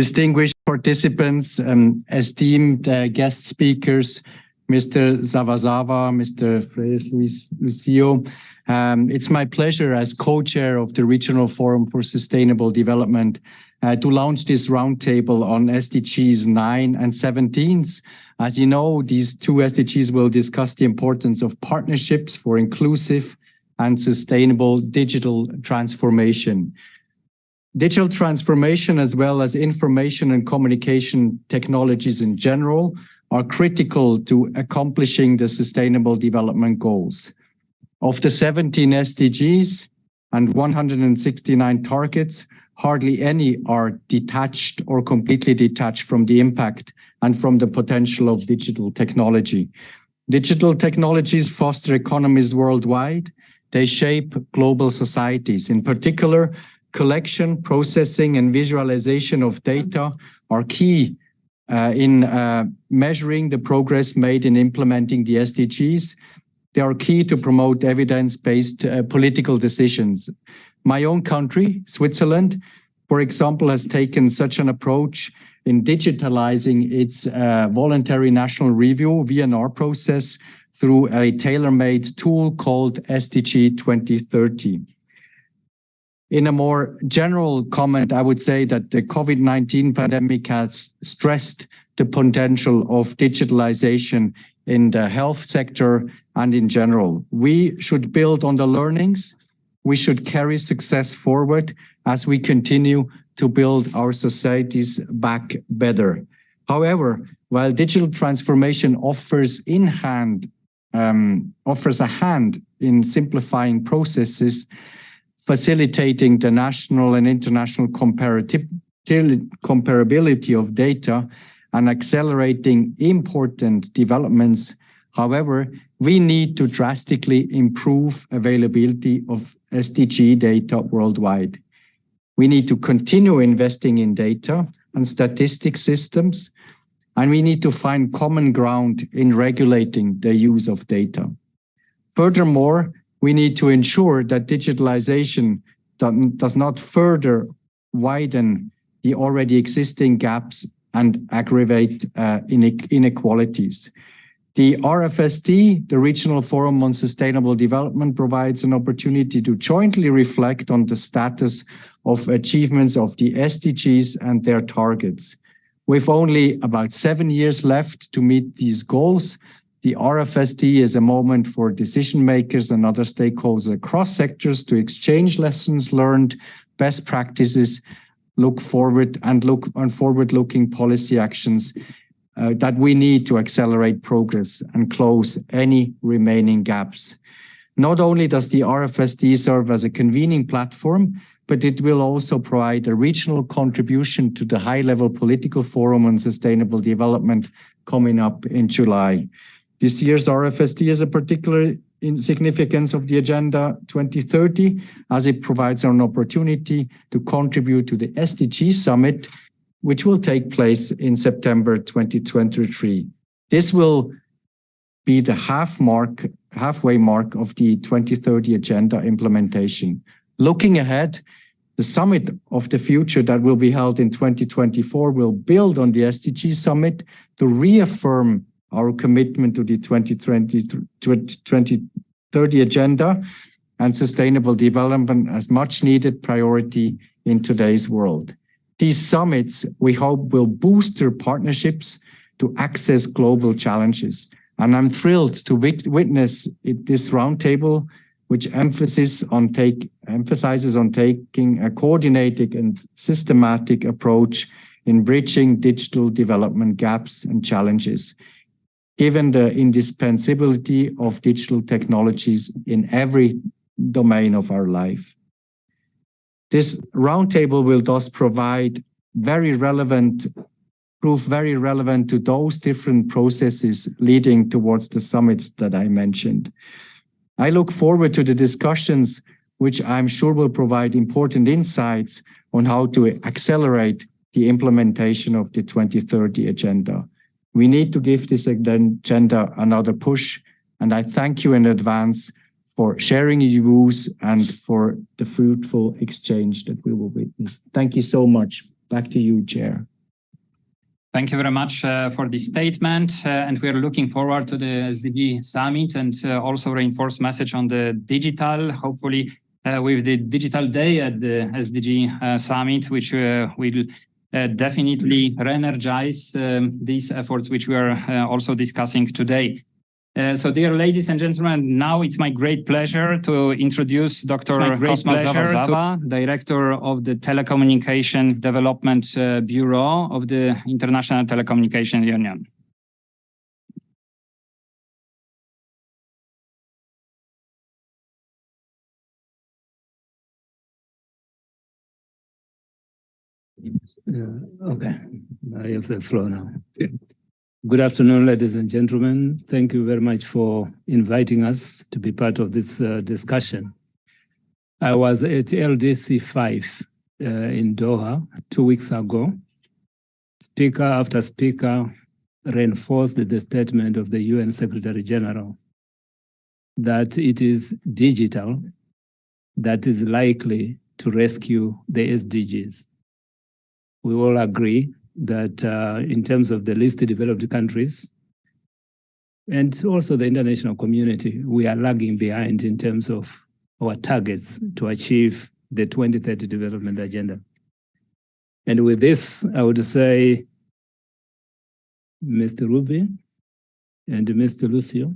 Distinguished participants, esteemed guest speakers, Mr. Zawazawa, Mr. Freyes Lucio. It's my pleasure as co-chair of the Regional Forum for Sustainable Development to launch this roundtable on SDGs 9 and 17. As you know, these two SDGs will discuss the importance of partnerships for inclusive and sustainable digital transformation. Digital transformation, as well as information and communication technologies in general, are critical to accomplishing the Sustainable Development Goals. Of the 17 SDGs and 169 targets, hardly any are detached or completely detached from the impact and from the potential of digital technology. Digital technologies foster economies worldwide. They shape global societies. In particular, collection, processing, and visualization of data are key in measuring the progress made in implementing the SDGs. They are key to promote evidence-based political decisions. My own country, Switzerland, for example, has taken such an approach in digitalizing its voluntary national review, VNR process, through a tailor-made tool called SDG 2030. In a more general comment, I would say that the COVID-19 pandemic has stressed the potential of digitalization in the health sector and in general. We should build on the learnings. We should carry success forward as we continue to build our societies back better. However, while digital transformation offers a hand in simplifying processes, facilitating the national and international comparability of data, and accelerating important developments. However, we need to drastically improve availability of SDG data worldwide. We need to continue investing in data and statistic systems, and we need to find common ground in regulating the use of data. Furthermore, we need to ensure that digitalization does not further widen the already existing gaps and aggravate inequalities. The RFSD, the Regional Forum on Sustainable Development, provides an opportunity to jointly reflect on the status of achievements of the SDGs and their targets. With only about 7 years left to meet these goals, the RFSD is a moment for decision makers and other stakeholders across sectors to exchange lessons learned, best practices, look forward and look on forward-looking policy actions that we need to accelerate progress and close any remaining gaps. Not only does the RFSD serve as a convening platform, but it will also provide a regional contribution to the high-level political forum on sustainable development coming up in July. This year's RFSD is a particular significance of the Agenda 2030, as it provides an opportunity to contribute to the SDG Summit, which will take place in September 2023. This will be the halfway mark of the 2030 Agenda implementation. Looking ahead, the Summit of the Future that will be held in 2024 will build on the SDG Summit to reaffirm our commitment to the 2030 Agenda and sustainable development as much needed priority in today's world. These summits, we hope, will boost their partnerships to access global challenges. And I'm thrilled to witness this roundtable, which emphasizes on taking a coordinated and systematic approach in bridging digital development gaps and challenges, given the indispensability of digital technologies in every domain of our life. This roundtable will thus prove very relevant to those different processes leading towards the summits that I mentioned. I look forward to the discussions, which I'm sure will provide important insights on how to accelerate the implementation of the 2030 Agenda. We need to give this agenda another push, and I thank you in advance for sharing your views and for the fruitful exchange that we will witness. Thank you so much. Back to you, Chair. Thank you very much for this statement. And we are looking forward to the SDG Summit and also reinforced message on the digital, hopefully with the Digital Day at the SDG Summit, which will definitely re-energize these efforts which we are also discussing today. So dear ladies and gentlemen, now it's my great pleasure to introduce Dr. Kosmas Zavazava, Director of the Telecommunication Development Bureau of the International Telecommunication Union. Okay, I have the floor now. Good afternoon, ladies and gentlemen. Thank you very much for inviting us to be part of this discussion. I was at LDC 5 in Doha 2 weeks ago. Speaker after speaker reinforced the statement of the UN Secretary-General that it is digital that is likely to rescue the SDGs. We all agree that in terms of the least developed countries and also the international community, we are lagging behind in terms of our targets to achieve the 2030 development agenda. And with this, I would say, Mr. Ruby and Mr. Lucio,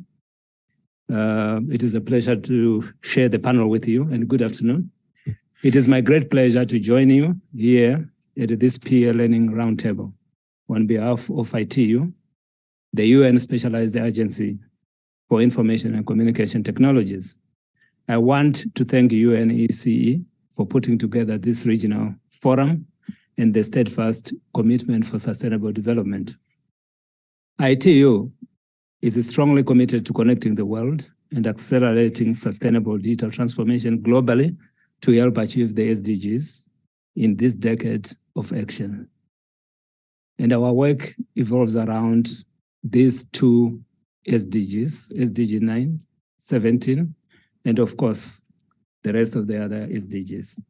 it is a pleasure to share the panel with you, and good afternoon. It is my great pleasure to join you here at this peer learning roundtable on behalf of ITU, the UN Specialized Agency for Information and Communication Technologies. I want to thank UNECE for putting together this regional forum and the steadfast commitment for sustainable development. ITU is strongly committed to connecting the world and accelerating sustainable digital transformation globally to help achieve the SDGs in this decade of action. And our work evolves around these two SDGs, SDG 9, 17, and of course, the rest of the other SDGs.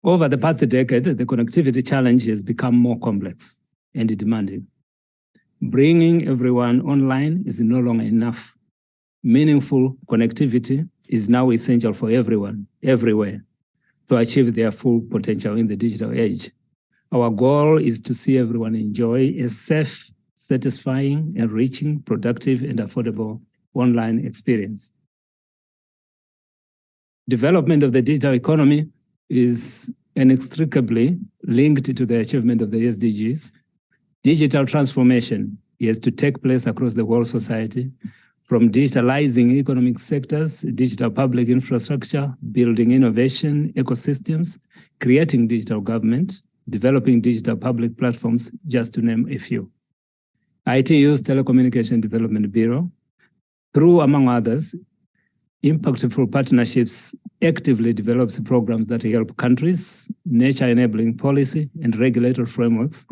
Over the past decade, the connectivity challenge has become more complex and demanding. Bringing everyone online is no longer enough. Meaningful connectivity is now essential for everyone, everywhere, to achieve their full potential in the digital age. Our goal is to see everyone enjoy a safe, satisfying, enriching, productive, and affordable online experience. Development of the digital economy is inextricably linked to the achievement of the SDGs. Digital transformation is to take place across the world society, from digitalizing economic sectors, digital public infrastructure, building innovation ecosystems, creating digital government, developing digital public platforms, just to name a few. ITU's Telecommunication Development Bureau, through, among others, impactful partnerships, actively develops programs that help countries, nature-enabling policy and regulatory frameworks,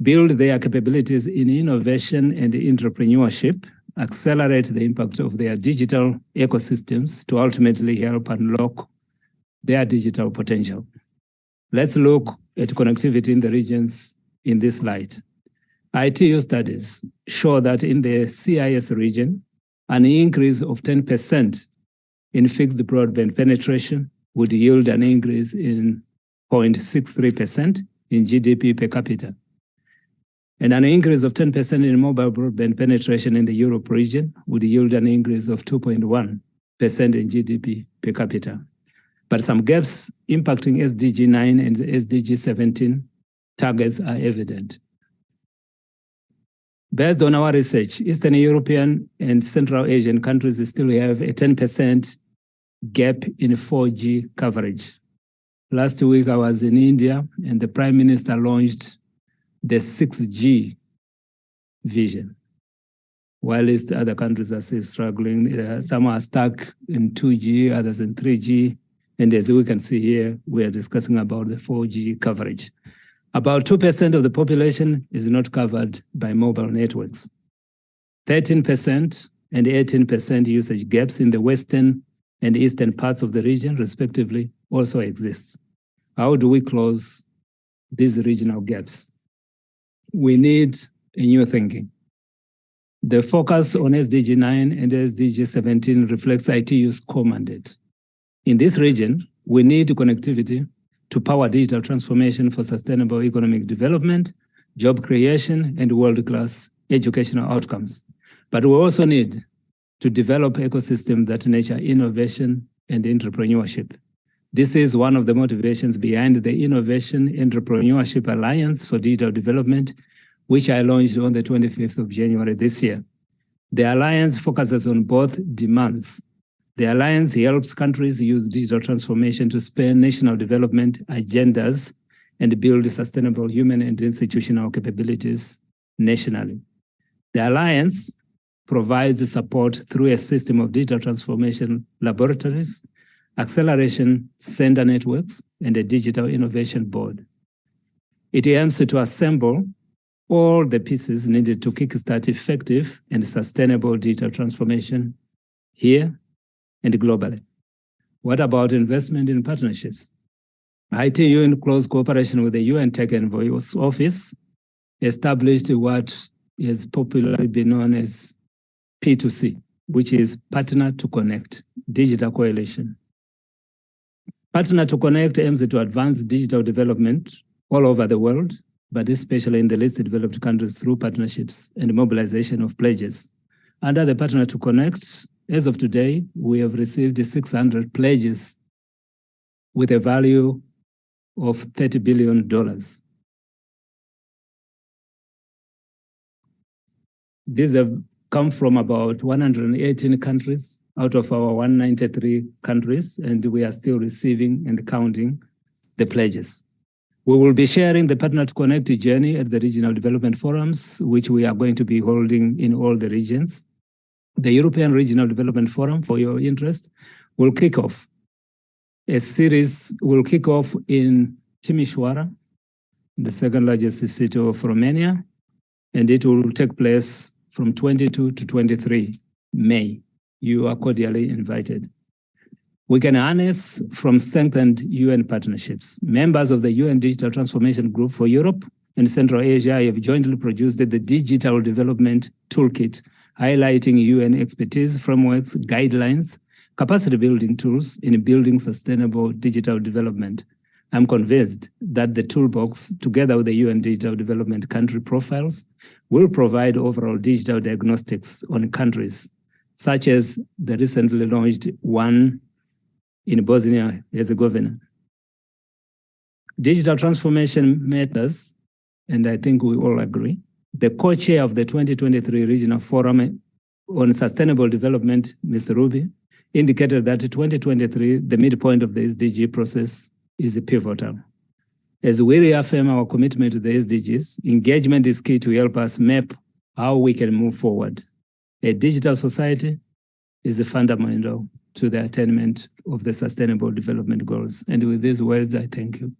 build their capabilities in innovation and entrepreneurship, accelerate the impact of their digital ecosystems to ultimately help unlock their digital potential. Let's look at connectivity in the regions in this light. ITU studies show that in the CIS region, an increase of 10% in fixed broadband penetration would yield an increase in 0.63% in GDP per capita. And an increase of 10% in mobile broadband penetration in the Europe region would yield an increase of 2.1% in GDP per capita. But some gaps impacting SDG 9 and SDG 17 targets are evident. Based on our research, Eastern European and Central Asian countries still have a 10% gap in 4G coverage. Last week, I was in India, and the Prime Minister launched the 6G vision, while other countries are still struggling. Some are stuck in 2G, others in 3G. And as we can see here, we are discussing about the 4G coverage. About 2% of the population is not covered by mobile networks. 13% and 18% usage gaps in the western and eastern parts of the region, respectively, also exist. How do we close these regional gaps? We need a new thinking. The focus on SDG 9 and SDG 17 reflects ITU's core mandate. In this region, we need connectivity to power digital transformation for sustainable economic development, job creation, and world-class educational outcomes. But we also need to develop ecosystems that nurture innovation and entrepreneurship. This is one of the motivations behind the Innovation Entrepreneurship Alliance for Digital Development, which I launched on the 25th of January this year. The Alliance focuses on both demands. The Alliance helps countries use digital transformation to spur national development agendas and build sustainable human and institutional capabilities nationally. The Alliance provides support through a system of digital transformation laboratories, acceleration center networks, and a digital innovation board. It aims to assemble all the pieces needed to kickstart effective and sustainable digital transformation here and globally. What about investment in partnerships? ITU, in close cooperation with the UN Tech Envoy Office, established what is popularly been known as P2C, which is Partner to Connect, Digital Coalition. Partner to Connect aims to advance digital development all over the world, but especially in the least developed countries through partnerships and mobilization of pledges. Under the Partner to Connect, as of today, we have received 600 pledges with a value of $30 billion. These have come from about 118 countries out of our 193 countries, and we are still receiving and counting the pledges. We will be sharing the Partner to Connect journey at the regional development forums, which we are going to be holding in all the regions. The European Regional Development Forum, for your interest, will kick off. A series will kick off in Timișoara, the second largest city of Romania, and it will take place from 22 to 23 May. You are cordially invited. We can harness from strengthened UN partnerships. Members of the UN Digital Transformation Group for Europe and Central Asia have jointly produced the Digital Development Toolkit, highlighting UN expertise, frameworks, guidelines, capacity building tools in building sustainable digital development. I'm convinced that the toolbox, together with the UN Digital Development Country Profiles, will provide overall digital diagnostics on countries, such as the recently launched one in Bosnia-Herzegovina. Digital transformation matters, and I think we all agree. The co-chair of the 2023 Regional Forum on Sustainable Development, Mr. Ruby, indicated that 2023, the midpoint of the SDG process, is pivotal. As we reaffirm our commitment to the SDGs, engagement is key to help us map how we can move forward. A digital society is fundamental to the attainment of the Sustainable Development Goals. And with these words, I thank you.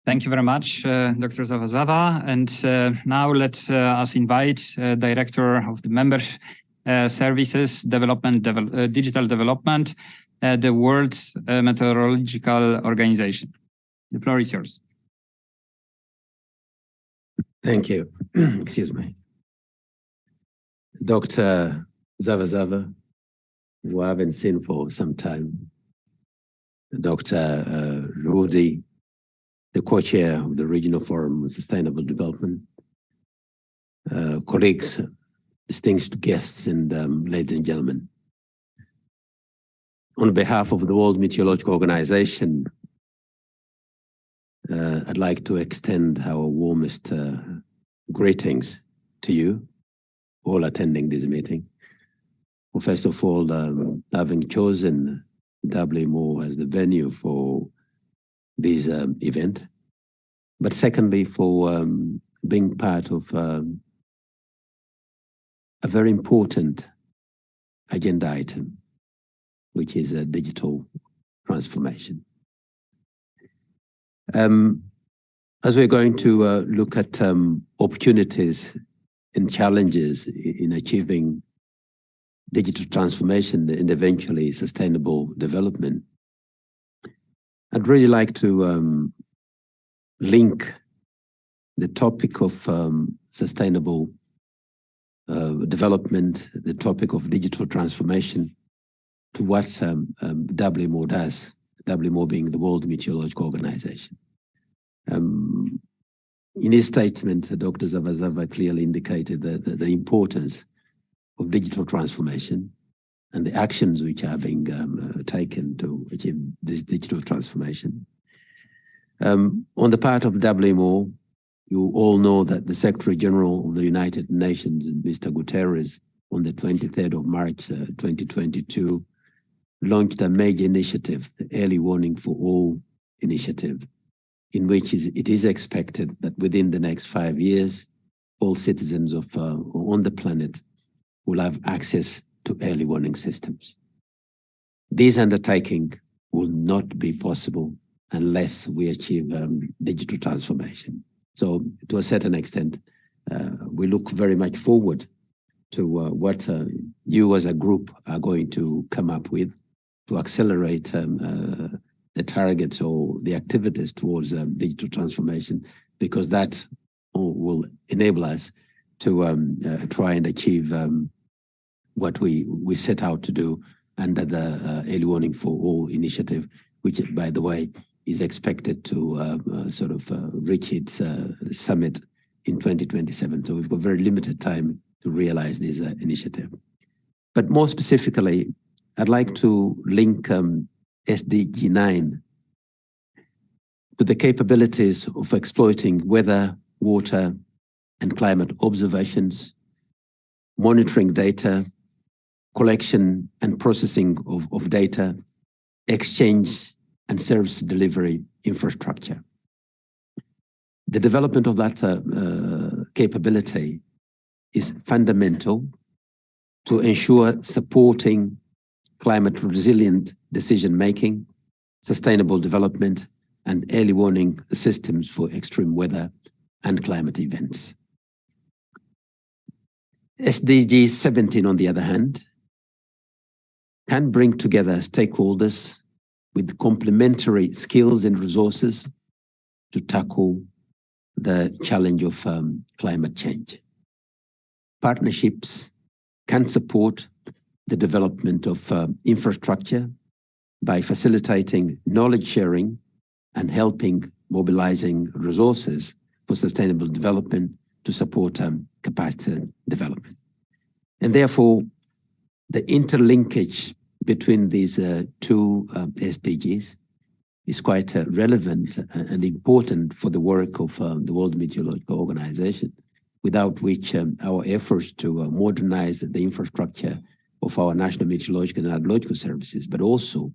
Thank you very much, Dr. Zawazava. And now let us invite Director of the Member Services Development, Digital Development, the World Meteorological Organization. The floor is yours. Thank you. Excuse me. Dr. Zawazava, who I haven't seen for some time, Dr. Rudi, the co-chair of the Regional Forum on Sustainable Development, colleagues, distinguished guests, and ladies and gentlemen. On behalf of the World Meteorological Organization, I'd like to extend our warmest greetings to you, all attending this meeting. Well, first of all, having chosen WMO as the venue for this event, but secondly, for being part of a very important agenda item, which is a digital transformation. As we're going to look at opportunities and challenges in achieving digital transformation and eventually sustainable development, I'd really like to link the topic of sustainable development, the topic of digital transformation, to what WMO does, WMO being the World Meteorological Organization. In his statement, Dr. Zavazava clearly indicated the importance of digital transformation and the actions which are being taken to achieve this digital transformation. On the part of WMO, you all know that the Secretary-General of the United Nations, Mr. Guterres, on the 23rd of March 2022, launched a major initiative, the Early Warning for All initiative, in which it is expected that within the next 5 years, all citizens of on the planet will have access to early warning systems. This undertaking will not be possible unless we achieve digital transformation. So to a certain extent, we look very much forward to what you as a group are going to come up with to accelerate the targets or the activities towards digital transformation, because that will enable us to try and achieve what we set out to do under the Early Warning for All initiative, which, by the way, is expected to reach its summit in 2027. So we've got very limited time to realize this initiative. But more specifically, I'd like to link SDG 9 to the capabilities of exploiting weather, water, and climate observations, monitoring data, collection and processing of data, exchange and service delivery infrastructure. The development of that capability is fundamental to ensure supporting climate resilient decision-making, sustainable development, and early warning systems for extreme weather and climate events. SDG 17, on the other hand, can bring together stakeholders with complementary skills and resources to tackle the challenge of climate change. Partnerships can support the development of infrastructure by facilitating knowledge sharing and helping mobilizing resources for sustainable development to support capacity development. And therefore, the interlinkage between these two SDGs is quite relevant and important for the work of the World Meteorological Organization, without which our efforts to modernize the infrastructure of our national meteorological and hydrological services, but also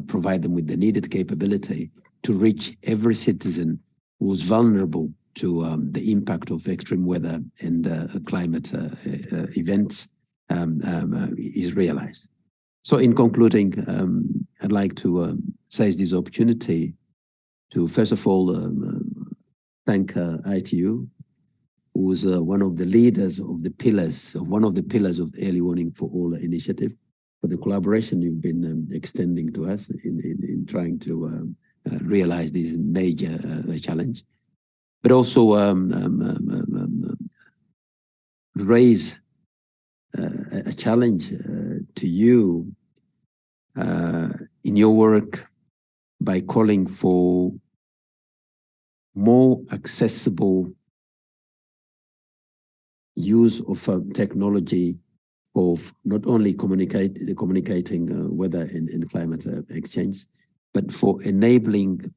provide them with the needed capability to reach every citizen who's vulnerable to the impact of extreme weather and climate events is realized. So in concluding, I'd like to seize this opportunity to first of all thank ITU, who's one of the leaders of the pillars of the Early Warning for All initiative, for the collaboration you've been extending to us in trying to realize this major challenge, but also raise a challenge to you in your work by calling for more accessible use of technology of not only communicating weather and climate exchange, but for enabling,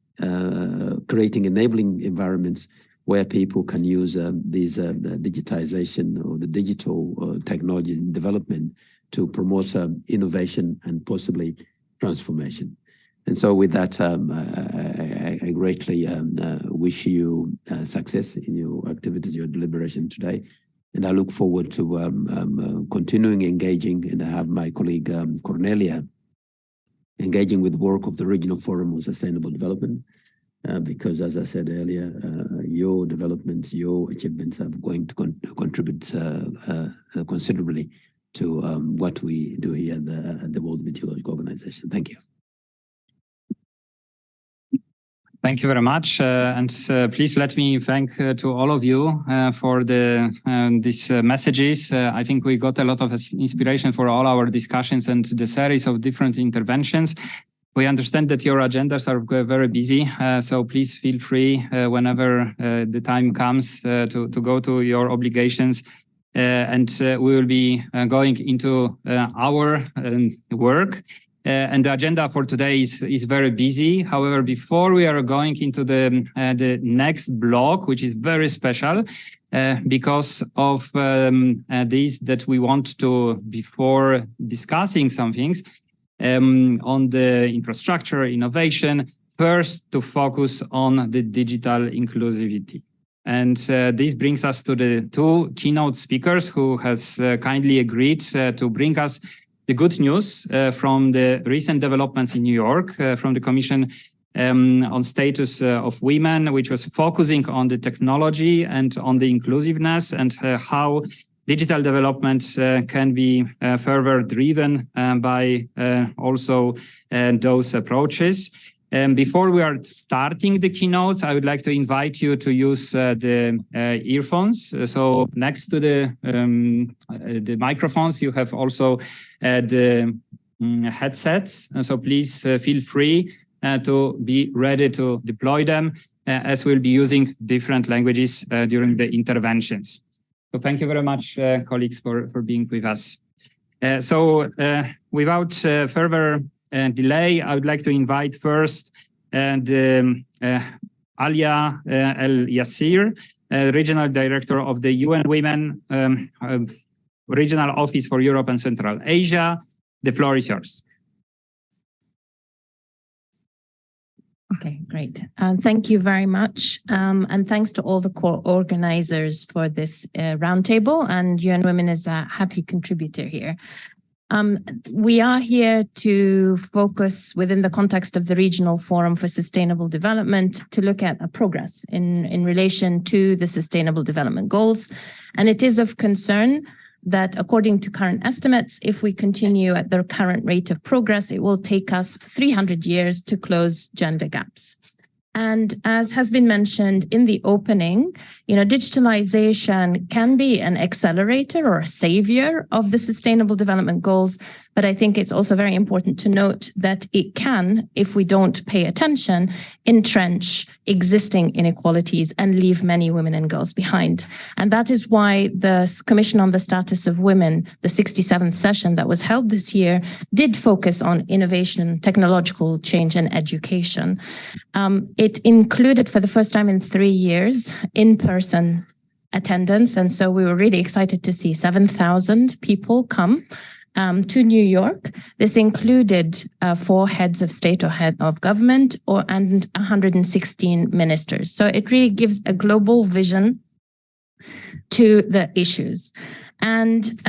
creating enabling environments where people can use these digitization or the digital technology development to promote innovation and possibly transformation. And so with that, I greatly wish you success in your activities, your deliberation today. And I look forward to continuing engaging, and I have my colleague Cornelia engaging with the work of the Regional Forum on Sustainable Development, because as I said earlier, your developments, your achievements are going to contribute considerably to what we do here at the World Meteorological Organization. Thank you. Thank you very much, and please let me thank to all of you for these messages. I think we got a lot of inspiration for all our discussions and the series of different interventions. We understand that your agendas are very busy, so please feel free whenever the time comes to go to your obligations. And we will be going into our work. And the agenda for today is very busy. However, before we are going into the next block, which is very special, because of this that we want to, before discussing some things on the infrastructure, innovation, first to focus on the digital inclusivity. And this brings us to the two keynote speakers who has kindly agreed to bring us the good news from the recent developments in New York from the Commission on Status of Women, which was focusing on the technology and on the inclusiveness and how digital development can be further driven by also those approaches. Before we are starting the keynotes, I would like to invite you to use the earphones. So next to the microphones, you have also the headsets. And so please feel free to be ready to deploy them as we'll be using different languages during the interventions. So thank you very much, colleagues, for being with us. Without further delay, I would like to invite first Alia El Yassir, Regional Director of the UN Women Regional Office for Europe and Central Asia. The floor is yours. Okay, great. Thank you very much. And thanks to all the co-organizers for this roundtable, and UN Women is a happy contributor here. We are here to focus within the context of the Regional Forum for Sustainable Development to look at a progress in relation to the Sustainable Development Goals. And it is of concern that according to current estimates, if we continue at the current rate of progress, it will take us 300 years to close gender gaps. And as has been mentioned in the opening, digitalization can be an accelerator or a savior of the Sustainable Development Goals. But I think it's also very important to note that it can, if we don't pay attention, entrench existing inequalities and leave many women and girls behind. And that is why the Commission on the Status of Women, the 67th session that was held this year, did focus on innovation, technological change, and education. It included, for the first time in 3 years, in-person attendance. And so we were really excited to see 7,000 people come to New York. This included 4 heads of state or head of government and 116 ministers. So it really gives a global vision to the issues. And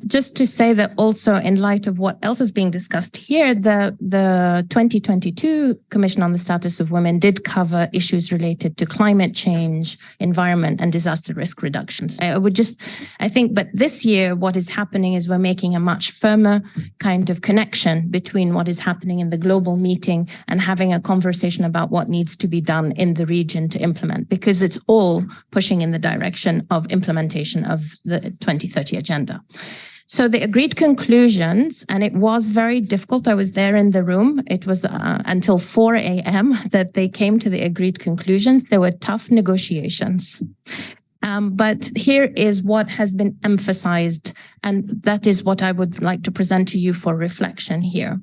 just to say that also in light of what else is being discussed here, the 2022 Commission on the Status of Women did cover issues related to climate change, environment, and disaster risk reduction. But this year, what is happening is we're making a much firmer kind of connection between what is happening in the global meeting and having a conversation about what needs to be done in the region to implement, because it's all pushing in the direction of implementation of the 2030 agenda. So the agreed conclusions, and it was very difficult. I was there in the room. It was until 4 a.m. that they came to the agreed conclusions. There were tough negotiations. But here is what has been emphasized, and that is what I would like to present to you for reflection here.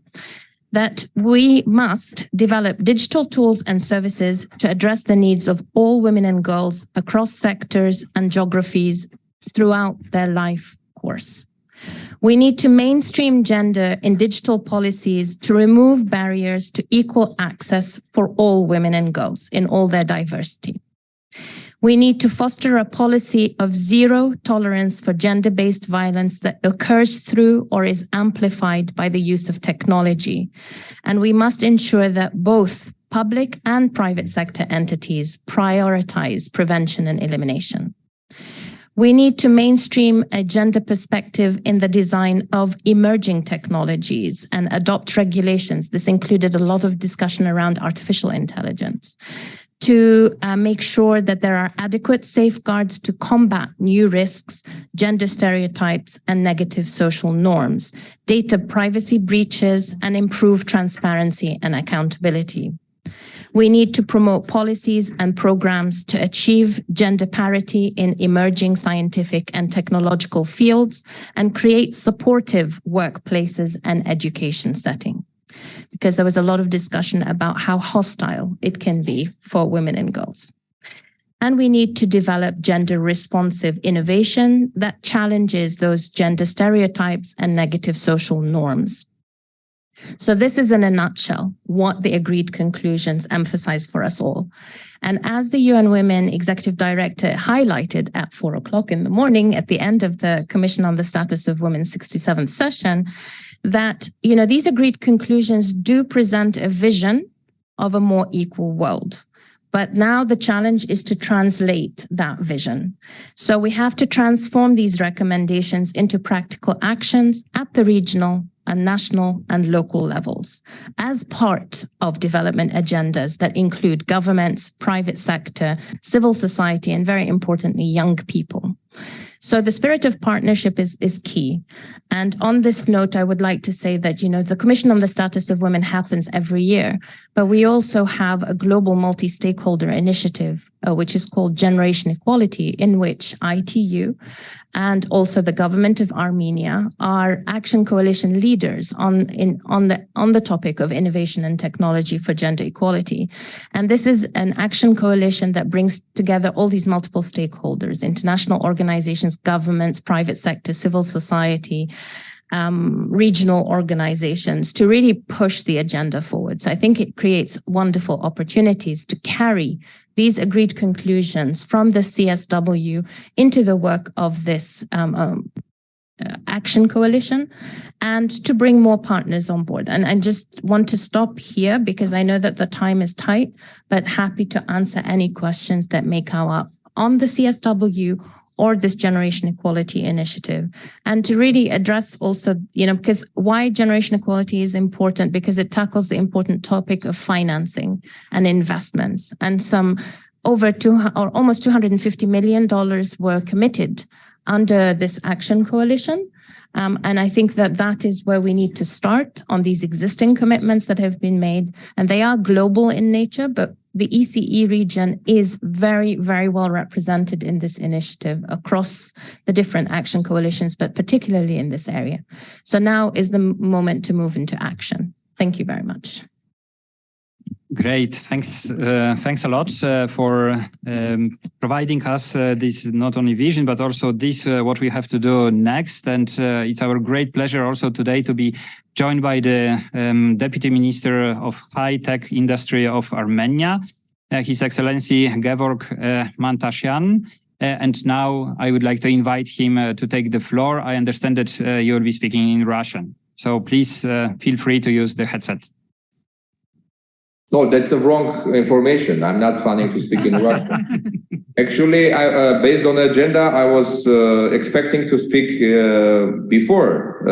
That we must develop digital tools and services to address the needs of all women and girls across sectors and geographies throughout their life course. We need to mainstream gender in digital policies to remove barriers to equal access for all women and girls in all their diversity. We need to foster a policy of zero tolerance for gender-based violence that occurs through or is amplified by the use of technology. And we must ensure that both public and private sector entities prioritize prevention and elimination. We need to mainstream a gender perspective in the design of emerging technologies and adopt regulations. This included a lot of discussion around artificial intelligence, to make sure that there are adequate safeguards to combat new risks, gender stereotypes, and negative social norms, data privacy breaches, and improve transparency and accountability. We need to promote policies and programs to achieve gender parity in emerging scientific and technological fields and create supportive workplaces and education settings, because there was a lot of discussion about how hostile it can be for women and girls. And we need to develop gender-responsive innovation that challenges those gender stereotypes and negative social norms. So this is in a nutshell what the agreed conclusions emphasize for us all. And as the UN Women Executive Director highlighted at 4 o'clock in the morning at the end of the Commission on the Status of Women 67th session, that these agreed conclusions do present a vision of a more equal world. But now the challenge is to translate that vision. So we have to transform these recommendations into practical actions at the regional and national and local levels as part of development agendas that include governments, private sector, civil society, and very importantly, young people. So the spirit of partnership is key. And on this note, I would like to say that, the Commission on the Status of Women happens every year, but we also have a global multi-stakeholder initiative, which is called Generation Equality, in which ITU and also the government of Armenia are action coalition leaders on the topic of innovation and technology for gender equality. And this is an action coalition that brings together all these multiple stakeholders, international organizations, governments, private sector, civil society, regional organizations, to really push the agenda forward. So I think it creates wonderful opportunities to carry these agreed conclusions from the CSW into the work of this action coalition and to bring more partners on board. And I just want to stop here because I know that the time is tight, but happy to answer any questions that may come up on the CSW or this Generation Equality Initiative. And to really address also, because why Generation Equality is important, because it tackles the important topic of financing and investments. And almost $250 million were committed under this action coalition. And I think that is where we need to start on these existing commitments that have been made. And they are global in nature, but the ECE region is very, very well represented in this initiative across the different action coalitions, but particularly in this area. So now is the moment to move into action. Thank you very much. Great, thanks a lot for providing us this not only vision, but also this what we have to do next. And it's our great pleasure also today to be joined by the Deputy Minister of High Tech Industry of Armenia, His Excellency Gevorg Mantasyan. And now I would like to invite him to take the floor. I understand that you will be speaking in Russian. So please feel free to use the headset. No, that's the wrong information. I'm not planning to speak in Russian. Actually, based on the agenda, I was expecting to speak before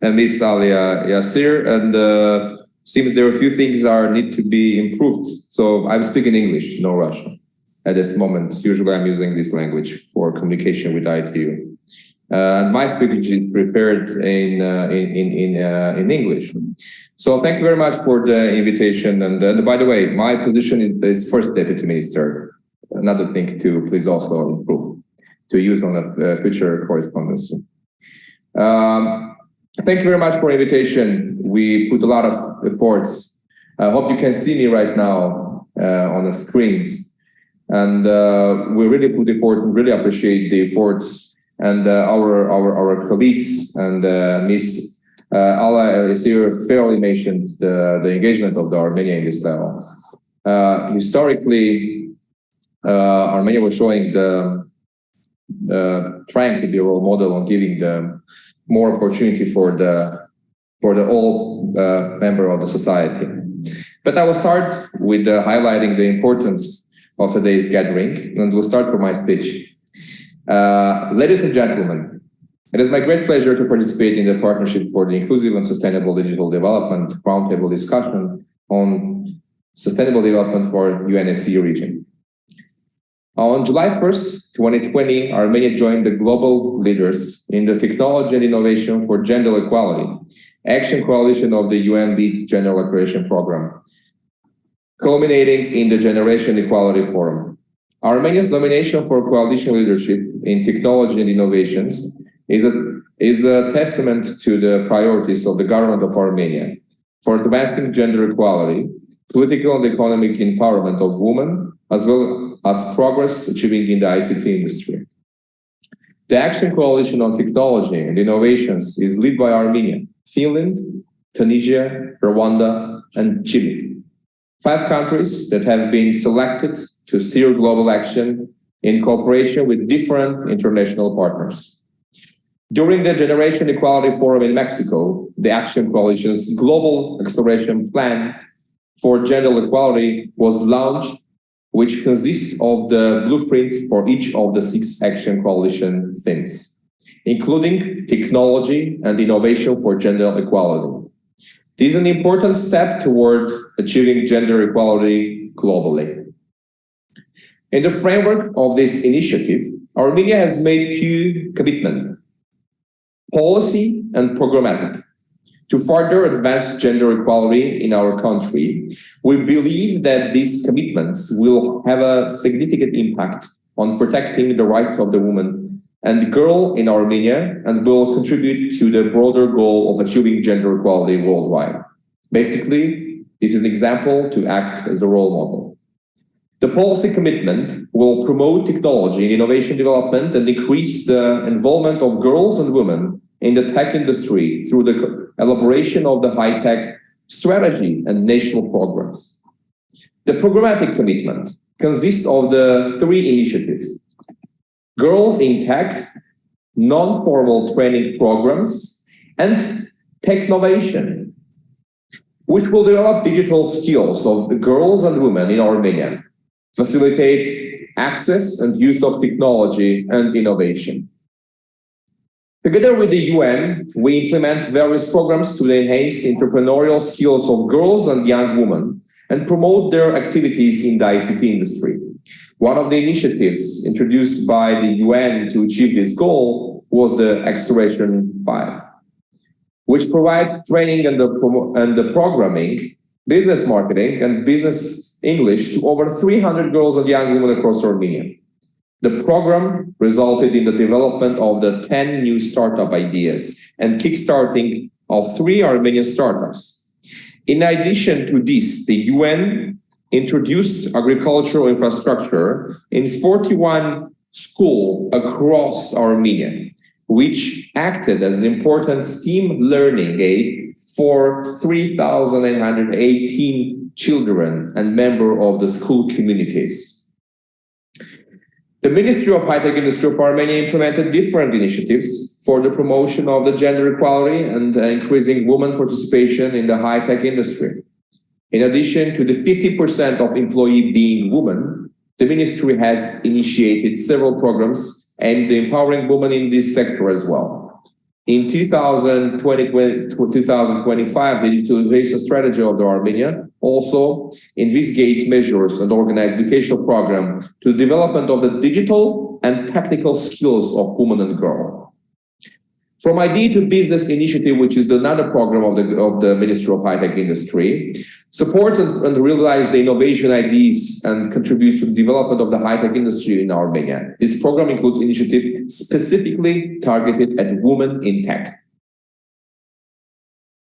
Ms. Alia Yassir, and seems there are a few things that need to be improved. So I'm speaking English, no Russian at this moment. Usually I'm using this language for communication with ITU. My speech is prepared in English. So thank you very much for the invitation. And by the way, my position is first deputy minister. Another thing to please also improve, to use on a future correspondence. Thank you very much for invitation. We put a lot of efforts. I hope you can see me right now on the screens. And we really put effort and really appreciate the efforts and our colleagues and Ms. Ala Yassir fairly mentioned the engagement of the Armenia in this level. Historically, Armenia was showing trying to be a role model on giving them more opportunity for the all member of the society. But I will start with highlighting the importance of today's gathering, and we'll start from my speech. Ladies and gentlemen, it is my great pleasure to participate in the Partnership for the Inclusive and Sustainable Digital Development Roundtable discussion on Sustainable Development for UNECE Region. On July 1st, 2020, Armenia joined the global leaders in the Technology and Innovation for Gender Equality Action Coalition of the UN General Declaration Program, culminating in the Generation Equality Forum. Armenia's nomination for coalition leadership in technology and innovations is a testament to the priorities of the government of Armenia for advancing gender equality, political and economic empowerment of women, as well as progress achieving in the ICT industry. The Action Coalition on Technology and Innovations is led by Armenia, Finland, Tunisia, Rwanda, and Chile. 5 countries that have been selected to steer global action in cooperation with different international partners. During the Generation Equality Forum in Mexico, the Action Coalition's Global Acceleration Plan for Gender Equality was launched, which consists of the blueprints for each of the 6 Action Coalition themes, including technology and innovation for gender equality. This is an important step toward achieving gender equality globally. In the framework of this initiative, Armenia has made 2 commitments, policy and programmatic. To further advance gender equality in our country, we believe that these commitments will have a significant impact on protecting the rights of the woman and the girl in Armenia and will contribute to the broader goal of achieving gender equality worldwide. Basically, this is an example to act as a role model. The policy commitment will promote technology and innovation development and increase the involvement of girls and women in the tech industry through the elaboration of the high-tech strategy and national programs. The programmatic commitment consists of the 3 initiatives: Girls in Tech, non-formal training programs, and Technovation, which will develop digital skills of the girls and women in Armenia, facilitate access and use of technology and innovation. Together with the UN, we implement various programs to enhance entrepreneurial skills of girls and young women and promote their activities in the ICT industry. One of the initiatives introduced by the UN to achieve this goal was the Acceleration 5, which provides training and the programming, business marketing, and business English to over 300 girls and young women across Armenia. The program resulted in the development of the 10 new startup ideas and kickstarting of 3 Armenian startups. In addition to this, the UN introduced agricultural infrastructure in 41 schools across Armenia, which acted as an important STEAM learning aid for 3,818 children and members of the school communities. The Ministry of High-Tech Industry of Armenia implemented different initiatives for the promotion of the gender equality and increasing women participation in the high-tech industry. In addition to the 50% of employees being women, the ministry has initiated several programs aimed at empowering women in this sector as well. In 2025, the digitalization strategy of the Armenia also investigates measures and organizes educational programs to the development of the digital and technical skills of women and girls. From Idea to Business Initiative, which is another program of the Ministry of High-Tech Industry, supports and realizes the innovation ideas and contributes to the development of the high-tech industry in Armenia. This program includes initiatives specifically targeted at women in tech.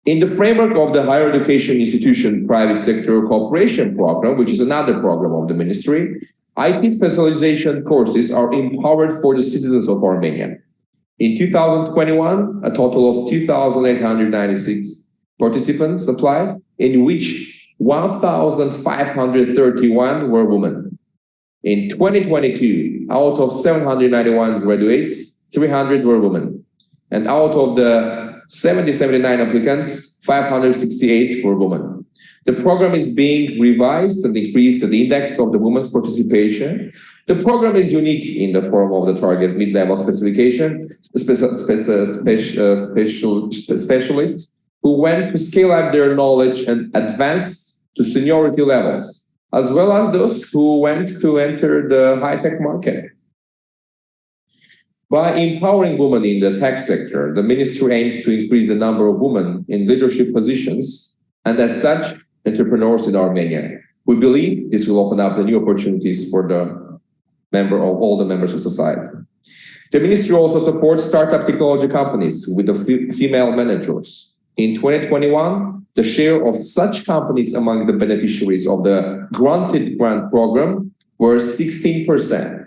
In the framework of the Higher Education Institution Private Sector Cooperation Program, which is another program of the ministry, IT specialization courses are empowered for the citizens of Armenia. In 2021, a total of 2,896 participants applied, in which 1,531 were women. In 2022, out of 791 graduates, 300 were women. And out of the 79 applicants, 568 were women. The program is being revised and increased the index of the women's participation The program is unique in the form of the target mid-level specification, specialists who went to scale up their knowledge and advance to seniority levels, as well as those who went to enter the high-tech market. By empowering women in the tech sector, the ministry aims to increase the number of women in leadership positions and, as such, entrepreneurs in Armenia. We believe this will open up the new opportunities for all the members of society. The ministry also supports startup technology companies with the female managers. In 2021, the share of such companies among the beneficiaries of the granted grant program were 16%.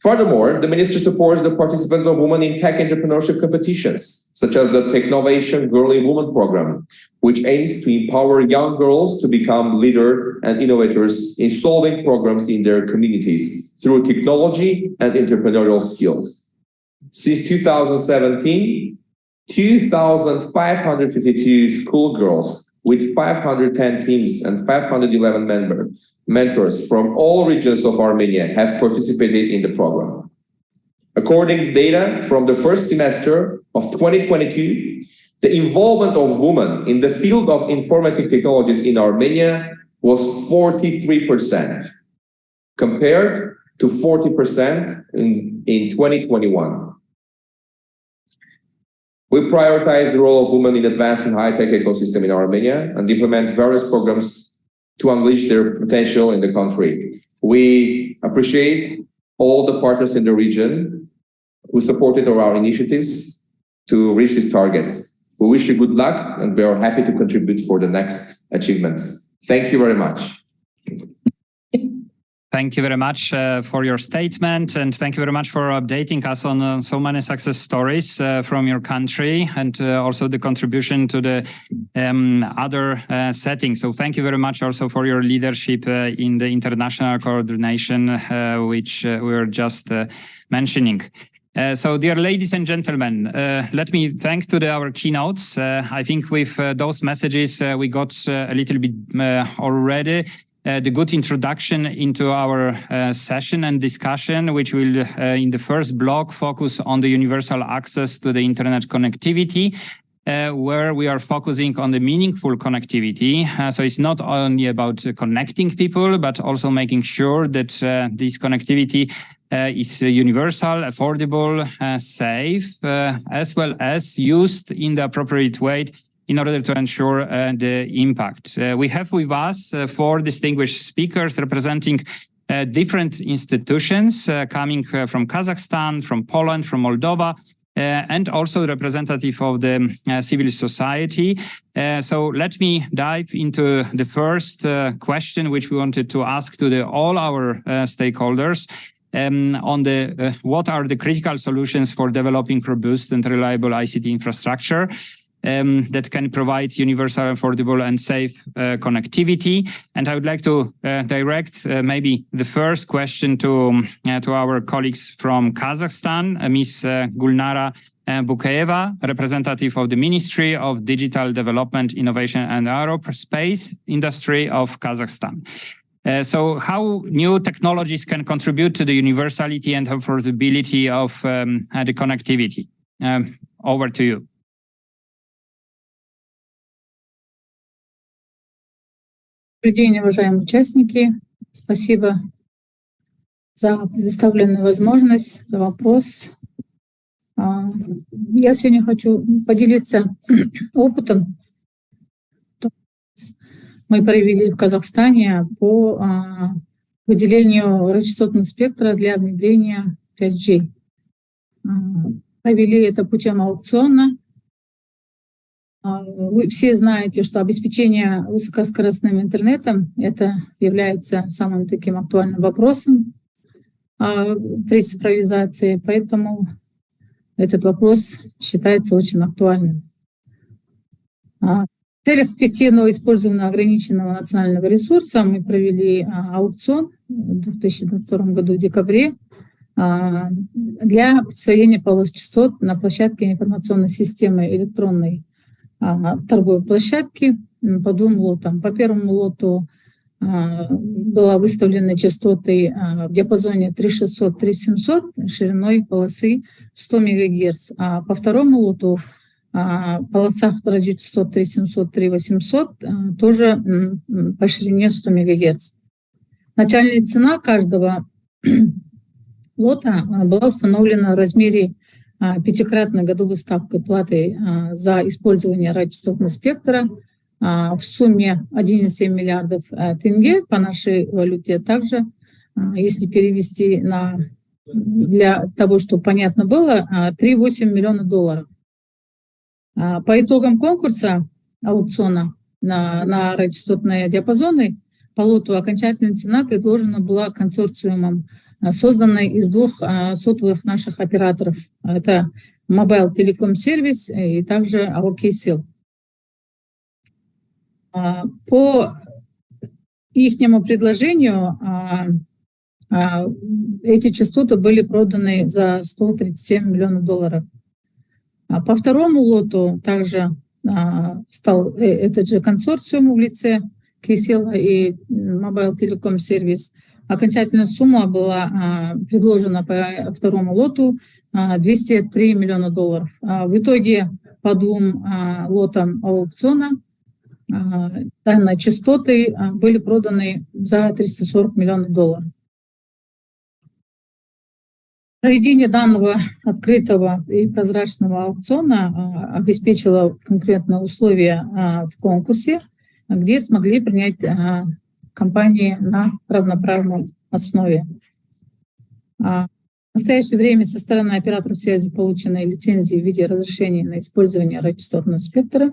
Furthermore, the ministry supports the participants of women in tech entrepreneurship competitions, such as the Technovation Girl in Woman program, which aims to empower young girls to become leaders and innovators in solving problems in their communities through technology and entrepreneurial skills. Since 2017, 2,552 schoolgirls with 510 teams and 511 mentors from all regions of Armenia have participated in the program. According to data from the first semester of 2022, the involvement of women in the field of informative technologies in Armenia was 43%, compared to 40% in 2021. We prioritize the role of women in advanced and high-tech ecosystem in Armenia and implement various programs to unleash their potential in the country. We appreciate all the partners in the region who supported our initiatives to reach these targets. We wish you good luck, and we are happy to contribute for the next achievements. Thank you very much. Thank you very much for your statement, and thank you very much for updating us on so many success stories from your country, and also the contribution to the other settings. So thank you very much also for your leadership in the international coordination, which we were just mentioning. So, dear ladies and gentlemen, let me thank to our keynotes. I think with those messages, we got a little bit already the good introduction into our session and discussion, which will, in the first block, focus on the universal access to the internet connectivity, where we are focusing on the meaningful connectivity. So it's not only about connecting people, but also making sure that this connectivity is universal, affordable, safe, as well as used in the appropriate way in order to ensure the impact. We have with us 4 distinguished speakers representing different institutions coming from Kazakhstan, from Poland, from Moldova, and also representative of the civil society. So let me dive into the first question, which we wanted to ask to all our stakeholders. On the what are the critical solutions for developing robust and reliable ICT infrastructure that can provide universal, affordable, and safe connectivity. And I would like to direct maybe the first question to our colleagues from Kazakhstan, Ms. Gulnara Bukayeva, representative of the Ministry of Digital Development, Innovation and Aerospace Industry of Kazakhstan. So how new technologies can contribute to the universality and affordability of the connectivity? Over to you. Добрый день, уважаемые участники. Спасибо за предоставленную возможность, за вопрос. Я сегодня хочу поделиться опытом, мы провели в Казахстане по выделению радиочастотного спектра для внедрения 5G. Провели это путем аукциона. Вы все знаете, что обеспечение высокоскоростным интернетом это является самым таким актуальным вопросом при цифровизации, поэтому этот вопрос считается очень актуальным. В целях эффективного использования ограниченного национального ресурса мы провели аукцион в 2022 году в декабре для присвоения полос частот на площадке информационной системы электронной торговой площадки по 2 лотам. По первому лоту была выставлена частотой в диапазоне 3600-3700 шириной полосы 100 МГц, а по второму лоту в полосах радиочастот 3700-3800 тоже по ширине 100 МГц. Начальная цена каждого лота была установлена в размере 5-кратной годовой ставкой платы за использование радиочастотного спектра в сумме 1,7 миллиардов тенге по нашей валюте. Также, если перевести для того, чтобы понятно было, 3,8 миллиона долларов. По итогам конкурса, аукциона на радиочастотные диапазоны, по лоту окончательная цена предложена была консорциумом, созданной из двух сотовых наших операторов. Это Mobile Telecom Service и также AOKSIL. По ихнему предложению эти частоты были проданы за 137 миллионов долларов. По второму лоту также стал этот же консорциум в лице KSIL и Mobile Telecom Service. Окончательная сумма была предложена по второму лоту 203 миллиона долларов. В итоге по двум лотам аукциона данные частоты были проданы за 340 миллионов долларов. Проведение данного открытого и прозрачного аукциона обеспечило конкурентные условия в конкурсе, где смогли принять компании на равноправной основе. В настоящее время со стороны операторов связи получены лицензии в виде разрешения на использование радиочастотного спектра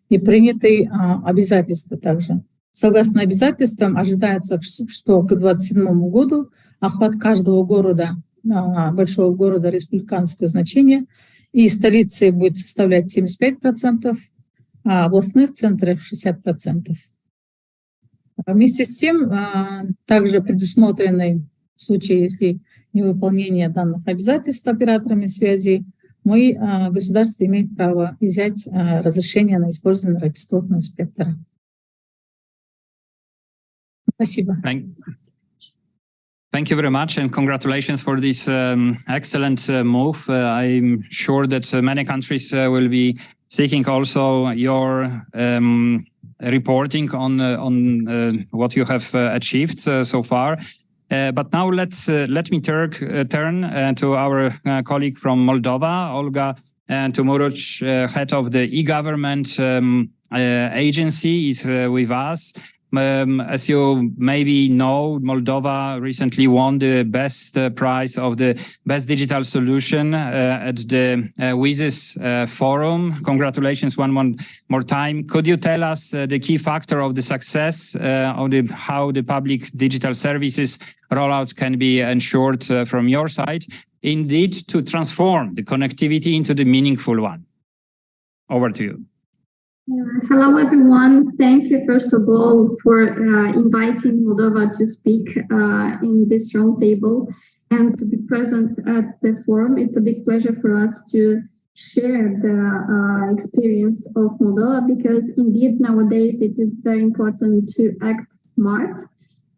и принятые обязательства также. Согласно обязательствам, ожидается, что к 2027 году охват каждого города, большого города республиканского значения и столицы будет составлять 75%, а областных центров 60%. Вместе с тем, также предусмотрены в случае, если невыполнение данных обязательств операторами связи, государство имеет право взять разрешение на использование радиочастотного спектра. Спасибо. Thank you very much, and congratulations for this excellent move. I'm sure that many countries will be seeking also your reporting on what you have achieved so far. But now let me turn to our colleague from Moldova, Olga Tumuruc, head of the e-government agency, is with us. As you maybe know, Moldova recently won the best prize of the best digital solution at the WMO forum. Congratulations one more time. Could you tell us the key factor of the success of how the public digital services rollout can be ensured from your side, indeed to transform the connectivity into the meaningful one? Over to you. Hello, everyone. Thank you, first of all, for inviting Moldova to speak in this roundtable and to be present at the forum. It's a big pleasure for us to share the experience of Moldova, because indeed nowadays it is very important to act smart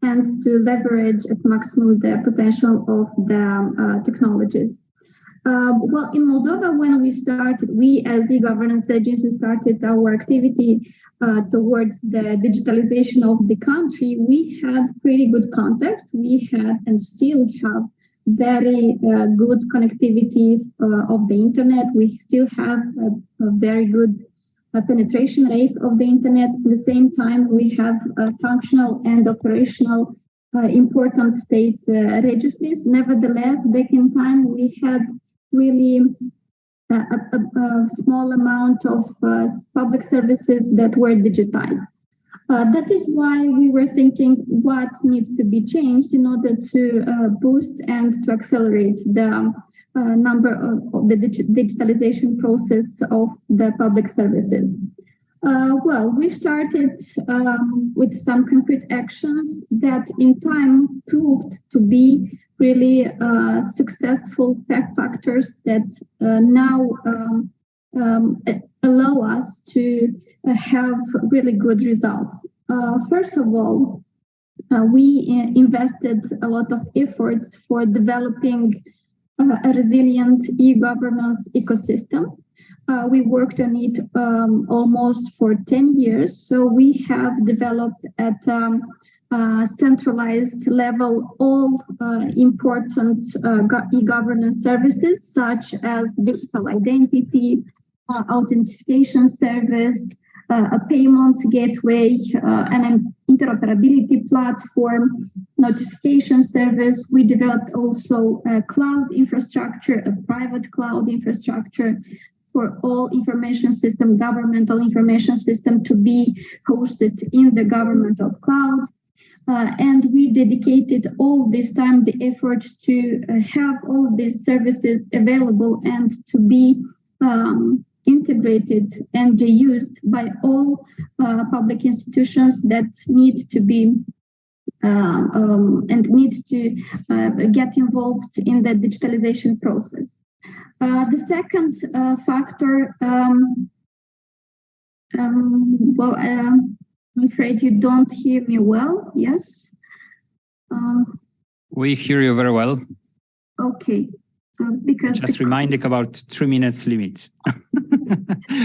and to leverage at maximum the potential of the technologies. Well, in Moldova, when we started, we as e-governance agency started our activity towards the digitalization of the country. We had pretty good context. We had and still have very good connectivity of the internet. We still have a very good penetration rate of the internet. At the same time, we have functional and operational important state registries. Nevertheless, back in time, we had really a small amount of public services that were digitized. That is why we were thinking what needs to be changed in order to boost and to accelerate the number of the digitalization process of the public services. Well, we started with some concrete actions that in time proved to be really successful factors that now allow us to have really good results. First of all, we invested a lot of efforts for developing a resilient e-governance ecosystem. We worked on it almost for 10 years. So we have developed at centralized level all important e-governance services, such as digital identity, authentication service, a payment gateway, an interoperability platform, notification service. We developed also a cloud infrastructure, a private cloud infrastructure for all information system, governmental information system to be hosted in the governmental cloud. And we dedicated all this time, the effort to have all these services available and to be integrated and used by all public institutions that need to be and need to get involved in the digitalization process. The second factor, well, I'm afraid you don't hear me well. Yes? We hear you very well. Okay. Because just reminding about 3 minutes limit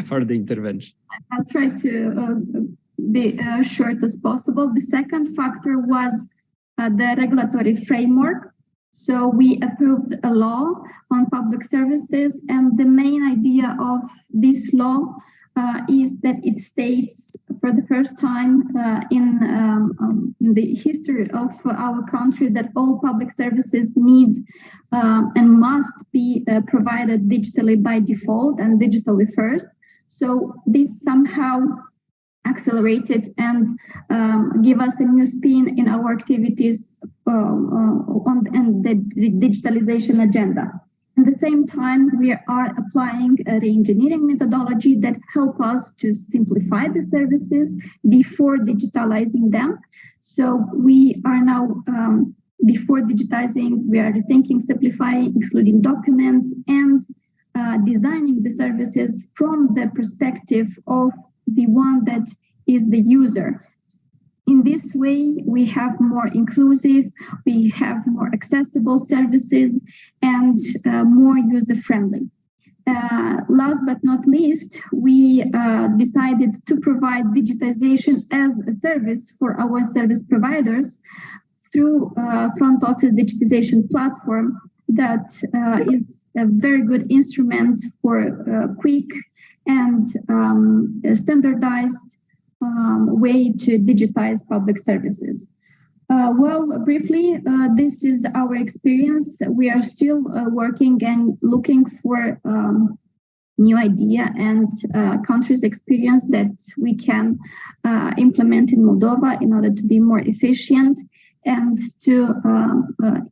for the intervention. I'll try to be short as possible. The second factor was the regulatory framework. So we approved a law on public services, and the main idea of this law is that it states for the first time in the history of our country that all public services need and must be provided digitally by default and digitally first. So this somehow accelerated and give us a new spin in our activities on the digitalization agenda. At the same time, we are applying a re-engineering methodology that help us to simplify the services before digitalizing them. So we are now, before digitizing, we are rethinking, simplifying, excluding documents, and designing the services from the perspective of the one that is the user. In this way, we have more inclusive, we have more accessible services, and more user-friendly. Last but not least, we decided to provide digitization as a service for our service providers through front office digitization platform that is a very good instrument for quick and standardized way to digitize public services. Well, briefly, this is our experience. We are still working and looking for new idea and countries' experience that we can implement in Moldova in order to be more efficient and to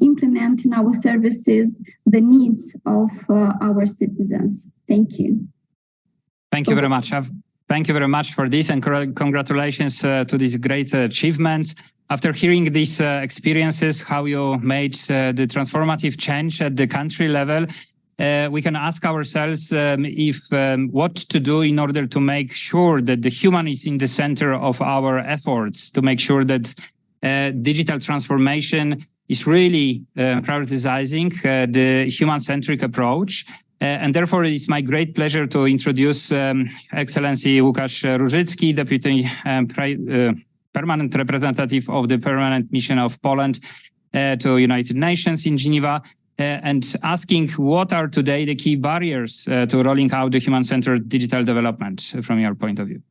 implement in our services the needs of our citizens. Thank you. Thank you very much. Thank you very much for this, and congratulations to these great achievements. After hearing these experiences, how you made the transformative change at the country level, we can ask ourselves what to do in order to make sure that the human is in the center of our efforts, to make sure that digital transformation is really prioritizing the human-centric approach. And therefore, it's my great pleasure to introduce Excellency Łukasz Różycki, Deputy Permanent Representative of the Permanent Mission of Poland to United Nations in Geneva, and asking what are today the key barriers to rolling out the human-centered digital development from your point of view.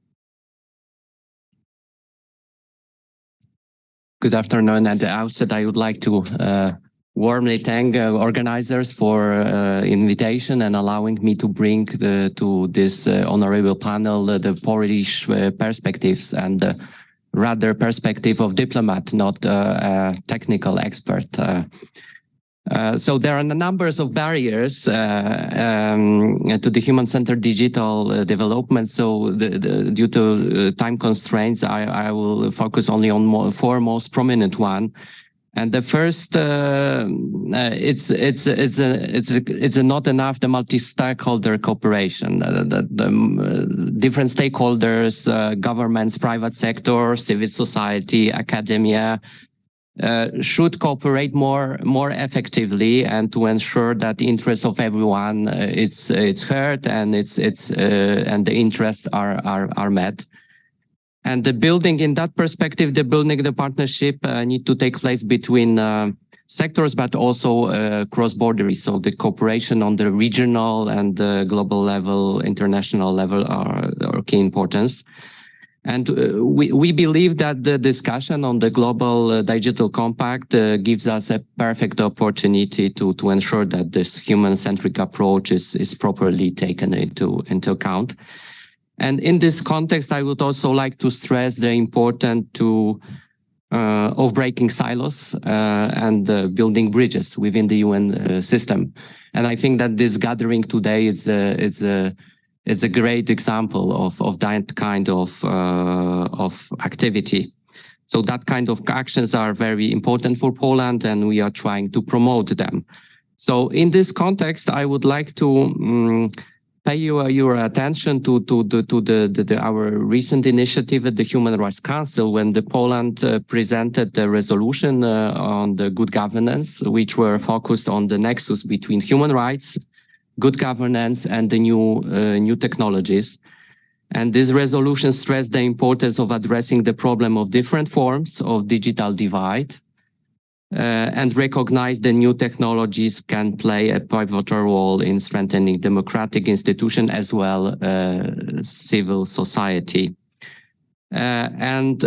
Good afternoon. At the outset, I would like to warmly thank organizers for invitation and allowing me to bring to this honorable panel the Polish perspectives and rather perspective of diplomat, not a technical expert. So there are a number of barriers to the human-centered digital development. So due to time constraints, I will focus only on four most prominent one. And the first, it's not enough the multi-stakeholder cooperation. The different stakeholders, governments, private sector, civil society, academia, should cooperate more effectively, and to ensure that the interests of everyone it's heard and and the interests are met. And the building, in that perspective, the partnership need to take place between sectors, but also cross-border. So the cooperation on the regional and the global level, international level are key importance. And we believe that the discussion on the global digital compact gives us a perfect opportunity to ensure that this human-centric approach is properly taken into account. And in this context, I would also like to stress the importance of breaking silos and building bridges within the UN system. And I think that this gathering today is a great example of that kind of activity. So that kind of actions are very important for Poland, and we are trying to promote them. So in this context, I would like to pay your attention to our recent initiative at the Human Rights Council, when the Poland presented the resolution on the good governance, which were focused on the nexus between human rights, good governance, and the new technologies. And this resolution stressed the importance of addressing the problem of different forms of digital divide, and recognize the new technologies can play a pivotal role in strengthening democratic institutions as well civil society. And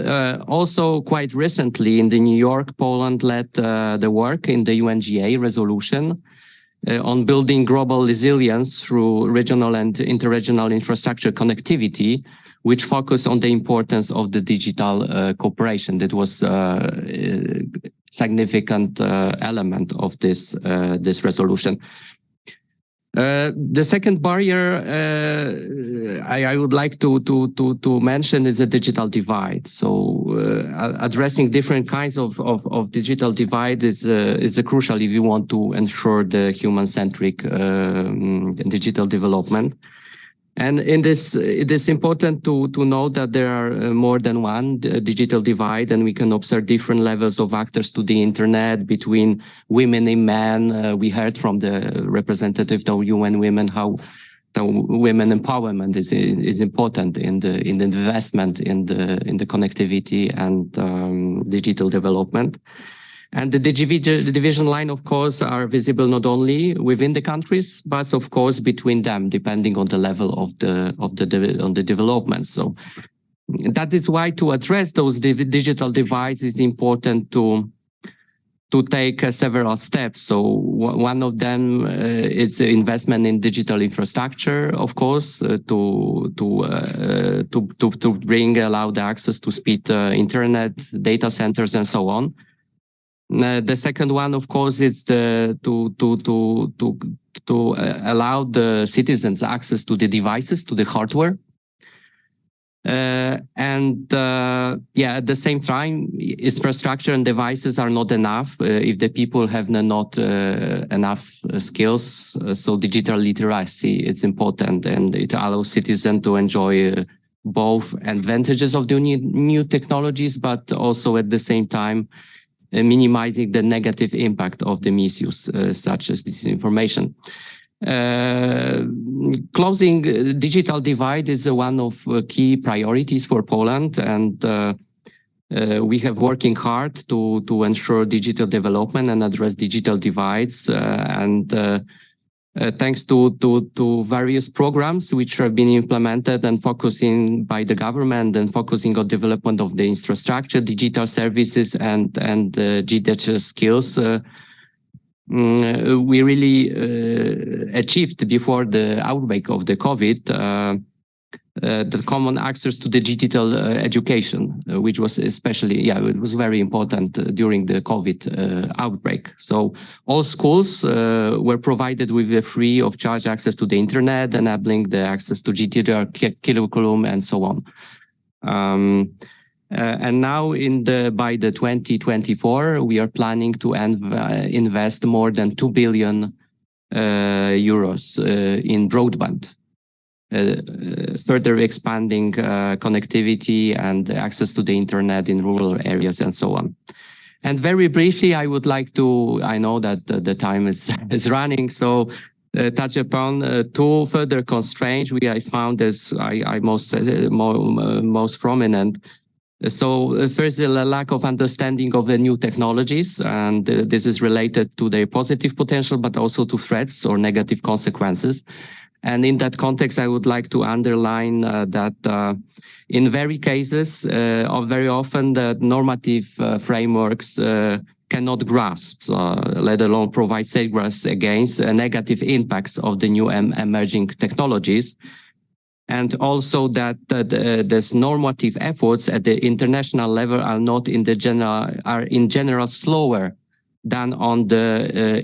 also quite recently in New York, Poland led the work in the UNGA resolution on building global resilience through regional and interregional infrastructure connectivity, which focused on the importance of the digital cooperation. That was significant element of this resolution. The second barrier I would like to mention is the digital divide. So addressing different kinds of digital divide is crucial if you want to ensure the human-centric digital development. And in this, it is important to know that there are more than one digital divide, and we can observe different levels of access to the internet between women and men. We heard from the representative of UN Women how the women empowerment is important in the investment in the connectivity and digital development. And the division line, of course, are visible not only within the countries, but of course between them, depending on the level of the development. So that is why to address those digital divides is important to take several steps. So one of them is investment in digital infrastructure, of course, to allow the access to speed internet, data centers, and so on. The second one, of course, is to allow the citizens access to the devices, to the hardware. At the same time, infrastructure and devices are not enough if the people have not enough skills. So digital literacy is important, and it allows citizens to enjoy both advantages of the new technologies, but also at the same time minimizing the negative impact of the misuse, such as disinformation. Closing digital divide is one of key priorities for Poland, and we have working hard to ensure digital development and address digital divides. Thanks to various programs which have been implemented and focusing by the government and focusing on development of the infrastructure, digital services, and digital skills, we really achieved before the outbreak of the COVID the common access to the digital education, which was especially, it was very important during the COVID outbreak. So all schools were provided with a free of charge access to the internet, enabling the access to digital curriculum and so on. And now by the 2024, we are planning to invest more than 2 billion euros in broadband, further expanding connectivity and access to the internet in rural areas and so on. And very briefly, I would like to, I know that the time is running, so touch upon two further constraints I found as most prominent. So first, the lack of understanding of the new technologies, and this is related to their positive potential, but also to threats or negative consequences. And in that context, I would like to underline that in very cases, or very often, the normative frameworks cannot grasp, let alone provide safeguards against negative impacts of the new emerging technologies. And also that these normative efforts at the international level are not in general slower than on the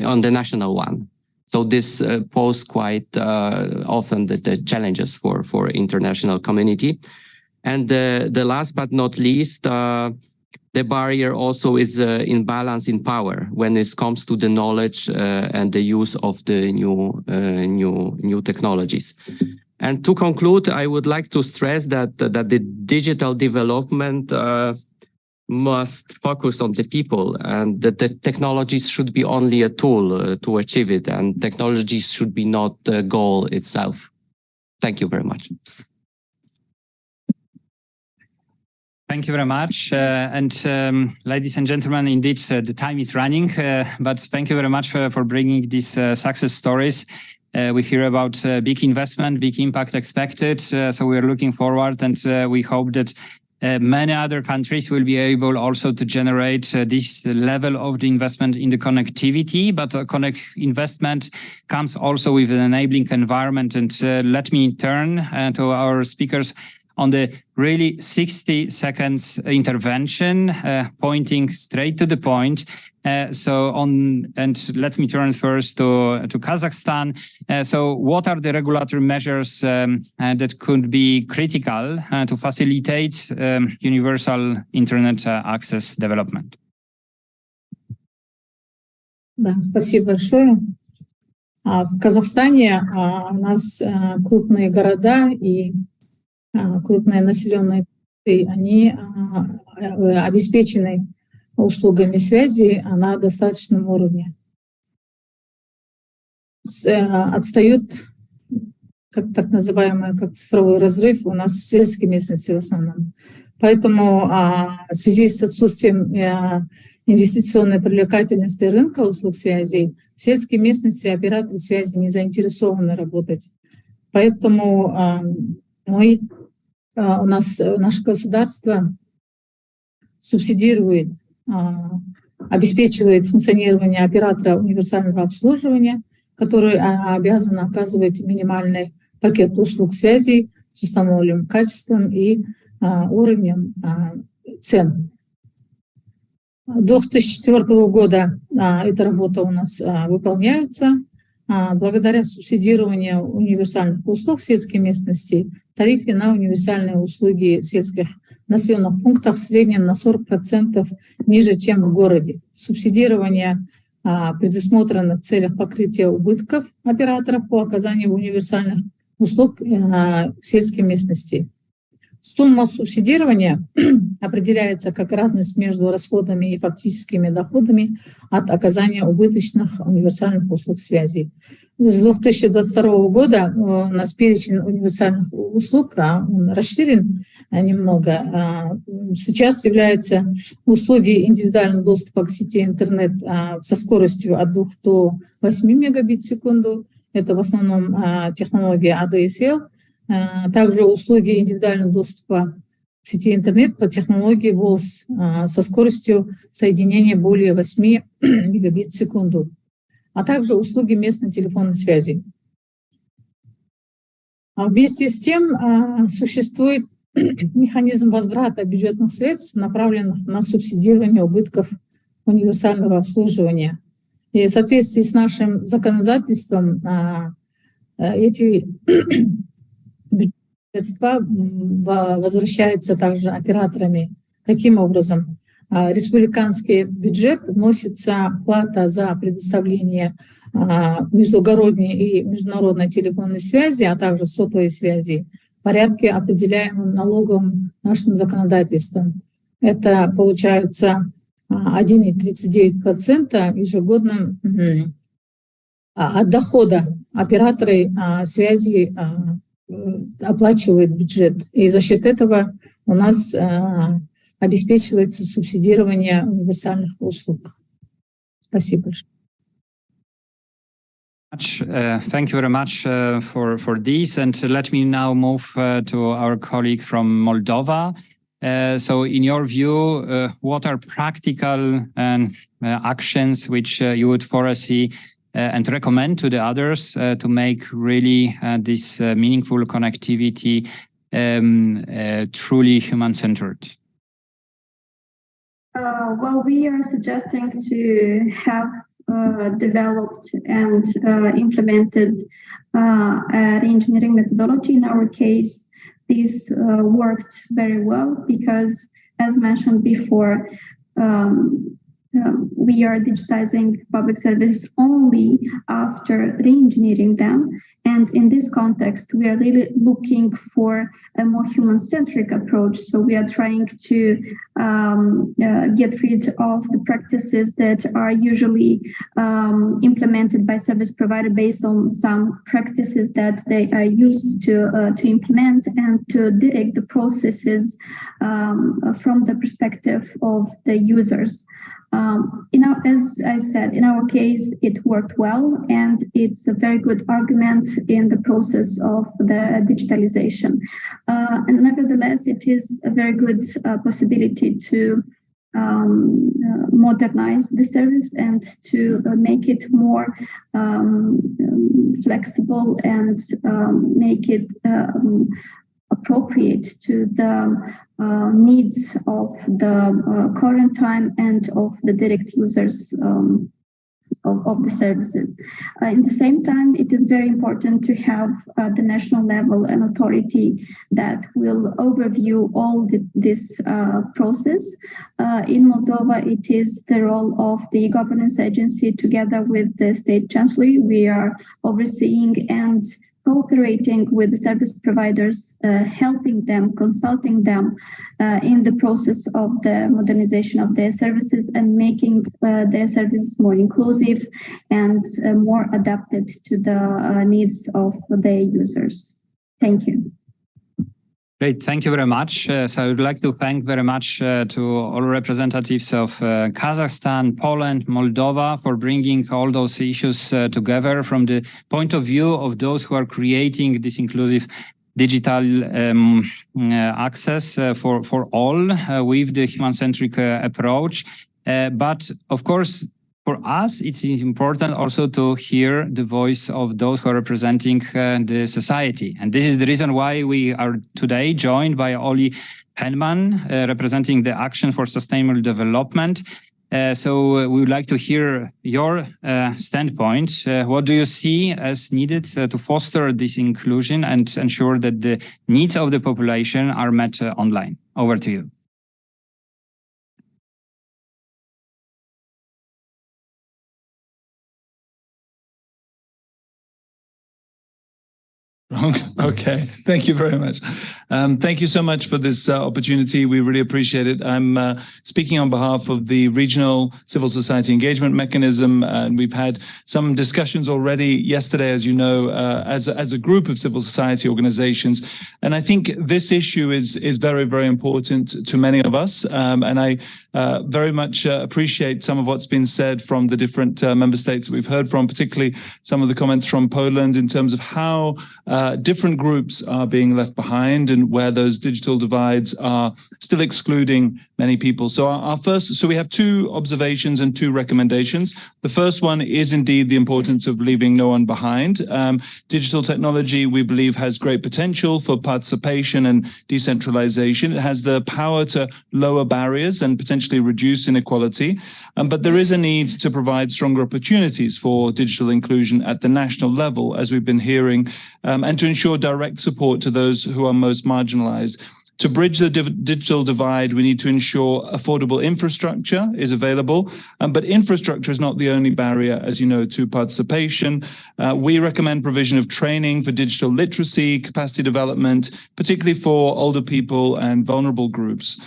on the national one. So this poses quite often the challenges for international community. And the last but not least, the barrier also is imbalance in power when it comes to the knowledge and the use of the new technologies. And to conclude, I would like to stress that the digital development must focus on the people, and that the technologies should be only a tool to achieve it, and technologies should be not the goal itself. Thank you very much. Thank you very much. Ladies and gentlemen, indeed, the time is running, but thank you very much for bringing these success stories. We hear about big investment, big impact expected. So we are looking forward, and we hope that many other countries will be able also to generate this level of the investment in the connectivity, but investment comes also with an enabling environment. And let me turn to our speakers on the really 60 seconds intervention, pointing straight to the point. And let me turn first to Kazakhstan. So what are the regulatory measures that could be critical to facilitate universal internet access development? Да, спасибо большое. В Казахстане у нас крупные города и крупные населенные пункты, они обеспечены услугами связи на достаточном уровне. Отстают, как так называемый, как цифровой разрыв, у нас в сельской местности в основном. Поэтому в связи с отсутствием инвестиционной привлекательности рынка услуг связи, в сельской местности операторы связи не заинтересованы работать. Поэтому наше государство субсидирует, обеспечивает функционирование оператора универсального обслуживания, который обязан оказывать минимальный пакет услуг связи с установленным качеством и уровнем цен. С 2004 года эта работа у нас выполняется. Благодаря субсидированию универсальных услуг в сельской местности тарифы на универсальные услуги в сельских населенных пунктах в среднем на 40% ниже, чем в городе. Субсидирование предусмотрено в целях покрытия убытков операторов по оказанию универсальных услуг в сельской местности. Сумма субсидирования определяется как разность между расходами и фактическими доходами от оказания убыточных универсальных услуг связи. С 2022 года у нас перечень универсальных услуг он расширен немного. Сейчас являются услуги индивидуального доступа к сети интернет со скоростью от 2 до 8 мегабит в секунду. Это в основном технология ADSL. Также услуги индивидуального доступа к сети интернет по технологии VoLS со скоростью соединения более 8 мегабит в секунду, а также услуги местной телефонной связи. Вместе с тем существует механизм возврата бюджетных средств, направленных на субсидирование убытков универсального обслуживания. И в соответствии с нашим законодательством эти Средства возвращаются также операторами. Каким образом? Республиканский бюджет вносится плата за предоставление междугородней и международной телефонной связи, а также сотовой связи в порядке, определяемым налоговым нашим законодательством. Это получается 1,39% ежегодно от дохода операторы связи оплачивают бюджет. И за счет этого у нас обеспечивается субсидирование универсальных услуг. Спасибо большое. Thank you very much for this. And let me now move to our colleague from Moldova. So in your view, what are practical actions which you would foresee and recommend to the others to make really this meaningful connectivity truly human-centered? Well, we are suggesting to have developed and implemented re-engineering methodology. In our case, this worked very well because, as mentioned before, we are digitizing public services only after re-engineering them. And in this context, we are really looking for a more human-centric approach. So we are trying to get rid of the practices that are usually implemented by service provider based on some practices that they are used to implement, and to direct the processes from the perspective of the users. As I said, in our case, it worked well, and it's a very good argument in the process of the digitalization. And nevertheless, it is a very good possibility to modernize the service and to make it more flexible and make it appropriate to the needs of the current time and of the direct users of the services. In the same time, it is very important to have the national level an authority that will overview all this process. In Moldova, it is the role of the governance agency together with the state chancellery. We are overseeing and cooperating with the service providers, helping them, consulting them in the process of the modernization of their services and making their services more inclusive and more adapted to the needs of their users. Thank you. Great, thank you very much. So I would like to thank very much to all representatives of Kazakhstan, Poland, Moldova for bringing all those issues together from the point of view of those who are creating this inclusive digital access for all with the human-centric approach. But of course, for us, it's important also to hear the voice of those who are representing the society. And this is the reason why we are today joined by Oli Henman, representing the Action for Sustainable Development. So we would like to hear your standpoint. What do you see as needed to foster this inclusion and ensure that the needs of the population are met online? Over to you. Okay, thank you very much. Thank you so much for this opportunity. We really appreciate it. I'm speaking on behalf of the Regional Civil Society Engagement Mechanism, and we've had some discussions already yesterday, as you know, as a group of civil society organizations. And I think this issue is very, very important to many of us. And I very much appreciate some of what's been said from the different member states that we've heard from, particularly some of the comments from Poland in terms of how different groups are being left behind and where those digital divides are still excluding many people. So we have two observations and two recommendations. The first one is indeed the importance of leaving no one behind. Digital technology, we believe, has great potential for participation and decentralization. It has the power to lower barriers and potentially substantially reduce inequality, but there is a need to provide stronger opportunities for digital inclusion at the national level, as we've been hearing, and to ensure direct support to those who are most marginalized. To bridge the digital divide, we need to ensure affordable infrastructure is available, but infrastructure is not the only barrier, as you know, to participation. We recommend provision of training for digital literacy, capacity development, particularly for older people and vulnerable groups.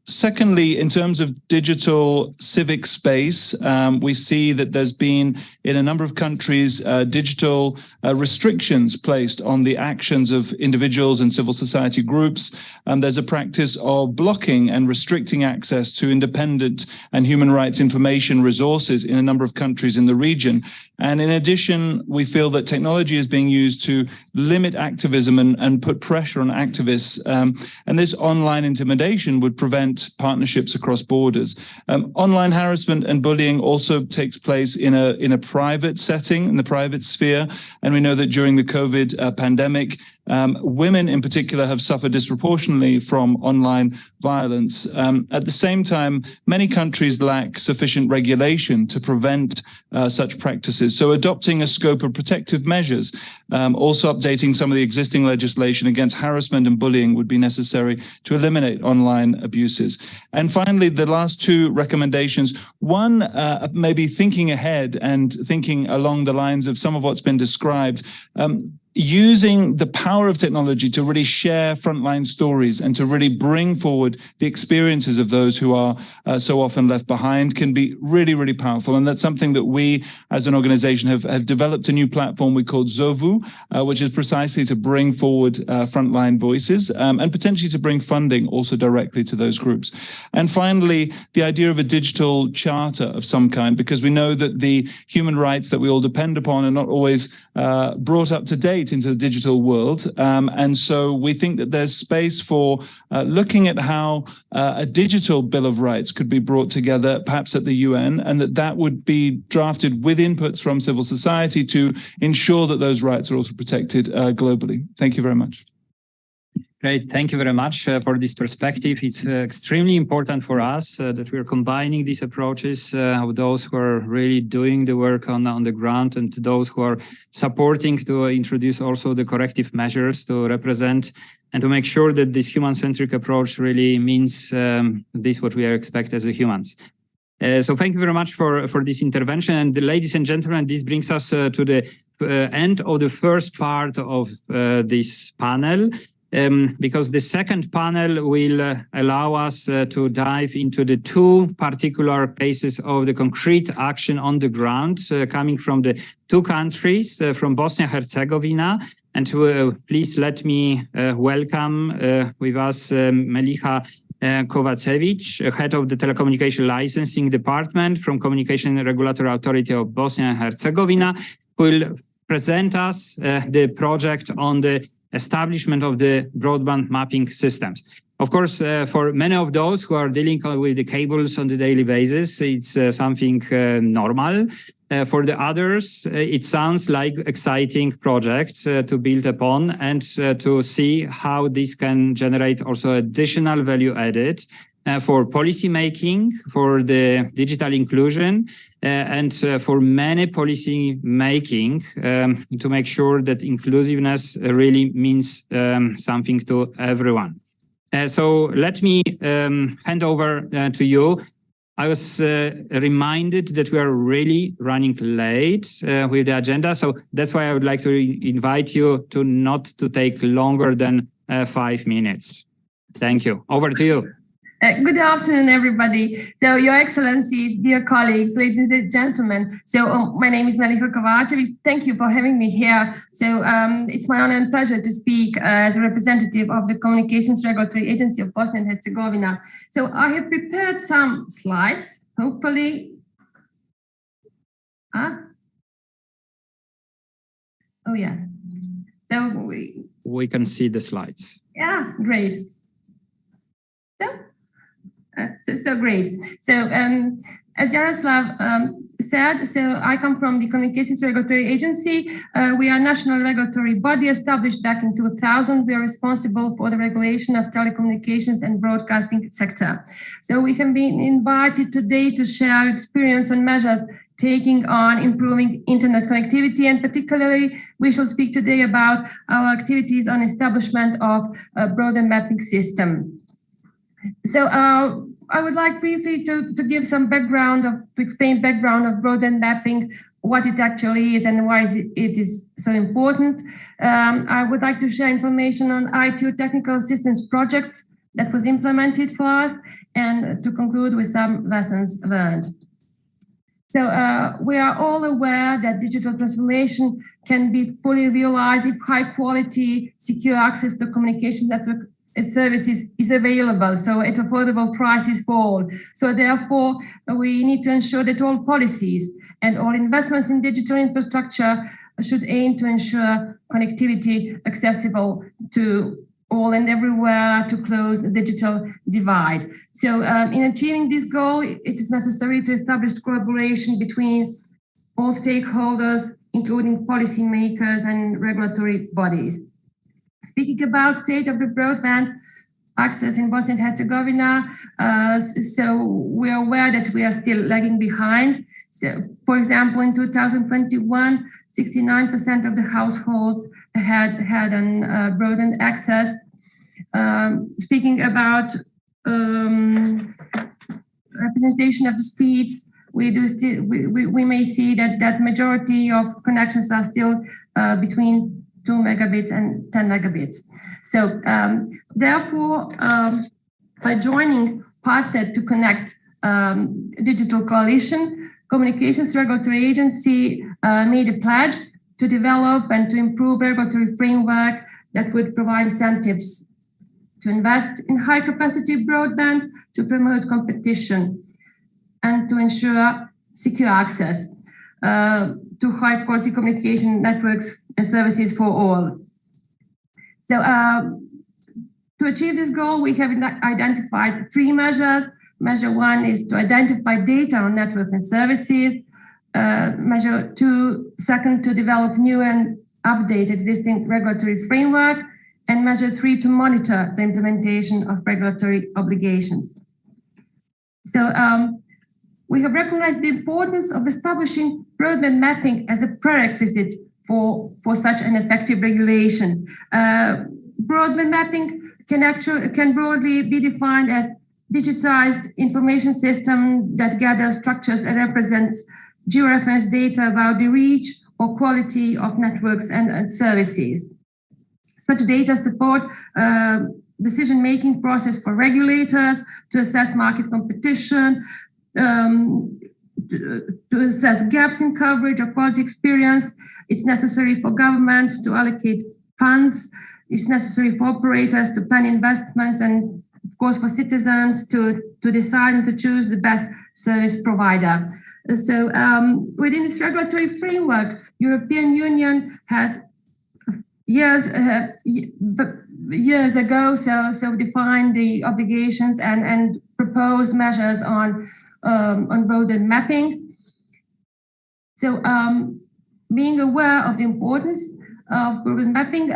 Secondly, in terms of digital civic space, we see that there's been, in a number of countries, digital restrictions placed on the actions of individuals and civil society groups. There's a practice of blocking and restricting access to independent and human rights information resources in a number of countries in the region. And in addition, we feel that technology is being used to limit activism and put pressure on activists. And this online intimidation would prevent partnerships across borders. Online harassment and bullying also takes place in a private setting, in the private sphere. And we know that during the COVID pandemic, women in particular have suffered disproportionately from online violence. At the same time, many countries lack sufficient regulation to prevent such practices. So adopting a scope of protective measures, also updating some of the existing legislation against harassment and bullying would be necessary to eliminate online abuses. And finally, the last two recommendations, one, maybe thinking ahead and thinking along the lines of some of what's been described, using the power of technology to really share frontline stories and to really bring forward the experiences of those who are so often left behind can be really, really powerful. And that's something that we as an organization have developed a new platform we called Zovu, which is precisely to bring forward frontline voices and potentially to bring funding also directly to those groups. And finally, the idea of a digital charter of some kind, because we know that the human rights that we all depend upon are not always brought up to date into the digital world. And so we think that there's space for looking at how a digital Bill of Rights could be brought together, perhaps at the UN, and that would be drafted with inputs from civil society to ensure that those rights are also protected globally. Thank you very much. Great. Thank you very much for this perspective. It's extremely important for us that we're combining these approaches of those who are really doing the work on the ground and those who are supporting to introduce also the corrective measures to represent and to make sure that this human-centric approach really means this what we expect as humans. So thank you very much for this intervention. And ladies and gentlemen, this brings us to the end of the first part of this panel. Because the second panel will allow us to dive into the two particular cases of the concrete action on the ground coming from the two countries, from Bosnia-Herzegovina. And please let me welcome with us Meliha Kovacevic, head of the Telecommunication Licensing Department from Communication Regulatory Authority of Bosnia and Herzegovina, who will present us the project on the establishment of the broadband mapping systems. Of course, for many of those who are dealing with the cables on the daily basis, it's something normal. For the others, it sounds like exciting project to build upon and to see how this can generate also additional value added for policy making, for the digital inclusion, and for many policy making to make sure that inclusiveness really means something to everyone. So let me hand over to you. I was reminded that we are really running late with the agenda. So that's why I would like to invite you to not to take longer than 5 minutes. Thank you. Over to you. Good afternoon, everybody. So, Your Excellencies, dear colleagues, ladies and gentlemen. So, my name is Meliha Kovacevic. Thank you for having me here. So, it's my honor and pleasure to speak as a representative of the Communications Regulatory Agency of Bosnia and Herzegovina. So, I have prepared some slides. Hopefully, oh yes. So we can see the slides. Yeah, great. So great. So as Jaroslav said, so I come from the Communications Regulatory Agency. We are a national regulatory body established back in 2000. We are responsible for the regulation of telecommunications and broadcasting sector. So we have been invited today to share experience on measures taking on improving internet connectivity, and particularly we shall speak today about our activities on establishment of a broadband mapping system. So I would like briefly to give some background to explain background of broadband mapping, what it actually is and why it is so important. I would like to share information on ITU technical assistance project that was implemented for us, and to conclude with some lessons learned. So we are all aware that digital transformation can be fully realized if high quality, secure access to communication network services is available, so at affordable prices for all. So therefore, we need to ensure that all policies and all investments in digital infrastructure should aim to ensure connectivity accessible to all and everywhere, to close the digital divide. So in achieving this goal, it is necessary to establish collaboration between all stakeholders, including policymakers and regulatory bodies. Speaking about state of the broadband access in Bosnia and Herzegovina, so we are aware that we are still lagging behind. So, for example, in 2021, 69% of the households had an broadband access. Speaking about representation of the speeds, we may see that majority of connections are still between 2 megabits and 10 megabits. So therefore, by joining Partner to Connect Digital Coalition, Communications Regulatory Agency made a pledge to develop and to improve regulatory framework that would provide incentives to invest in high capacity broadband, to promote competition, and to ensure secure access to high quality communication networks and services for all. So to achieve this goal, we have identified 3 measures. Measure 1 is to identify data on networks and services. Measure 2, second, to develop new and update existing regulatory framework. And measure 3, to monitor the implementation of regulatory obligations. So we have recognized the importance of establishing broadband mapping as a prerequisite for such an effective regulation. Broadband mapping can broadly be defined as digitized information system that gathers, structures, and represents georeference data about the reach or quality of networks and services. Such data support decision-making process for regulators to assess market competition, to assess gaps in coverage or quality experience. It's necessary for governments to allocate funds. It's necessary for operators to plan investments, and of course for citizens to decide and to choose the best service provider. So within this regulatory framework, European Union has years ago so defined the obligations and proposed measures on broadband mapping. So being aware of the importance of broadband mapping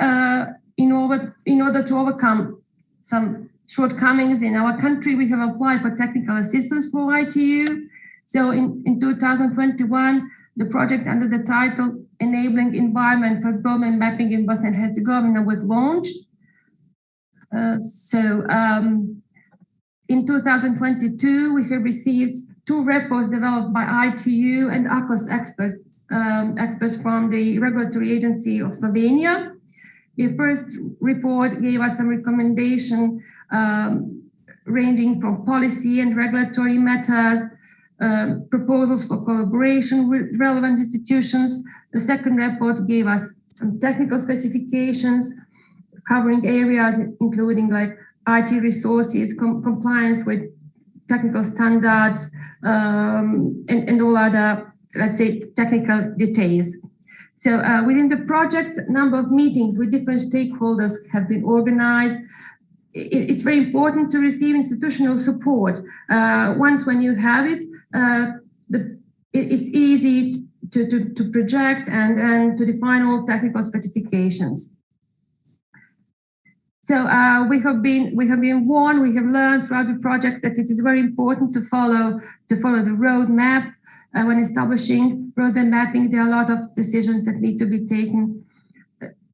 in order to overcome some shortcomings in our country, we have applied for technical assistance for ITU. So in 2021, the project under the title Enabling Environment for Broadband Mapping in Bosnia and Herzegovina was launched. In 2022, we have received 2 reports developed by ITU and ACOS experts from the regulatory agency of Slovenia. The first report gave us some recommendation ranging from policy and regulatory matters, proposals for collaboration with relevant institutions. The second report gave us some technical specifications covering areas including like IT resources, compliance with technical standards, and all other, let's say, technical details. So within the project, a number of meetings with different stakeholders have been organized. It's very important to receive institutional support. Once when you have it, it's easy to project and to define all technical specifications. So we have learned throughout the project that it is very important to follow the roadmap. When establishing roadmap mapping, there are a lot of decisions that need to be taken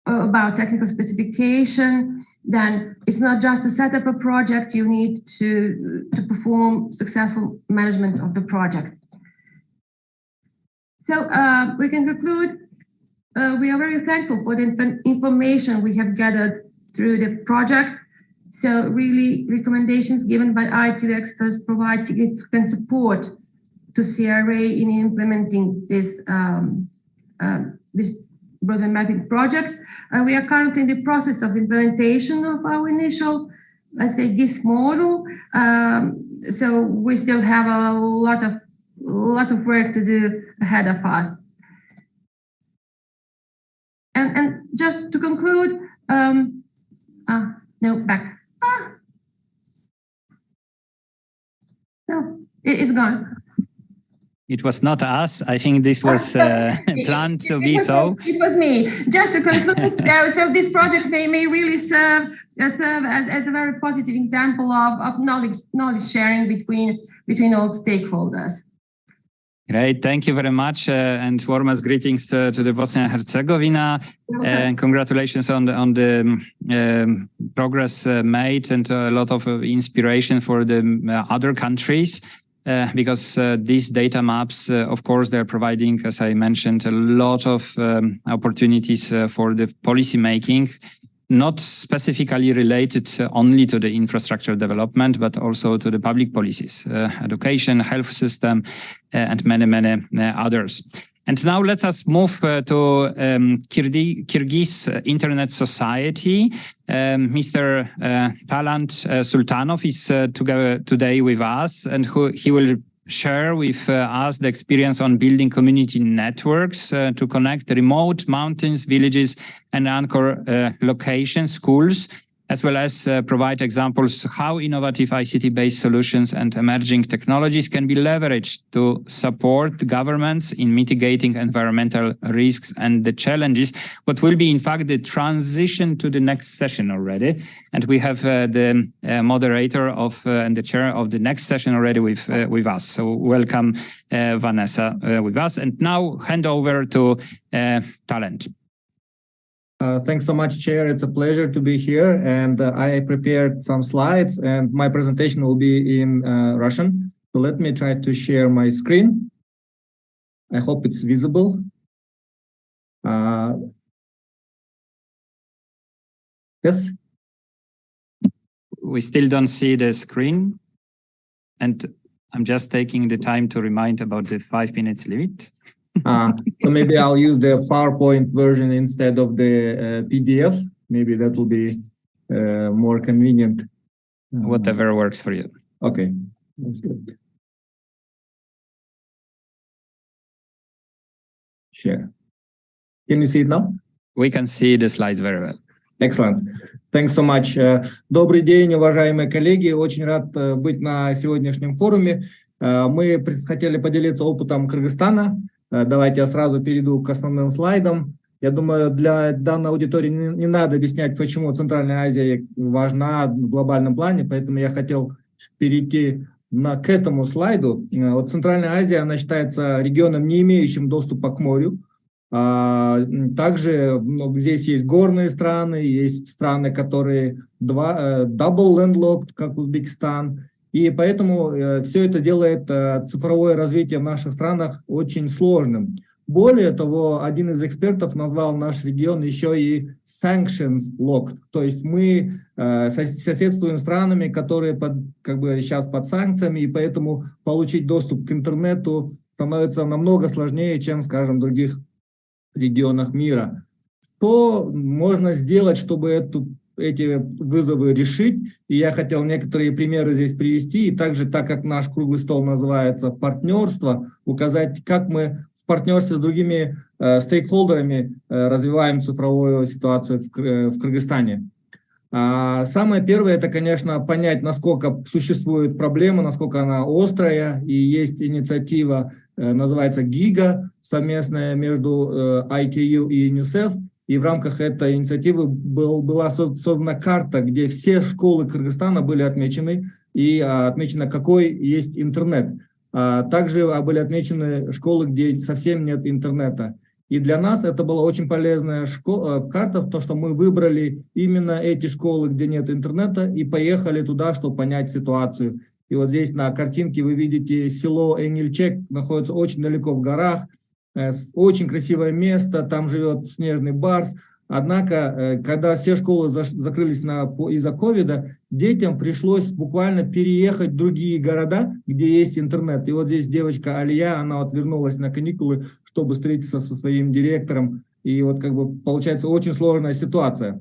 about technical specification. Then it's not just to set up a project, you need to perform successful management of the project. So we can conclude, we are very thankful for the information we have gathered through the project. So really recommendations given by ITU experts provide significant support to CRA in implementing this roadmap mapping project. We are currently in the process of implementation of our initial, let's say, GIS model. So we still have a lot of work to do ahead of us. And just to conclude, no, back. No, it's gone. It was not us. I think this was planned to be so. It was me. Just to conclude, so this project may really serve as a very positive example of knowledge sharing between all stakeholders. Great, thank you very much, and warmest greetings to the Bosnia and Herzegovina. And congratulations on the progress made, and a lot of inspiration for the other countries. Because these data maps, of course, they're providing, as I mentioned, a lot of opportunities for the policy making, not specifically related only to the infrastructure development, but also to the public policies, education, health system, and many others. And now let us move to Kyrgyz Internet Society. Mr. Talant Sultanov is today with us, and he will share with us the experience on building community networks to connect remote mountains, villages, and anchor location schools, as well as provide examples how innovative ICT-based solutions and emerging technologies can be leveraged to support governments in mitigating environmental risks and the challenges, what will be in fact the transition to the next session already. And we have the moderator of and the chair of the next session already with us. So welcome Vanessa with us. And now hand over to Talant. Thanks so much, Chair. It's a pleasure to be here, and I prepared some slides, and my presentation will be in Russian. So let me try to share my screen. I hope it's visible. Yes? We still don't see the screen, and I'm just taking the time to remind about the 5 minutes limit. So maybe I'll use the PowerPoint version instead of the PDF. Maybe that will be more convenient. Whatever works for you. Okay, that's good. Share. Can you see it now? We can see the slides very well. Excellent. Thanks so much. Добрый день, уважаемые коллеги. Очень рад быть на сегодняшнем форуме. Мы хотели поделиться опытом Кыргызстана. Давайте я сразу перейду к основным слайдам. Я думаю, для данной аудитории не надо объяснять, почему Центральная Азия важна в глобальном плане, поэтому я хотел перейти к этому слайду. Вот Центральная Азия, она считается регионом, не имеющим доступа к морю. Также здесь есть горные страны, есть страны, которые double landlocked, как Узбекистан. И поэтому все это делает цифровое развитие в наших странах очень сложным. Более того, один из экспертов назвал наш регион еще и sanctions locked. То есть мы соседствуем с странами, которые сейчас под санкциями, и поэтому получить доступ к интернету становится намного сложнее, чем, скажем, в других регионах мира. Что можно сделать, чтобы эти вызовы решить? И я хотел некоторые примеры здесь привести, и также, так как наш круглый стол называется «Партнерство», указать, как мы в партнерстве с другими стейкхолдерами развиваем цифровую ситуацию в Кыргызстане. Самое первое – это, конечно, понять, насколько существует проблема, насколько она острая, и есть инициатива называется ГИГА, совместная между ITU и ЮНИСЕФ. И в рамках этой инициативы была создана карта, где все школы Кыргызстана были отмечены, и отмечено, какой есть интернет. Также были отмечены школы, где совсем нет интернета. И для нас это была очень полезная карта, потому что мы выбрали именно эти школы, где нет интернета, и поехали туда, чтобы понять ситуацию. И вот здесь на картинке вы видите село Энгельчек, находится очень далеко в горах, очень красивое место, там живет снежный барс. Однако, когда все школы закрылись из-за ковида, детям пришлось буквально переехать в другие города, где есть интернет. И вот здесь девочка Алия, она вот вернулась на каникулы, чтобы встретиться со своим директором. И вот как бы получается очень сложная ситуация.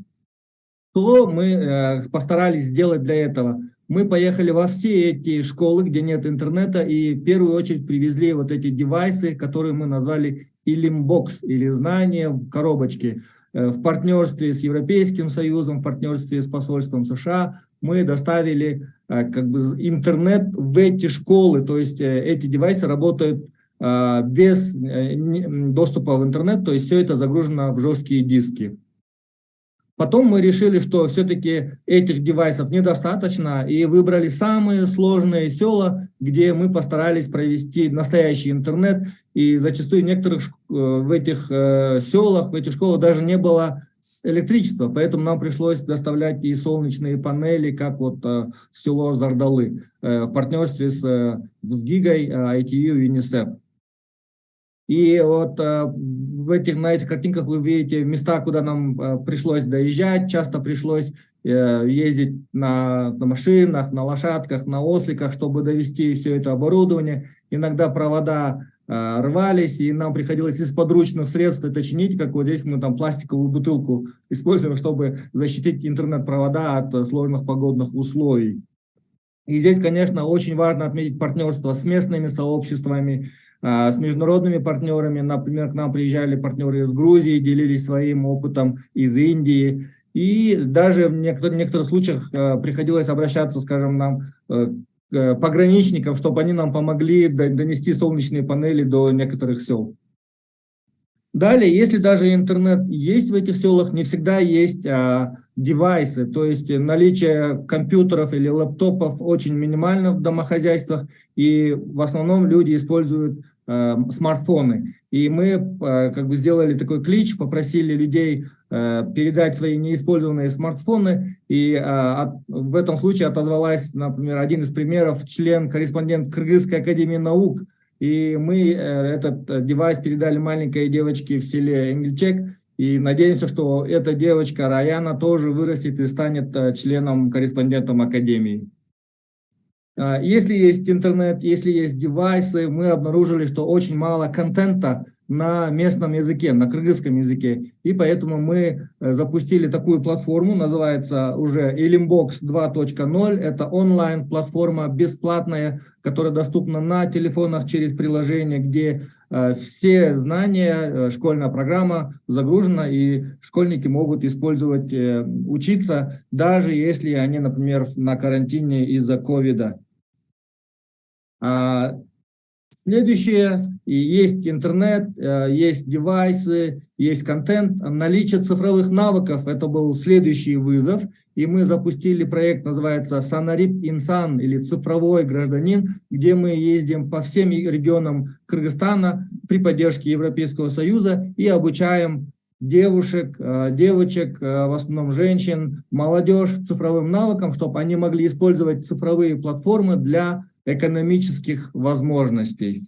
Что мы постарались сделать для этого? Мы поехали во все эти школы, где нет интернета, и в первую очередь привезли вот эти девайсы, которые мы назвали Ilimbox, или знания в коробочке. В партнерстве с Европейским Союзом, в партнерстве с посольством США мы доставили как бы интернет в эти школы, то есть эти девайсы работают без доступа в интернет, то есть все это загружено в жесткие диски. Потом мы решили, что все-таки этих девайсов недостаточно, и выбрали самые сложные села, где мы постарались провести настоящий интернет. И зачастую в некоторых в этих селах, в этих школах даже не было электричества, поэтому нам пришлось доставлять и солнечные панели, как вот в село Зардалы, в партнерстве с ГИГой, ITU и ЮНИСЕФ. И вот на этих картинках вы видите места, куда нам пришлось доезжать. Часто пришлось ездить на машинах, на лошадках, на осликах, чтобы довести все это оборудование. Иногда провода рвались, и нам приходилось из подручных средств это чинить, как вот здесь мы там пластиковую бутылку используем, чтобы защитить интернет-провода от сложных погодных условий. И здесь, конечно, очень важно отметить партнерство с местными сообществами, с международными партнерами. Например, к нам приезжали партнеры из Грузии, делились своим опытом, из Индии. И даже в некоторых случаях приходилось обращаться, скажем, нам к пограничникам, чтобы они нам помогли донести солнечные панели до некоторых сел. Далее, если даже интернет есть в этих селах, не всегда есть девайсы, то есть наличие компьютеров или лэптопов очень минимально в домохозяйствах, и в основном люди используют смартфоны. И мы как бы сделали такой клич, попросили людей передать свои неиспользованные смартфоны, и в этом случае отозвалась, например, один из примеров, член-корреспондент Кыргызской академии наук, и мы этот девайс передали маленькой девочке в селе Энгельчек, и надеемся, что эта девочка Раяна тоже вырастет и станет членом-корреспондентом академии. Если есть интернет, если есть девайсы, мы обнаружили, что очень мало контента на местном языке, на кыргызском языке. И поэтому мы запустили такую платформу, называется уже Ilimbox 2.0. Это онлайн-платформа бесплатная, которая доступна на телефонах через приложение, где все знания, школьная программа загружена, и школьники могут использовать, учиться, даже если они, например, на карантине из-за ковида. Следующее, есть интернет, есть девайсы, есть контент. Наличие цифровых навыков – это был следующий вызов. И мы запустили проект, называется «Санарип Инсан» или «Цифровой гражданин», где мы ездим по всем регионам Кыргызстана при поддержке Европейского Союза и обучаем девушек, девочек, в основном женщин, молодежь цифровым навыкам, чтобы они могли использовать цифровые платформы для экономических возможностей.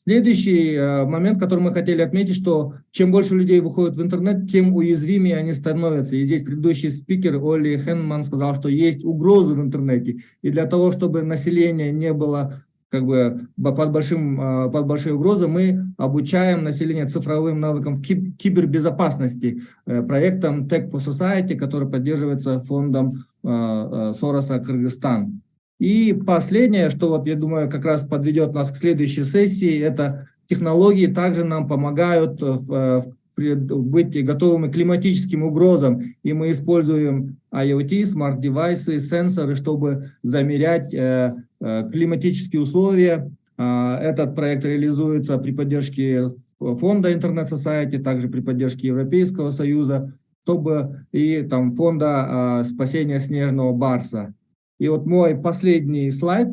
Следующий момент, который мы хотели отметить, что чем больше людей выходит в интернет, тем уязвимее они становятся. И здесь предыдущий спикер Олли Хенман сказал, что есть угрозы в интернете. И для того, чтобы население не было как бы под большой угрозой, мы обучаем население цифровым навыкам в кибербезопасности проектом Tech for Society, который поддерживается фондом Сороса Кыргызстан. И последнее, что вот я думаю как раз подведет нас к следующей сессии, это технологии также нам помогают в быть готовыми к климатическим угрозам, и мы используем IoT, смарт-девайсы, сенсоры, чтобы замерять климатические условия. Этот проект реализуется при поддержке фонда Internet Society, также при поддержке Европейского Союза, и там фонда спасения снежного барса. И вот мой последний слайд,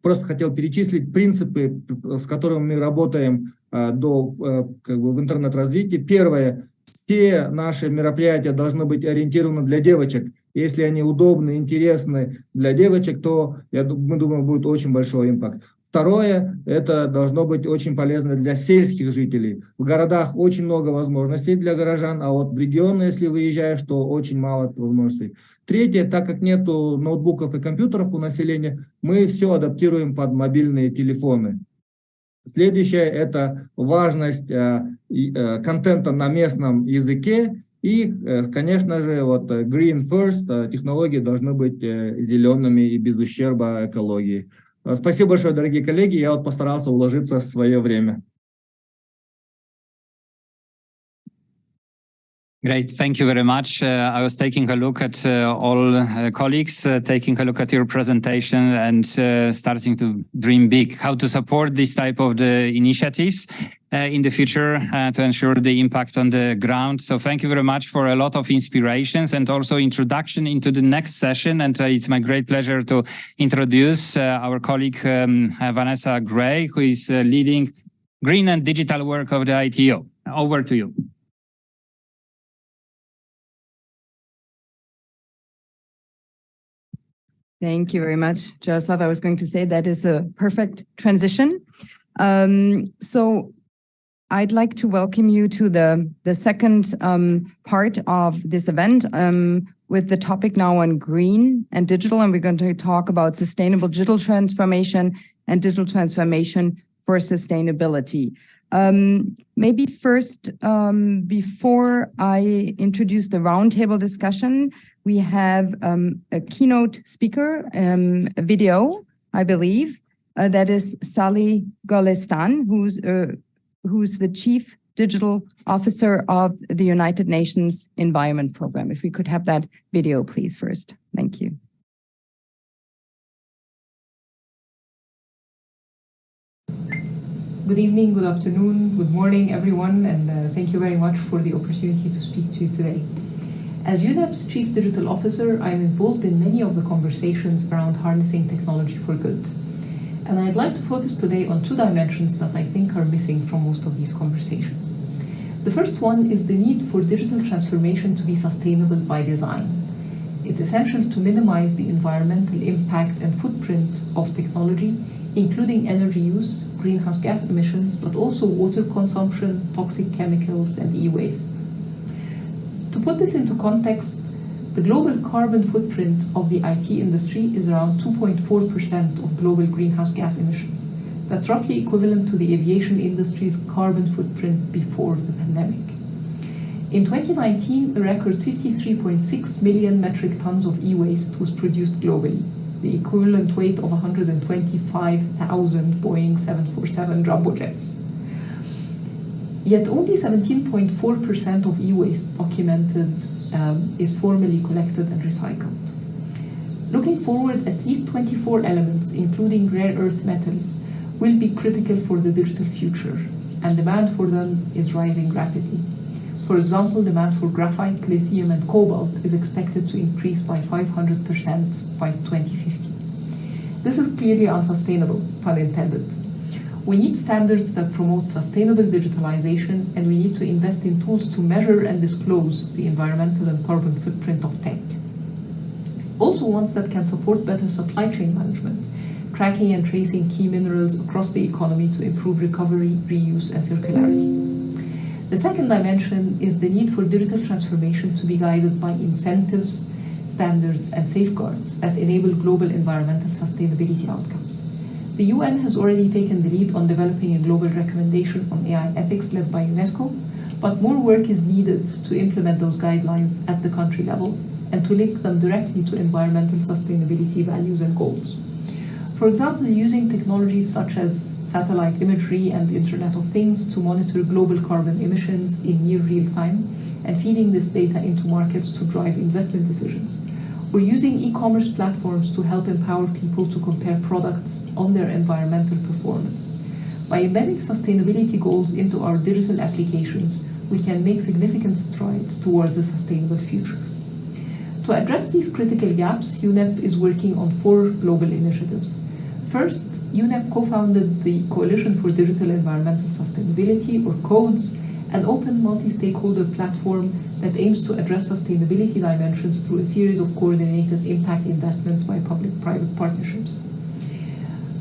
просто хотел перечислить принципы, с которыми мы работаем в интернет-развитии. Первое, все наши мероприятия должны быть ориентированы для девочек. Если они удобны, интересны для девочек, то, мы думаем, будет очень большой импакт. Второе, это должно быть очень полезно для сельских жителей. В городах очень много возможностей для горожан, а вот в регионы, если выезжаешь, то очень мало возможностей. Третье, так как нету ноутбуков и компьютеров у населения, мы все адаптируем под мобильные телефоны. Следующее, это важность контента на местном языке. И, конечно же, Green First, технологии должны быть зелеными и без ущерба экологии. Спасибо большое, дорогие коллеги. Я постарался уложиться в свое время. Great, thank you very much. I was taking a look at all colleagues, taking a look at your presentation and starting to dream big, how to support this type of the initiatives in the future to ensure the impact on the ground. So thank you very much for a lot of inspirations and also introduction into the next session. And it's my great pleasure to introduce our colleague Vanessa Gray, who is leading green and digital work of the ITO. Over to you. Thank you very much, Jaroslav. I was going to say that is a perfect transition. So I'd like to welcome you to the second part of this event with the topic now on green and digital. And we're going to talk about sustainable digital transformation and digital transformation for sustainability. Maybe first, before I introduce the roundtable discussion, we have a keynote speaker, a video, I believe, that is Sally Golestan, who's the Chief Digital Officer of the United Nations Environment Program. If we could have that video, please, first. Thank you. Good evening, good afternoon, good morning, everyone, and thank you very much for the opportunity to speak to you today. As UNEP's Chief Digital Officer, I am involved in many of the conversations around harnessing technology for good. And I'd like to focus today on two dimensions that I think are missing from most of these conversations. The first one is the need for digital transformation to be sustainable by design. It's essential to minimize the environmental impact and footprint of technology, including energy use, greenhouse gas emissions, but also water consumption, toxic chemicals, and e-waste. To put this into context, the global carbon footprint of the IT industry is around 2.4% of global greenhouse gas emissions. That's roughly equivalent to the aviation industry's carbon footprint before the pandemic. In 2019, a record 53.6 million metric tons of e-waste was produced globally, the equivalent weight of 125,000 Boeing 747 jumbo jets. Yet only 17.4% of e-waste documented is formally collected and recycled. Looking forward, at least 24 elements, including rare earth metals, will be critical for the digital future, and demand for them is rising rapidly. For example, demand for graphite, lithium, and cobalt is expected to increase by 500% by 2050. This is clearly unsustainable, pun intended. We need standards that promote sustainable digitalization, and we need to invest in tools to measure and disclose the environmental and carbon footprint of tech. Also ones that can support better supply chain management, tracking and tracing key minerals across the economy to improve recovery, reuse, and circularity. The second dimension is the need for digital transformation to be guided by incentives, standards, and safeguards that enable global environmental sustainability outcomes. The UN has already taken the lead on developing a global recommendation on AI ethics led by UNESCO, but more work is needed to implement those guidelines at the country level and to link them directly to environmental sustainability values and goals. For example, using technologies such as satellite imagery and Internet of Things to monitor global carbon emissions in near real time and feeding this data into markets to drive investment decisions. We're using e-commerce platforms to help empower people to compare products on their environmental performance. By embedding sustainability goals into our digital applications, we can make significant strides towards a sustainable future. To address these critical gaps, UNEP is working on 4 global initiatives. First, UNEP co-founded the Coalition for Digital Environmental Sustainability, or CODES, an open multi-stakeholder platform that aims to address sustainability dimensions through a series of coordinated impact investments by public-private partnerships.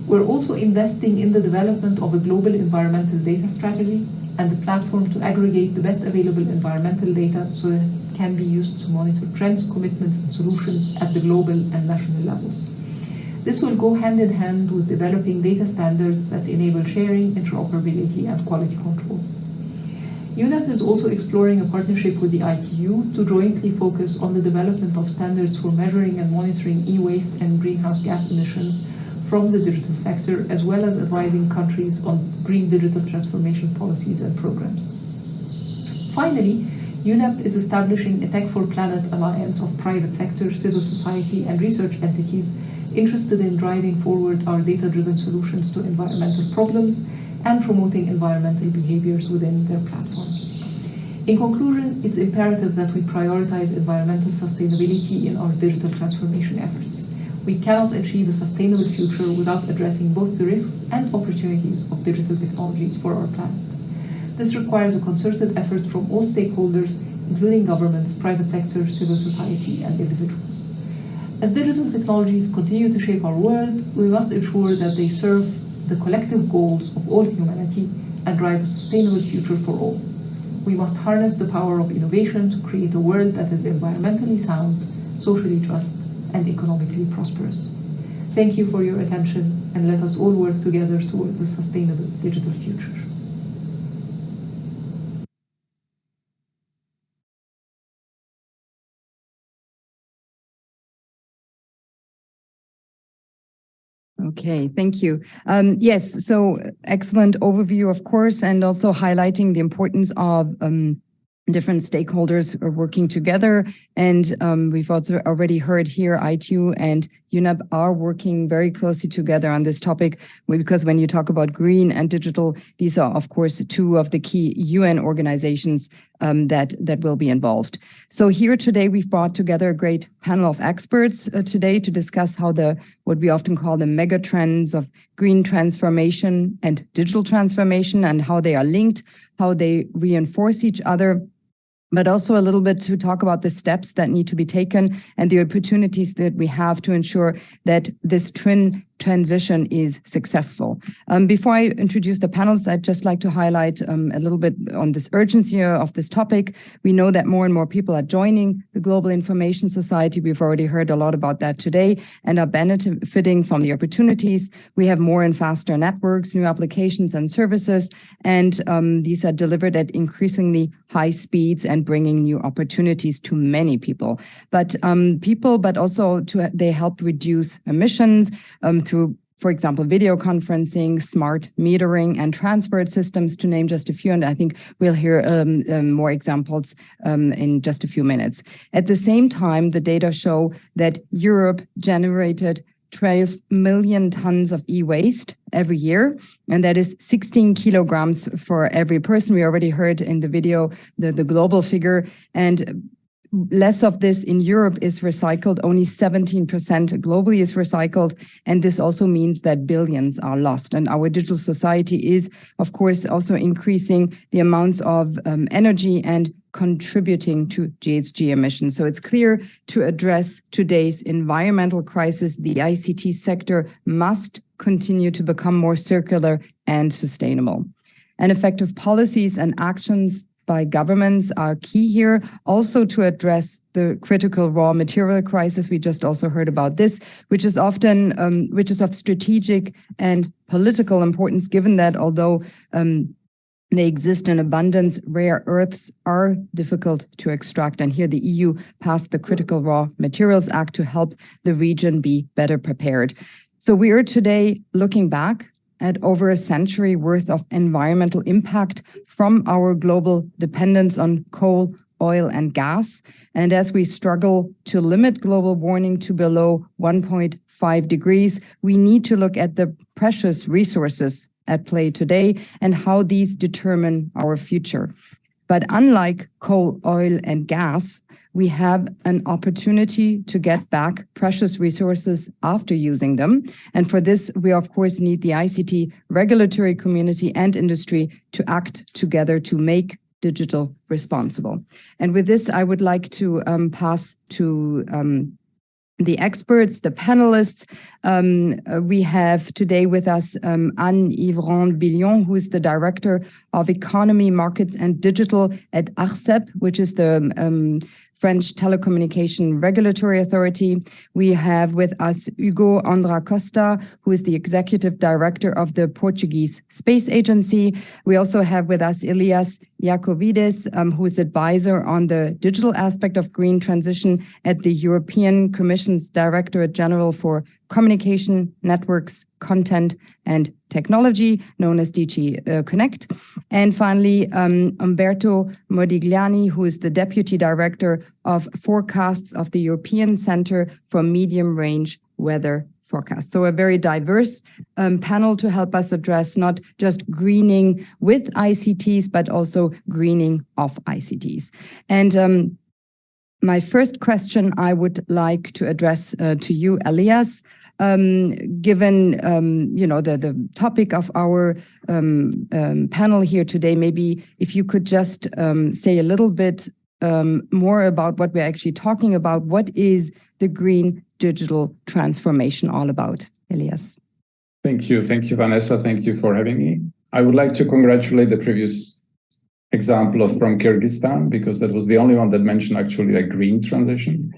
We're also investing in the development of a global environmental data strategy and a platform to aggregate the best available environmental data so that it can be used to monitor trends, commitments, and solutions at the global and national levels. This will go hand in hand with developing data standards that enable sharing, interoperability, and quality control. UNEP is also exploring a partnership with the ITU to jointly focus on the development of standards for measuring and monitoring e-waste and greenhouse gas emissions from the digital sector, as well as advising countries on green digital transformation policies and programs. Finally, UNEP is establishing a Tech for Planet alliance of private sector, civil society, and research entities interested in driving forward our data-driven solutions to environmental problems and promoting environmental behaviors within their platforms. In conclusion, it's imperative that we prioritize environmental sustainability in our digital transformation efforts. We cannot achieve a sustainable future without addressing both the risks and opportunities of digital technologies for our planet. This requires a concerted effort from all stakeholders, including governments, private sector, civil society, and individuals. As digital technologies continue to shape our world, we must ensure that they serve the collective goals of all humanity and drive a sustainable future for all. We must harness the power of innovation to create a world that is environmentally sound, socially just, and economically prosperous. Thank you for your attention, and let us all work together towards a sustainable digital future. Okay, thank you. Yes, so excellent overview, of course, and also highlighting the importance of different stakeholders are working together. And we've also already heard here ITU and UNEP are working very closely together on this topic, because when you talk about green and digital, these are, of course, 2 of the key UN organizations that will be involved. So here today, we've brought together a great panel of experts today to discuss how what we often call the mega trends of green transformation and digital transformation and how they are linked, how they reinforce each other, but also a little bit to talk about the steps that need to be taken and the opportunities that we have to ensure that this transition is successful. Before I introduce the panels, I'd just like to highlight a little bit on this urgency of this topic. We know that more and more people are joining the Global Information Society. We've already heard a lot about that today and are benefiting from the opportunities. We have more and faster networks, new applications and services, and these are delivered at increasingly high speeds and bringing new opportunities to many people. But also they help reduce emissions through, for example, video conferencing, smart metering, and transport systems, to name just a few. And I think we'll hear more examples in just a few minutes. At the same time, the data show that Europe generated 12 million tons of e-waste every year, and that is 16 kilograms for every person. We already heard in the video the global figure, and less of this in Europe is recycled. Only 17% globally is recycled. And this also means that billions are lost. And our digital society is, of course, also increasing the amounts of energy and contributing to GHG emissions. So it's clear to address today's environmental crisis, the ICT sector must continue to become more circular and sustainable. And effective policies and actions by governments are key here, also to address the critical raw material crisis. We just also heard about this, which is often, which is of strategic and political importance, given that although they exist in abundance, rare earths are difficult to extract. And here the EU passed the Critical Raw Materials Act to help the region be better prepared. So we are today looking back at over a century worth of environmental impact from our global dependence on coal, oil, and gas. And as we struggle to limit global warming to below 1.5 degrees, we need to look at the precious resources at play today and how these determine our future. But unlike coal, oil, and gas, we have an opportunity to get back precious resources after using them. And for this, we of course need the ICT regulatory community and industry to act together to make digital responsible. And with this, I would like to pass to the experts, the panelists. We have today with us Anne-Yvonne Billon, who is the Director of Economy, Markets and Digital at ARCEP, which is the French Telecommunication Regulatory Authority. We have with us Hugo Andrá Costa, who is the Executive Director of the Portuguese Space Agency. We also have with us Elias Iacovides, who is advisor on the digital aspect of green transition at the European Commission's Directorate General for Communication, Networks, Content and Technology, known as DG Connect. And finally, Umberto Modigliani, who is the Deputy Director of Forecasts of the European Center for Medium Range Weather Forecasts. So a very diverse panel to help us address not just greening with ICTs, but also greening of ICTs. And my first question I would like to address to you, Elias. Given the topic of our panel here today, maybe if you could just say a little bit more about what we're actually talking about. What is the green digital transformation all about, Elias? Thank you, Vanessa. Thank you for having me. I would like to congratulate the previous example from Kyrgyzstan, because that was the only one that mentioned actually a green transition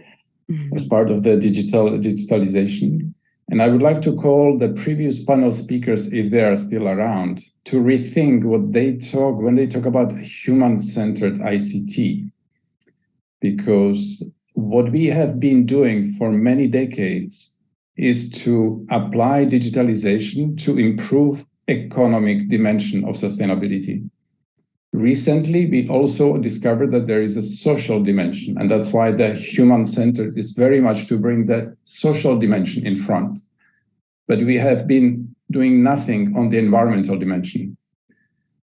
as part of the digitalization. And I would like to call the previous panel speakers, if they are still around, to rethink what they talk when they talk about human-centered ICT. Because what we have been doing for many decades is to apply digitalization to improve economic dimension of sustainability. Recently, we also discovered that there is a social dimension, and that's why the human-centered is very much to bring the social dimension in front. But we have been doing nothing on the environmental dimension.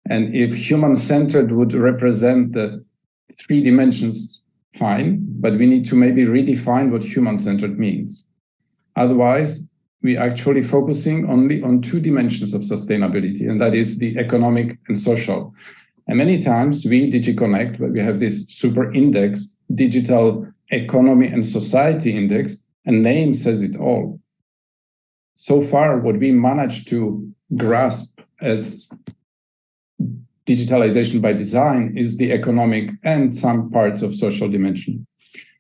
And if human-centered would represent the three dimensions, fine, but we need to maybe redefine what human-centered means. Otherwise, we're actually focusing only on two dimensions of sustainability, and that is the economic and social. And many times we, DG Connect, where we have this super index, Digital Economy and Society Index, and name says it all. So far, what we managed to grasp as digitalization by design is the economic and some parts of social dimension.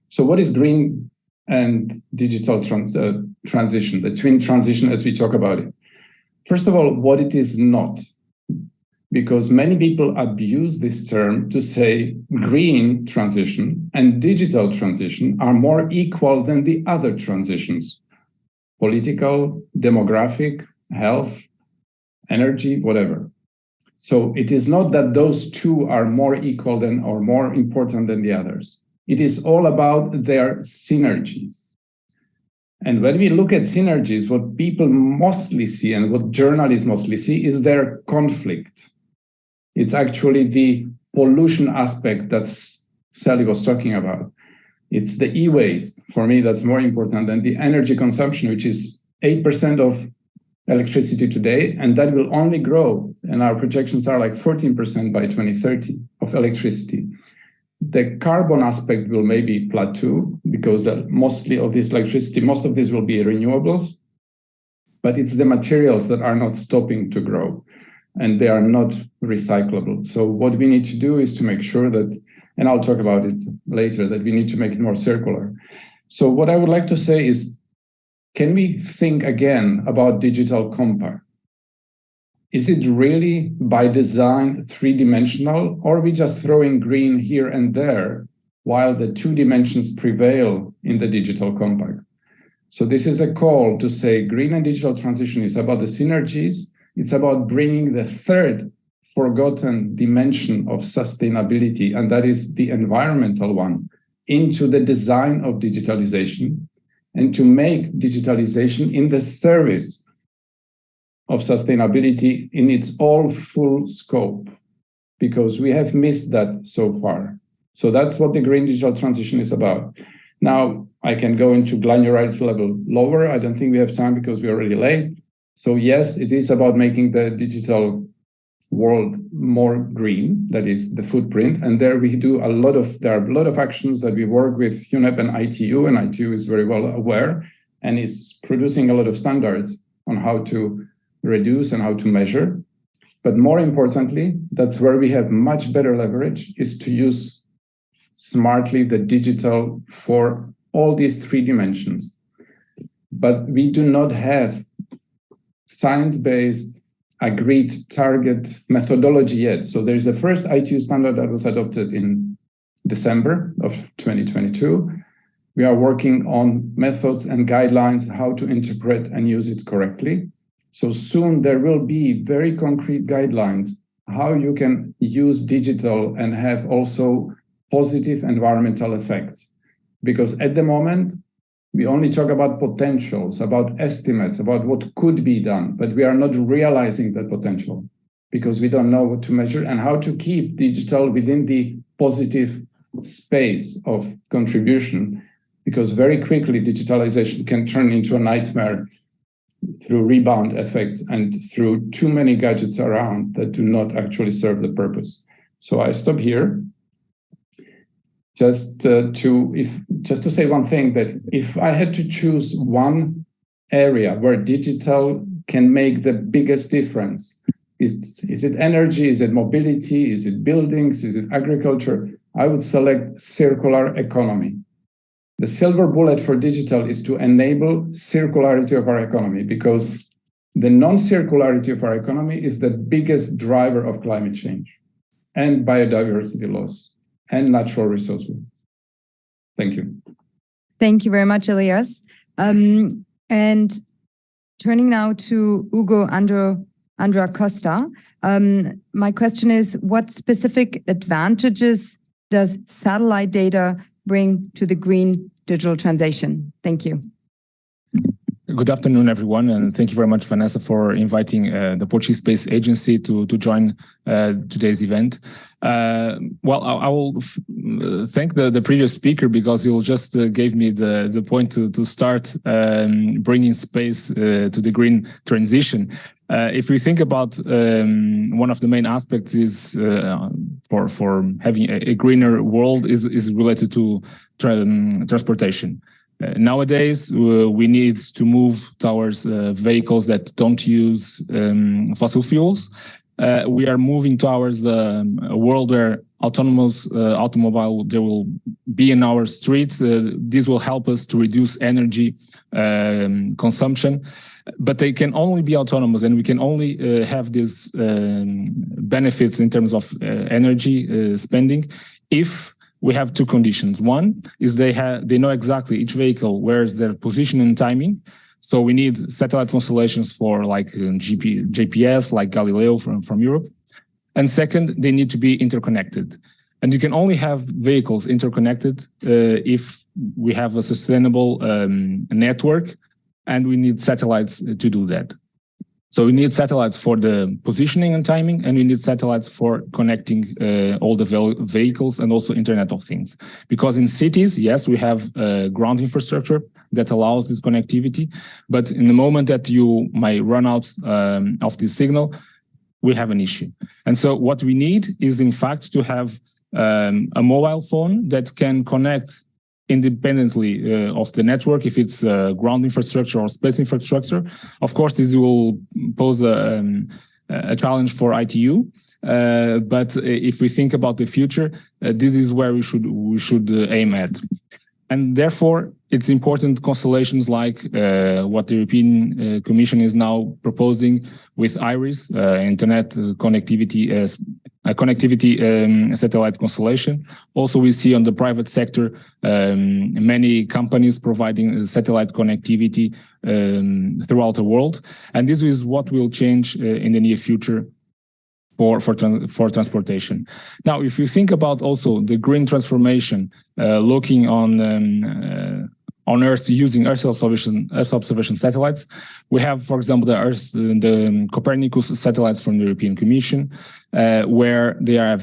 So what is green and digital transition, the twin transition as we talk about it? First of all, what it is not. Because many people abuse this term to say green transition and digital transition are more equal than the other transitions: political, demographic, health, energy, whatever. So it is not that those two are more equal than or more important than the others. It is all about their synergies. And when we look at synergies, what people mostly see and what journalists mostly see is their conflict. It's actually the pollution aspect that Sally was talking about. It's the e-waste. For me, that's more important than the energy consumption, which is 8% of electricity today, and that will only grow. And our projections are like 14% by 2030 of electricity. The carbon aspect will maybe plateau because mostly of this electricity, most of this will be renewables, but it's the materials that are not stopping to grow. And they are not recyclable. So what we need to do is to make sure that, and I'll talk about it later, that we need to make it more circular. So what I would like to say is, can we think again about digital compact? Is it really by design three-dimensional, or are we just throwing green here and there while the two dimensions prevail in the digital compact? So this is a call to say green and digital transition is about the synergies. It's about bringing the third forgotten dimension of sustainability, and that is the environmental one, into the design of digitalization, and to make digitalization in the service of sustainability in its all full scope, because we have missed that so far. So that's what the green digital transition is about. Now, I can go into granularity level lower. I don't think we have time because we're already late. So yes, it is about making the digital world more green, that is the footprint. And there we do there are a lot of actions that we work with UNEP and ITU, and ITU is very well aware and is producing a lot of standards on how to reduce and how to measure. But more importantly, that's where we have much better leverage, is to use smartly the digital for all these three dimensions. But we do not have science-based agreed target methodology yet. So there's the first ITU standard that was adopted in December of 2022. We are working on methods and guidelines, how to interpret and use it correctly. So soon there will be very concrete guidelines, how you can use digital and have also positive environmental effects. Because at the moment, we only talk about potentials, about estimates, about what could be done, but we are not realizing that potential because we don't know what to measure and how to keep digital within the positive space of contribution, because very quickly digitalization can turn into a nightmare through rebound effects and through too many gadgets around that do not actually serve the purpose. So I stop here. Just to say one thing, that if I had to choose one area where digital can make the biggest difference, is it energy, is it mobility, is it buildings, is it agriculture? I would select circular economy. The silver bullet for digital is to enable circularity of our economy, because the non-circularity of our economy is the biggest driver of climate change and biodiversity loss and natural resources. Thank you. Thank you very much, Elias. And turning now to Hugo Andrea Costa, my question is, what specific advantages does satellite data bring to the green digital transition? Thank you. Good afternoon, everyone, and thank you very much, Vanessa, for inviting the Portuguese Space Agency to join today's event. Well, I will thank the previous speaker, because he just gave me the point to start bringing space to the green transition. If we think about one of the main aspects is for having a greener world is related to transportation. Nowadays, we need to move towards vehicles that don't use fossil fuels. We are moving towards a world where autonomous automobile there will be in our streets. This will help us to reduce energy consumption, but they can only be autonomous, and we can only have these benefits in terms of energy spending if we have two conditions. One is they know exactly each vehicle where's their position and timing. So we need satellite constellations for like GPS, like Galileo from Europe. And second, they need to be interconnected. And you can only have vehicles interconnected if we have a sustainable network, and we need satellites to do that. So we need satellites for the positioning and timing, and we need satellites for connecting all the vehicles and also Internet of Things. Because in cities, yes, we have ground infrastructure that allows this connectivity, but in the moment that you might run out of this signal, we have an issue. And so what we need is, in fact, to have a mobile phone that can connect independently of the network, if it's ground infrastructure or space infrastructure. Of course, this will pose a challenge for ITU, but if we think about the future, this is where we should aim at. And therefore, it's important constellations like what the European Commission is now proposing with IRIS, Internet connectivity satellite constellation. Also, we see on the private sector many companies providing satellite connectivity throughout the world. And this is what will change in the near future for transportation. Now, if you think about also the green transformation, looking on Earth using Earth observation satellites, we have, for example, the Copernicus satellites from the European Commission, where they are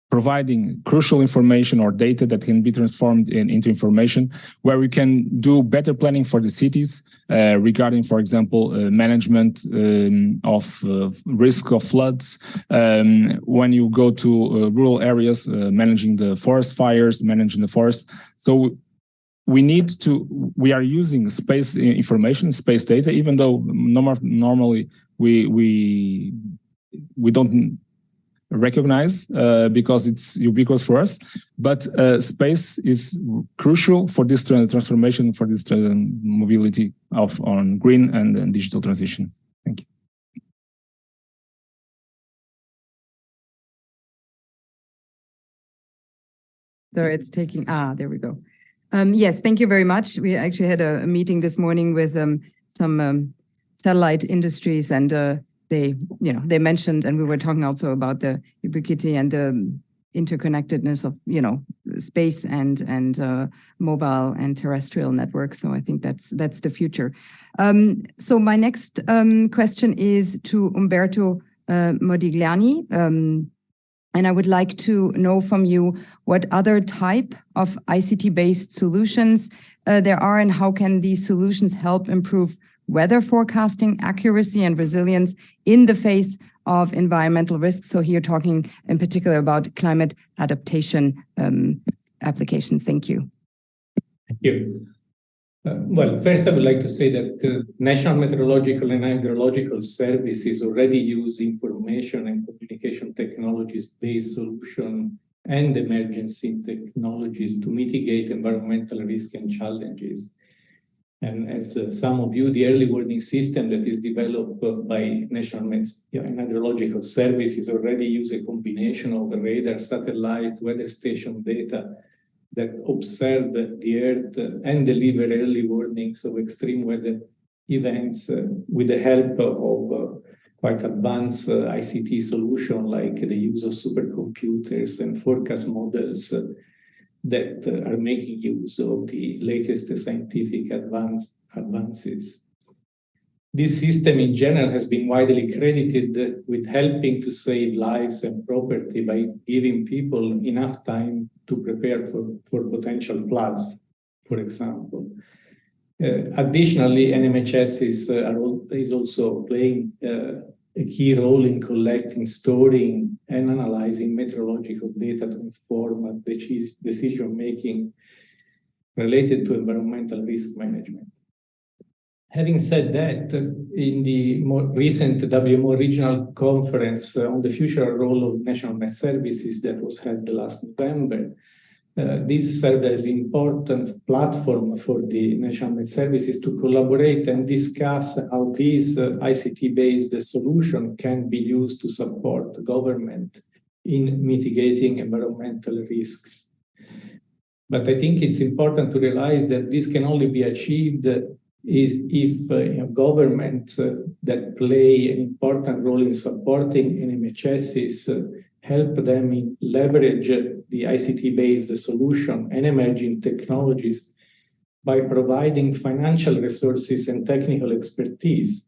providing crucial information or data that can be transformed into information, where we can do better planning for the cities regarding, for example, management of risk of floods. When you go to rural areas, managing the forest fires, managing the forest. So we are using space information, space data, even though normally we don't recognize because it's ubiquitous for us, but space is crucial for this transformation, for this mobility on green and digital transition. Thank you. Sorry, it's taking, there we go. Yes, thank you very much. We actually had a meeting this morning with some satellite industries, and they mentioned, and we were talking also about the ubiquity and the interconnectedness of, space and mobile and terrestrial networks. So I think that's the future. So my next question is to Umberto Modigliani. And I would like to know from you what other type of ICT-based solutions there are, and how can these solutions help improve weather forecasting, accuracy, and resilience in the face of environmental risks. So here talking in particular about climate adaptation applications. Thank you. Thank you. Well, first I would like to say that the National Meteorological and Hydrological Services already use information and communication technologies-based solution and emergency technologies to mitigate environmental risk and challenges. And as some of you, the early warning system that is developed by National Meteorological and Hydrological Services already use a combination of radar, satellite, weather station data that observe the Earth and deliver early warnings of extreme weather events with the help of quite advanced ICT solutions like the use of supercomputers and forecast models that are making use of the latest scientific advances. This system in general has been widely credited with helping to save lives and property by giving people enough time to prepare for potential floods, for example. Additionally, NMHS is also playing a key role in collecting, storing, and analyzing meteorological data to inform decision-making related to environmental risk management. Having said that, in the more recent WMO Regional Conference on the future role of National Met Services that was held last November, this served as an important platform for the National Met Services to collaborate and discuss how this ICT-based solution can be used to support government in mitigating environmental risks. But I think it's important to realize that this can only be achieved if governments that play an important role in supporting NMHSs help them in leverage the ICT-based solution and emerging technologies by providing financial resources and technical expertise,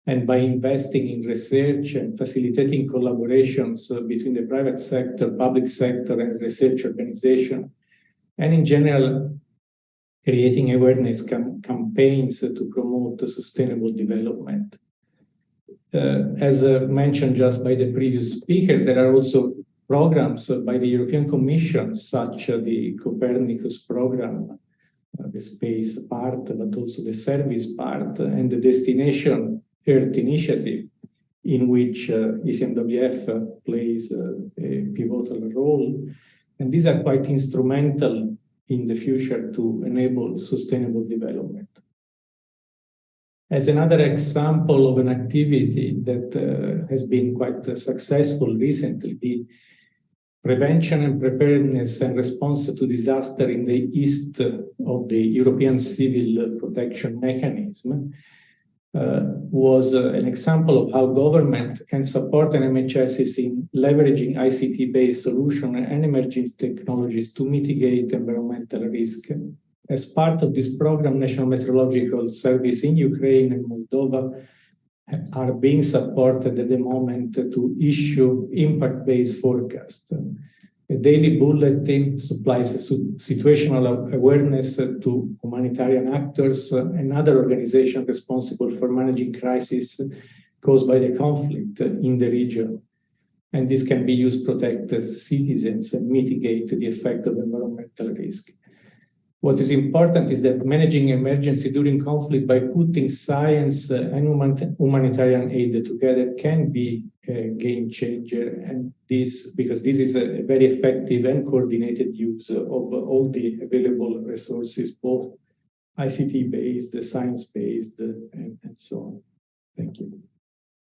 and by investing in research and facilitating collaborations between the private sector, public sector, and research organizations, and in general, creating awareness campaigns to promote sustainable development. As mentioned just by the previous speaker, there are also programs by the European Commission, such as the Copernicus program, the space part, but also the service part, and the Destination Earth initiative, in which ECMWF plays a pivotal role. And these are quite instrumental in the future to enable sustainable development. As another example of an activity that has been quite successful recently, prevention and preparedness and response to disaster in the east of the European Civil Protection Mechanism was an example of how government can support NMHSs in leveraging ICT-based solutions and emerging technologies to mitigate environmental risk. As part of this program, National Meteorological Service in Ukraine and Moldova are being supported at the moment to issue impact-based forecast. A daily bulletin supplies situational awareness to humanitarian actors and other organizations responsible for managing crises caused by the conflict in the region. And this can be used to protect citizens and mitigate the effect of environmental risk. What is important is that managing emergency during conflict by putting science and humanitarian aid together can be a game changer, and because this is a very effective and coordinated use of all the available resources, both ICT-based, science-based, and so on. Thank you.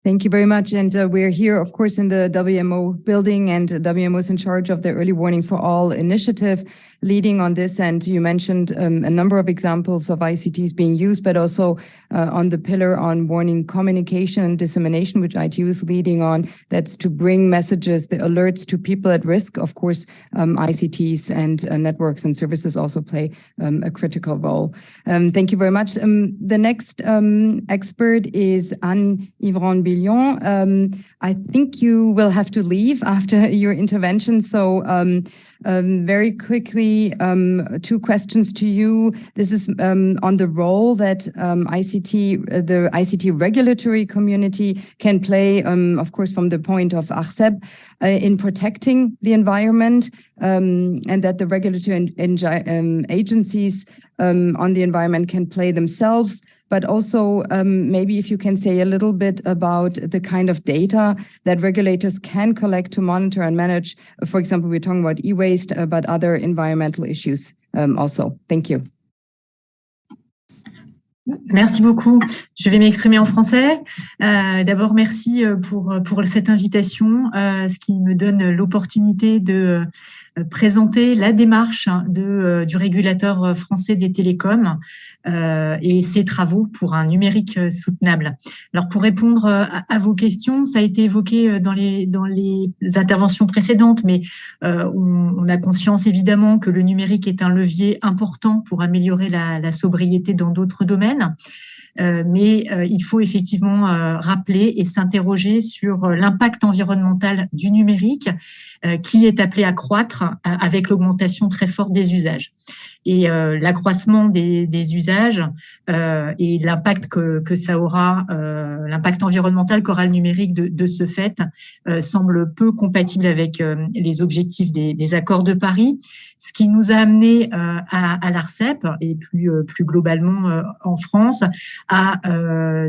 Thank you very much. And we're here, of course, in the WMO building, and WMO is in charge of the Early Warning for All initiative, leading on this. And you mentioned a number of examples of ICTs being used, but also on the pillar on warning communication and dissemination, which ITU is leading on. That's to bring messages, the alerts to people at risk. Of course, ICTs and networks and services also play a critical role. Thank you very much. The next expert is Anne-Yvonne Billon. I think you will have to leave after your intervention. So very quickly, two questions to you. This is on the role that the ICT regulatory community can play, of course, from the point of ARCEP, in protecting the environment, and that the regulatory agencies on the environment can play themselves. But also, maybe if you can say a little bit about the kind of data that regulators can collect to monitor and manage. For example, we're talking about e-waste, but other environmental issues also. Thank you. Merci beaucoup. Je vais m'exprimer en français. D'abord, merci pour cette invitation, ce qui me donne l'opportunité de présenter la démarche du régulateur français des télécoms et ses travaux pour un numérique soutenable. Alors, pour répondre à vos questions, ça a été évoqué dans les interventions précédentes, mais on a conscience évidemment que le numérique est un levier important pour améliorer la sobriété dans d'autres domaines. Mais il faut effectivement rappeler et s'interroger sur l'impact environnemental du numérique qui est appelé à croître avec l'augmentation très forte des usages. Et l'accroissement des usages et l'impact que ça aura, l'impact environnemental qu'aura le numérique de ce fait, semble peu compatible avec les objectifs des accords de Paris, ce qui nous a amené à l'ARCEP et plus globalement en France à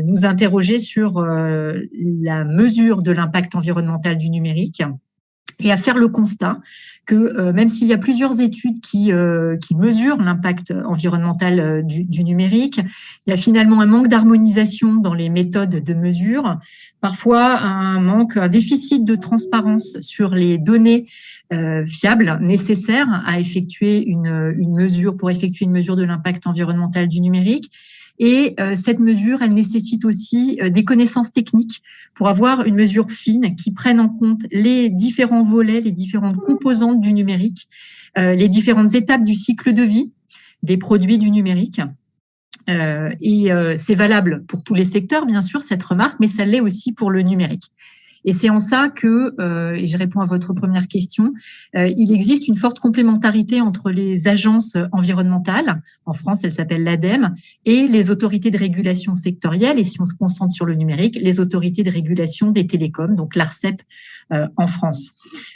nous interroger sur la mesure de l'impact environnemental du numérique et à faire le constat que même s'il y a plusieurs études qui mesurent l'impact environnemental du numérique, il y a finalement un manque d'harmonisation dans les méthodes de mesure, parfois un déficit de transparence sur les données fiables nécessaires à effectuer une mesure de l'impact environnemental du numérique. Et cette mesure, elle nécessite aussi des connaissances techniques pour avoir une mesure fine qui prenne en compte les différents volets, les différentes composantes du numérique, les différentes étapes du cycle de vie des produits du numérique. Et c'est valable pour tous les secteurs, bien sûr, cette remarque, mais ça l'est aussi pour le numérique. Et c'est en ça que, et je réponds à votre première question, il existe une forte complémentarité entre les agences environnementales, en France elle s'appelle l'ADEME, et les autorités de régulation sectorielles, et si on se concentre sur le numérique, les autorités de régulation des télécoms, donc l'ARCEP en France.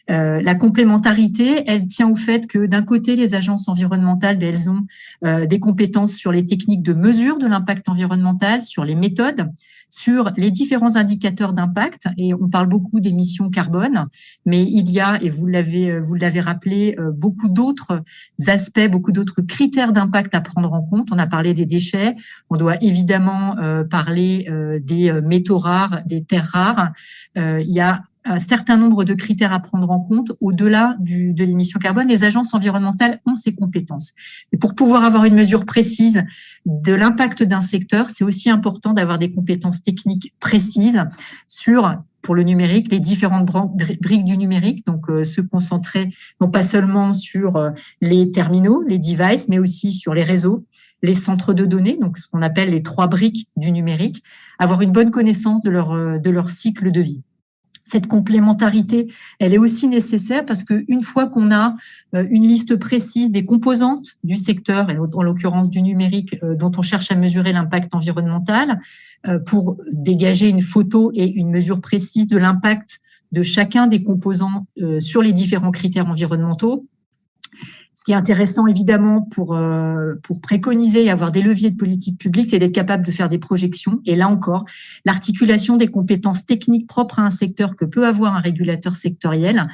La complémentarité, elle tient au fait que d'un côté, les agences environnementales, elles ont des compétences sur les techniques de mesure de l'impact environnemental, sur les méthodes, sur les différents indicateurs d'impact, et on parle beaucoup d'émissions carbone, mais il y a, et vous l'avez rappelé, beaucoup d'autres aspects, beaucoup d'autres critères d'impact à prendre en compte. On a parlé des déchets, on doit évidemment parler des métaux rares, des terres rares. Il y a un certain nombre de critères à prendre en compte au-delà de l'émission carbone. Les agences environnementales ont ces compétences. Et pour pouvoir avoir une mesure précise de l'impact d'un secteur, c'est aussi important d'avoir des compétences techniques précises sur, pour le numérique, les différentes briques du numérique, donc se concentrer non pas seulement sur les terminaux, les devices, mais aussi sur les réseaux, les centres de données, donc ce qu'on appelle les 3 briques du numérique, avoir une bonne connaissance de leur cycle de vie. Cette complémentarité, elle est aussi nécessaire parce qu'une fois qu'on a une liste précise des composantes du secteur, et en l'occurrence du numérique, dont on cherche à mesurer l'impact environnemental, pour dégager une photo et une mesure précise de l'impact de chacun des composants sur les différents critères environnementaux. Ce qui est intéressant, évidemment, pour préconiser et avoir des leviers de politique publique, c'est d'être capable de faire des projections. Et là encore, l'articulation des compétences techniques propres à un secteur que peut avoir un régulateur sectoriel,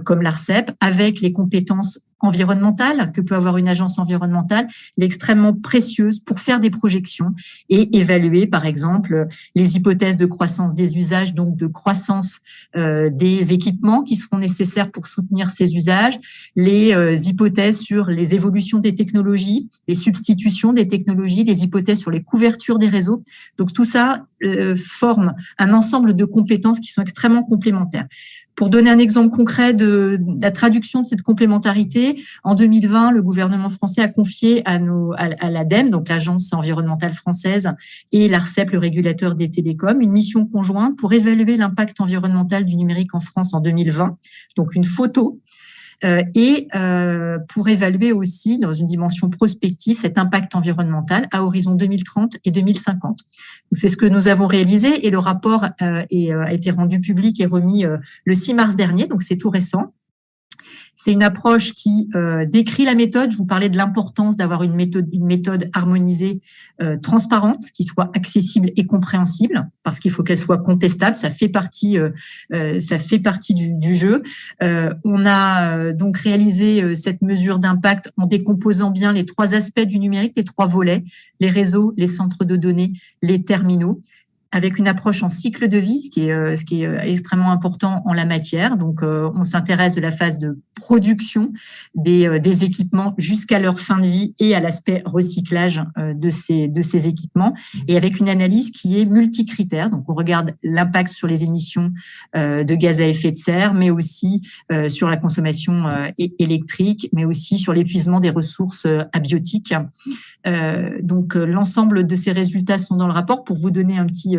comme l'ARCEP, avec les compétences environnementale que peut avoir une agence environnementale, elle est extrêmement précieuse pour faire des projections et évaluer, par exemple, les hypothèses de croissance des usages, donc de croissance des équipements qui seront nécessaires pour soutenir ces usages, les hypothèses sur les évolutions des technologies, les substitutions des technologies, les hypothèses sur les couvertures des réseaux. Donc tout ça forme un ensemble de compétences qui sont extrêmement complémentaires. Pour donner un exemple concret de la traduction de cette complémentarité, en 2020, le gouvernement français a confié à l'ADEME, donc l'Agence environnementale française, et l'ARCEP, le régulateur des télécoms, une mission conjointe pour évaluer l'impact environnemental du numérique en France en 2020. Donc une photo. Et pour évaluer aussi, dans une dimension prospective, cet impact environnemental à horizon 2030 et 2050. C'est ce que nous avons réalisé et le rapport a été rendu public et remis le 6 mars dernier, donc c'est tout récent. C'est une approche qui décrit la méthode. Je vous parlais de l'importance d'avoir une méthode harmonisée, transparente, qui soit accessible et compréhensible, parce qu'il faut qu'elle soit contestable. Ça fait partie du jeu. On a donc réalisé cette mesure d'impact en décomposant bien les 3 aspects du numérique, les 3 volets, les réseaux, les centres de données, les terminaux, avec une approche en cycle de vie, ce qui est extrêmement important en la matière. Donc, on s'intéresse de la phase de production des équipements jusqu'à leur fin de vie et à l'aspect recyclage de ces équipements, et avec une analyse qui est multicritère. Donc, on regarde l'impact sur les émissions de gaz à effet de serre, mais aussi sur la consommation électrique, mais aussi sur l'épuisement des ressources abiotiques. Donc, l'ensemble de ces résultats sont dans le rapport pour vous donner un petit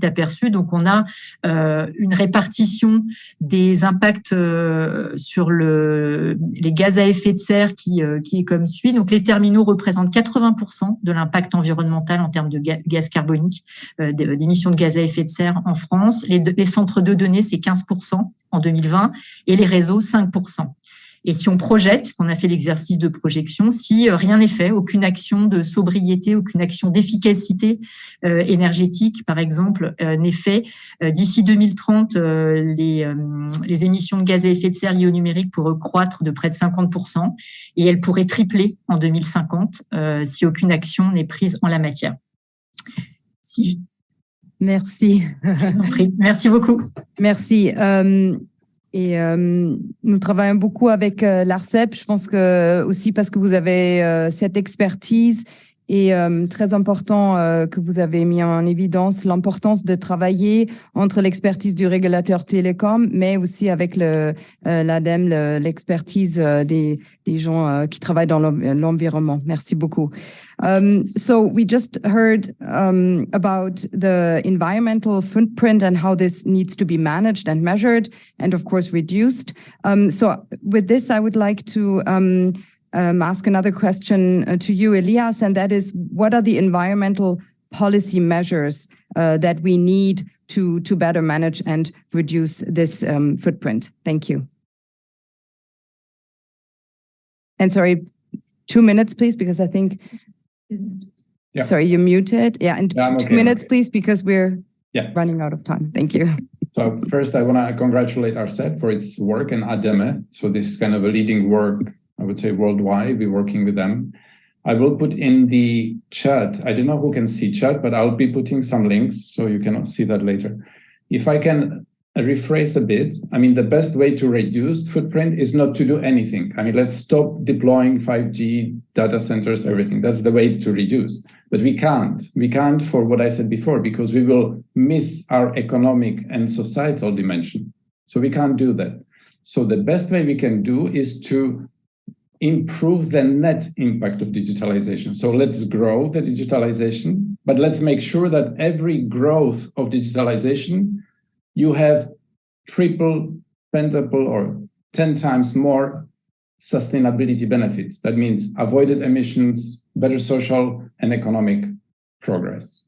aperçu. Donc, on a une répartition des impacts sur les gaz à effet de serre qui est comme suit. Donc, les terminaux représentent 80% de l'impact environnemental en termes de gaz carbonique, d'émissions de gaz à effet de serre en France. Les centres de données, c'est 15% en 2020 et les réseaux, 5%. Et si on projette, puisqu'on a fait l'exercice de projection, si rien n'est fait, aucune action de sobriété, aucune action d'efficacité énergétique, par exemple, n'est fait, d'ici 2030, les émissions de gaz à effet de serre liées au numérique pourraient croître de près de 50% et elles pourraient tripler en 2050 si aucune action n'est prise en la matière. Merci. Je vous en prie. Merci beaucoup. Merci. Nous travaillons beaucoup avec l'ARCEP, je pense que aussi parce que vous avez cette expertise et très important que vous avez mis en évidence l'importance de travailler entre l'expertise du régulateur télécom, mais aussi avec l'ADEME, l'expertise des gens qui travaillent dans l'environnement. Merci beaucoup. So we just heard about the environmental footprint and how this needs to be managed and measured and of course reduced. So with this, I would like to ask another question to you, Elias, and that is, what are the environmental policy measures that we need to better manage and reduce this footprint? Thank you. And sorry, 2 minutes, please, because I think, yeah. Sorry, you're muted. Yeah, and yeah, 2 minutes, please, because we're yeah. running out of time. Thank you. So first, I want to congratulate ARCEP for its work and ADEME. So this is kind of a leading work, I would say, worldwide. We're working with them. I will put in the chat. I don't know who can see chat, but I'll be putting some links so you can see that later. If I can rephrase a bit. I mean, the best way to reduce footprint is not to do anything. I mean, let's stop deploying 5G data centers, everything. That's the way to reduce. But we can't. We can't for what I said before, because we will miss our economic and societal dimension. So we can't do that. So the best way we can do is to improve the net impact of digitalization. So let's grow the digitalization, but let's make sure that every growth of digitalization, you have triple, pentaple, or 10 times more sustainability benefits. That means avoided emissions, better social and economic progress.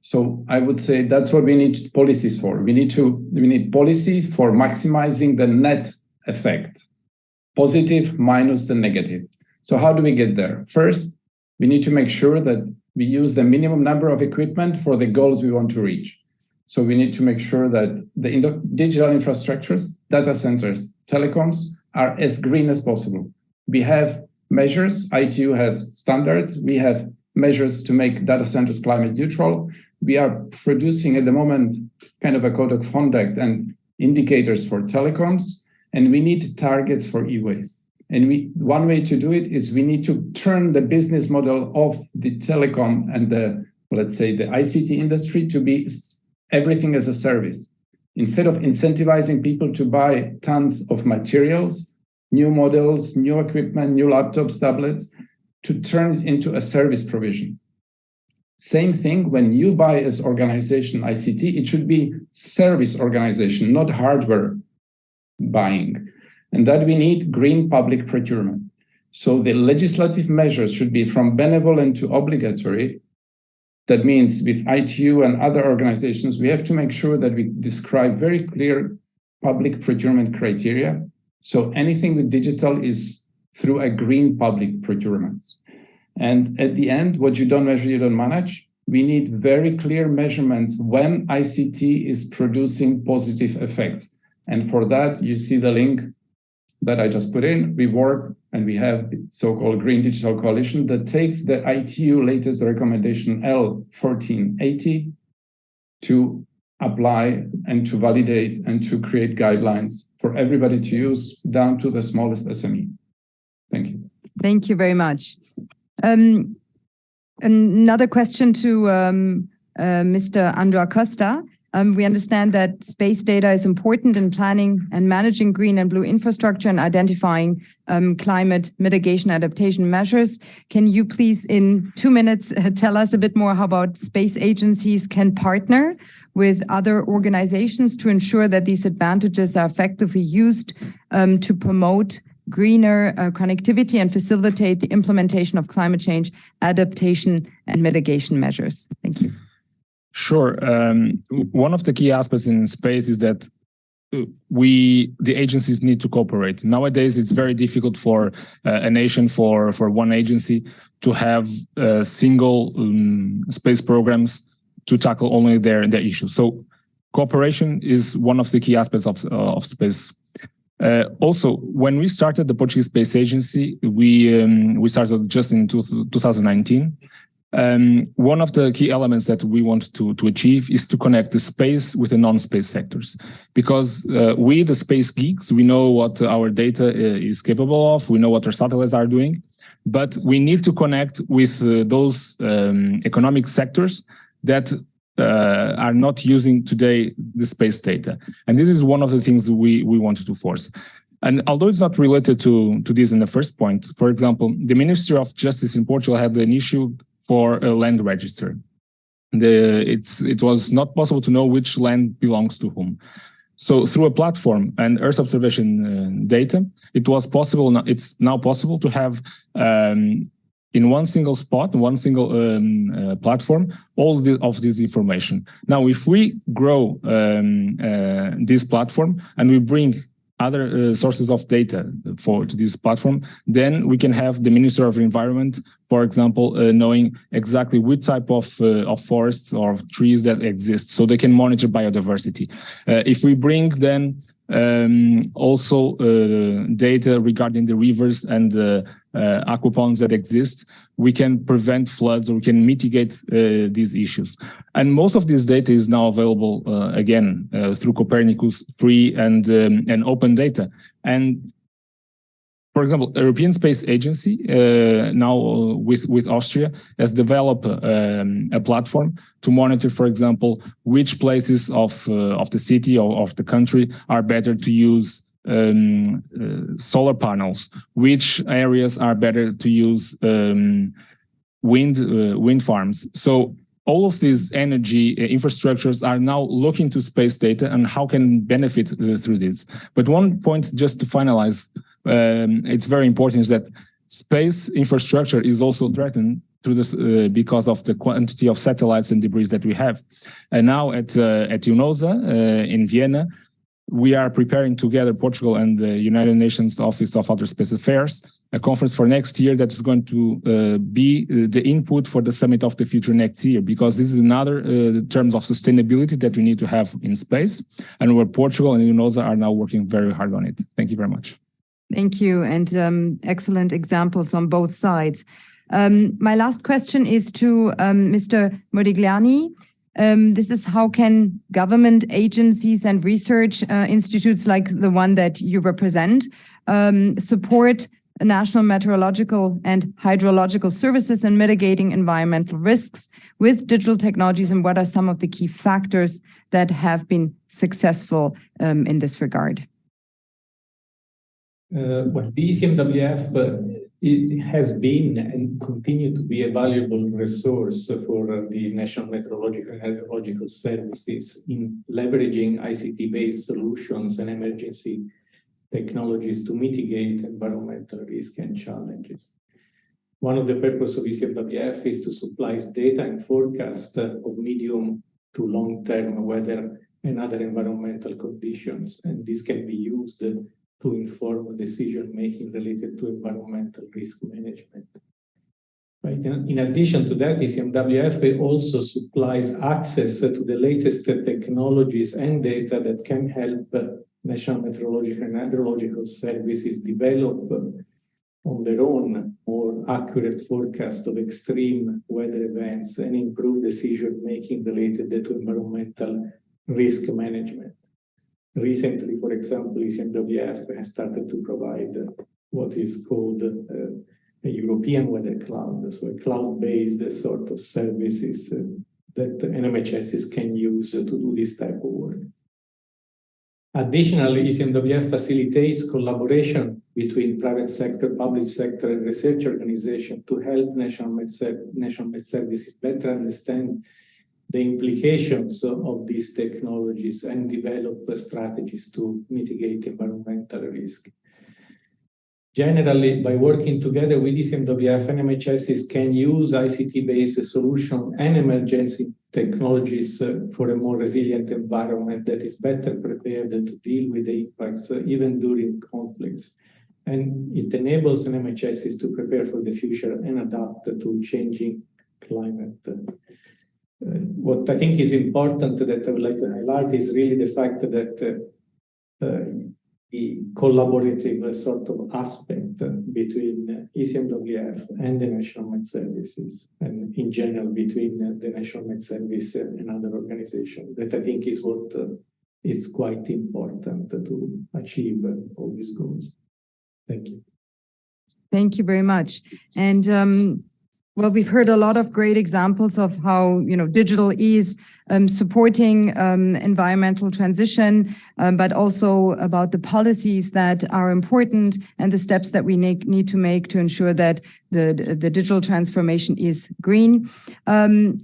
So I would say that's what we need policies for. We need policies for maximizing the net effect, positive minus the negative. So how do we get there? First, we need to make sure that we use the minimum number of equipment for the goals we want to reach. So we need to make sure that the digital infrastructures, data centers, telecoms are as green as possible. We have measures, ITU has standards, we have measures to make data centers climate neutral. We are producing at the moment kind of a code of conduct and indicators for telecoms, and we need targets for e-waste. And one way to do it is we need to turn the business model of the telecom and the, let's say, the ICT industry to be everything as a service. Instead of incentivizing people to buy tons of materials, new models, new equipment, new laptops, tablets, to turn it into a service provision. Same thing when you buy as organization ICT, it should be service organization, not hardware buying. And that we need green public procurement. So the legislative measures should be from benevolent to obligatory. That means with ITU and other organizations, we have to make sure that we describe very clear public procurement criteria. So anything with digital is through a green public procurement. And at the end, what you don't measure, you don't manage. We need very clear measurements when ICT is producing positive effects. And for that, you see the link that I just put in. We work and we have the so-called Green Digital Coalition that takes the ITU latest recommendation L1480 to apply and to validate and to create guidelines for everybody to use down to the smallest SME. Thank you. Thank you very much. Another question to Mr. Andrew Acosta. We understand that space data is important in planning and managing green and blue infrastructure and identifying climate mitigation adaptation measures. Can you please, in 2 minutes, tell us a bit more how about space agencies can partner with other organizations to ensure that these advantages are effectively used to promote greener connectivity and facilitate the implementation of climate change adaptation and mitigation measures? Thank you. Sure. One of the key aspects in space is that the agencies need to cooperate. Nowadays, it's very difficult for a nation, for one agency to have single space programs to tackle only their issues. So cooperation is one of the key aspects of space. Also, when we started the Portuguese Space Agency, we started just in 2019. One of the key elements that we want to achieve is to connect the space with the non-space sectors, because we, the space geeks, we know what our data is capable of, we know what our satellites are doing, but we need to connect with those economic sectors that are not using today the space data. And this is one of the things we wanted to force. And although it's not related to this in the first point, for example, the Ministry of Justice in Portugal had an issue for a land register. It was not possible to know which land belongs to whom. So through a platform and Earth observation data, it's now possible to have in one single spot, one single platform, all of this information. Now, if we grow this platform and we bring other sources of data to this platform, then we can have the Minister of Environment, for example, knowing exactly which type of forests or trees that exist, so they can monitor biodiversity. If we bring then also data regarding the rivers and aquaponds that exist, we can prevent floods or we can mitigate these issues. And most of this data is now available again through Copernicus, free and open data. And for example, European Space Agency now with Austria has developed a platform to monitor, for example, which places of the city or of the country are better to use solar panels, which areas are better to use wind farms. So all of these energy infrastructures are now looking to space data and how can benefit through this. But one point just to finalize, it's very important, is that space infrastructure is also threatened through this because of the quantity of satellites and debris that we have. And now at UNOSA in Vienna, we are preparing together, Portugal and the United Nations Office of Outer Space Affairs, a conference for next year that is going to be the input for the Summit of the Future next year, because this is another terms of sustainability that we need to have in space, and where Portugal and UNOSA are now working very hard on it. Thank you very much. Thank you, and excellent examples on both sides. My last question is to Mr. Modigliani. This is how can government agencies and research institutes like the one that you represent support national meteorological and hydrological services in mitigating environmental risks with digital technologies, and what are some of the key factors that have been successful in this regard? Well, the ECMWF it has been and continue to be a valuable resource for the National Meteorological and Hydrological Services in leveraging ICT-based solutions and emergency technologies to mitigate environmental risk and challenges. One of the purposes of ECMWF is to supply data and forecast of medium to long-term weather and other environmental conditions, and this can be used to inform decision-making related to environmental risk management. Right. In addition to that, ECMWF also supplies access to the latest technologies and data that can help National Meteorological and Hydrological Services develop on their own more accurate forecast of extreme weather events and improve decision-making related to environmental risk management. Recently, for example, ECMWF has started to provide what is called a European weather cloud, so a cloud-based sort of services that NMHSs can use to do this type of work. Additionally, ECMWF facilitates collaboration between private sector, public sector, and research organizations to help National Met Services better understand the implications of these technologies and develop strategies to mitigate environmental risk. Generally, by working together with ECMWF and NMHSs can use ICT-based solutions and emergency technologies for a more resilient environment that is better prepared to deal with the impacts even during conflicts. And it enables NMHSs to prepare for the future and adapt to changing climate. What I think is important that I would like to highlight is really the fact that the collaborative sort of aspect between ECMWF and the National Met Services, and in general between the National Met Service and other organizations, that I think is what is quite important to achieve all these goals. Thank you. Thank you very much. And well, we've heard a lot of great examples of how digital is supporting environmental transition, but also about the policies that are important and the steps that we need to make to ensure that the digital transformation is green.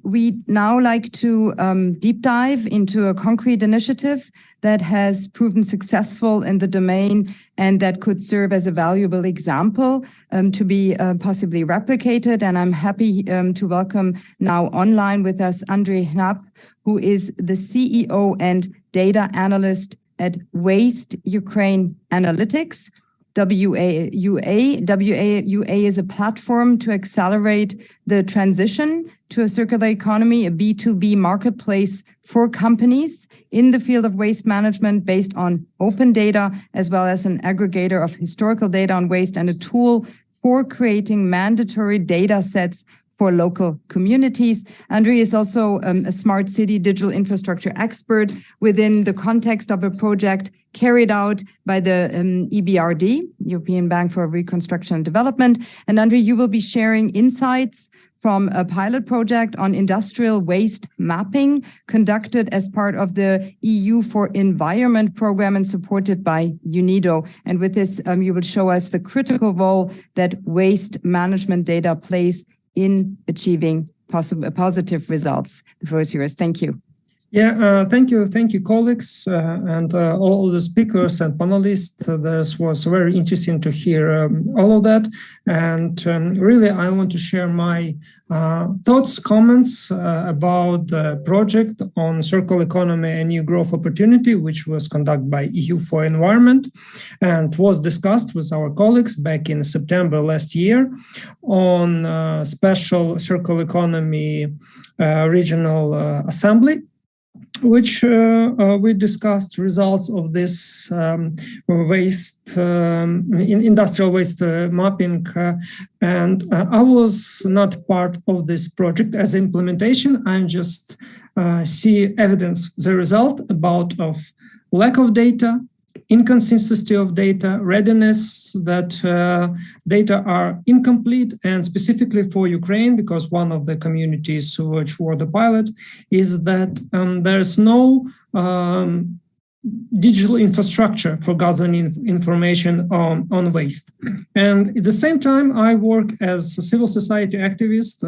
We'd now like to deep dive into a concrete initiative that has proven successful in the domain and that could serve as a valuable example to be possibly replicated. And I'm happy to welcome now online with us Andrzej Hnap, who is the CEO and data analyst at Waste Ukraine Analytics. WAUA. WAUA is a platform to accelerate the transition to a circular economy, a B2B marketplace for companies in the field of waste management based on open data, as well as an aggregator of historical data on waste and a tool for creating mandatory data sets for local communities. Andrei is also a smart city digital infrastructure expert within the context of a project carried out by the EBRD, European Bank for Reconstruction and Development. And Andrei, you will be sharing insights from a pilot project on industrial waste mapping conducted as part of the EU for Environment program and supported by UNIDO. And with this, you will show us the critical role that waste management data plays in achieving positive results. The floor is yours. Thank you. Yeah, thank you, colleagues, and all the speakers and panelists. This was very interesting to hear all of that. And really, I want to share my thoughts, comments about the project on circular economy and new growth opportunity, which was conducted by EU for Environment and was discussed with our colleagues back in September last year on special circular economy regional assembly, which we discussed results of this waste, industrial waste mapping. And I was not part of this project as implementation. I just see evidence, the result about of lack of data, inconsistency of data, readiness that data are incomplete, and specifically for Ukraine, because one of the communities which were the pilot is that there's no digital infrastructure for gathering information on waste. And at the same time, I work as a civil society activist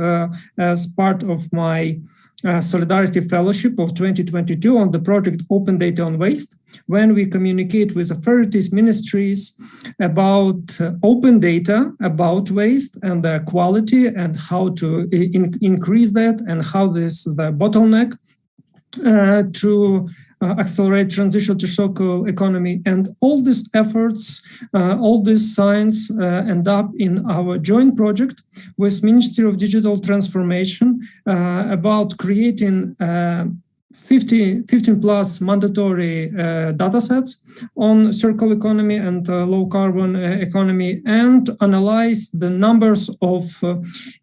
as part of my Solidarity Fellowship of 2022 on the project Open Data on Waste, when we communicate with authorities, ministries about open data about waste and their quality and how to increase that and how this is the bottleneck to accelerate transition to circular economy. And all these efforts, all this science end up in our joint project with Ministry of Digital Transformation about creating 15 plus mandatory data sets on circular economy and low carbon economy, and analyze the numbers of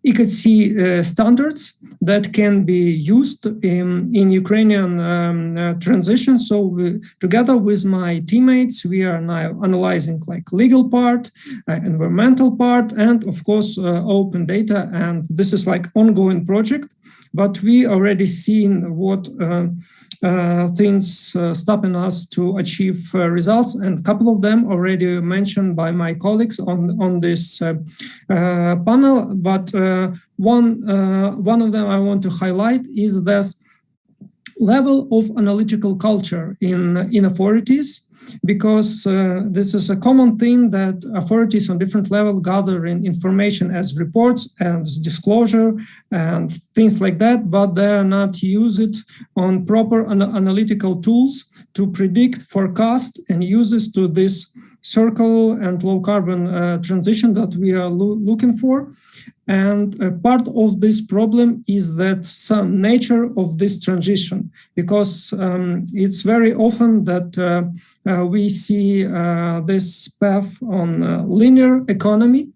ECC standards that can be used in Ukrainian transition. So together with my teammates, we are now analyzing like legal part, environmental part, and of course open data. And this is like ongoing project, but we already seen what things stopping us to achieve results, and a couple of them already mentioned by my colleagues on this panel. But one of them I want to highlight is this level of analytical culture in authorities, because this is a common thing that authorities on different levels gather in information as reports and disclosure and things like that, but they are not use it on proper analytical tools to predict, forecast, and uses to this circular and low carbon transition that we are looking for. And part of this problem is that some nature of this transition, because it's very often that we see this path on linear economy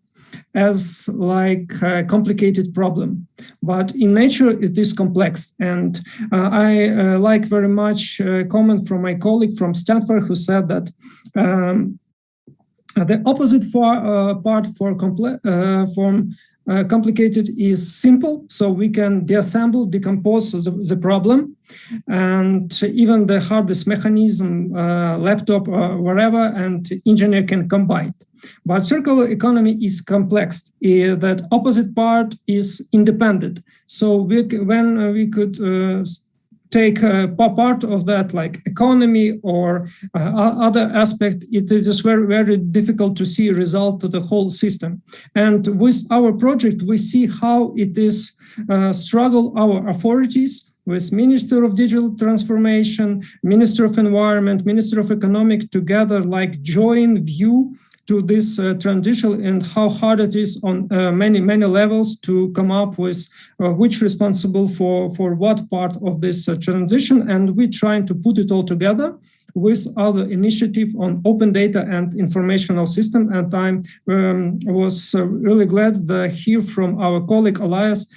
as like a complicated problem, but in nature it is complex. And I liked very much a comment from my colleague from Stanford who said that the opposite part for complicated is simple, so we can deassemble, decompose the problem, and even the hardest mechanism, laptop or whatever, and engineer can combine. But circular economy is complex. That opposite part is independent. So when we could take part of that, like economy or other aspect, it is very, very difficult to see a result to the whole system. And with our project, we see how it is struggle our authorities with Minister of Digital Transformation, Minister of Environment, Minister of Economic together, like joint view to this transition and how hard it is on many levels to come up with which responsible for what part of this transition, and we're trying to put it all together with other initiative on open data and informational system. And I was really glad to hear from our colleague Elias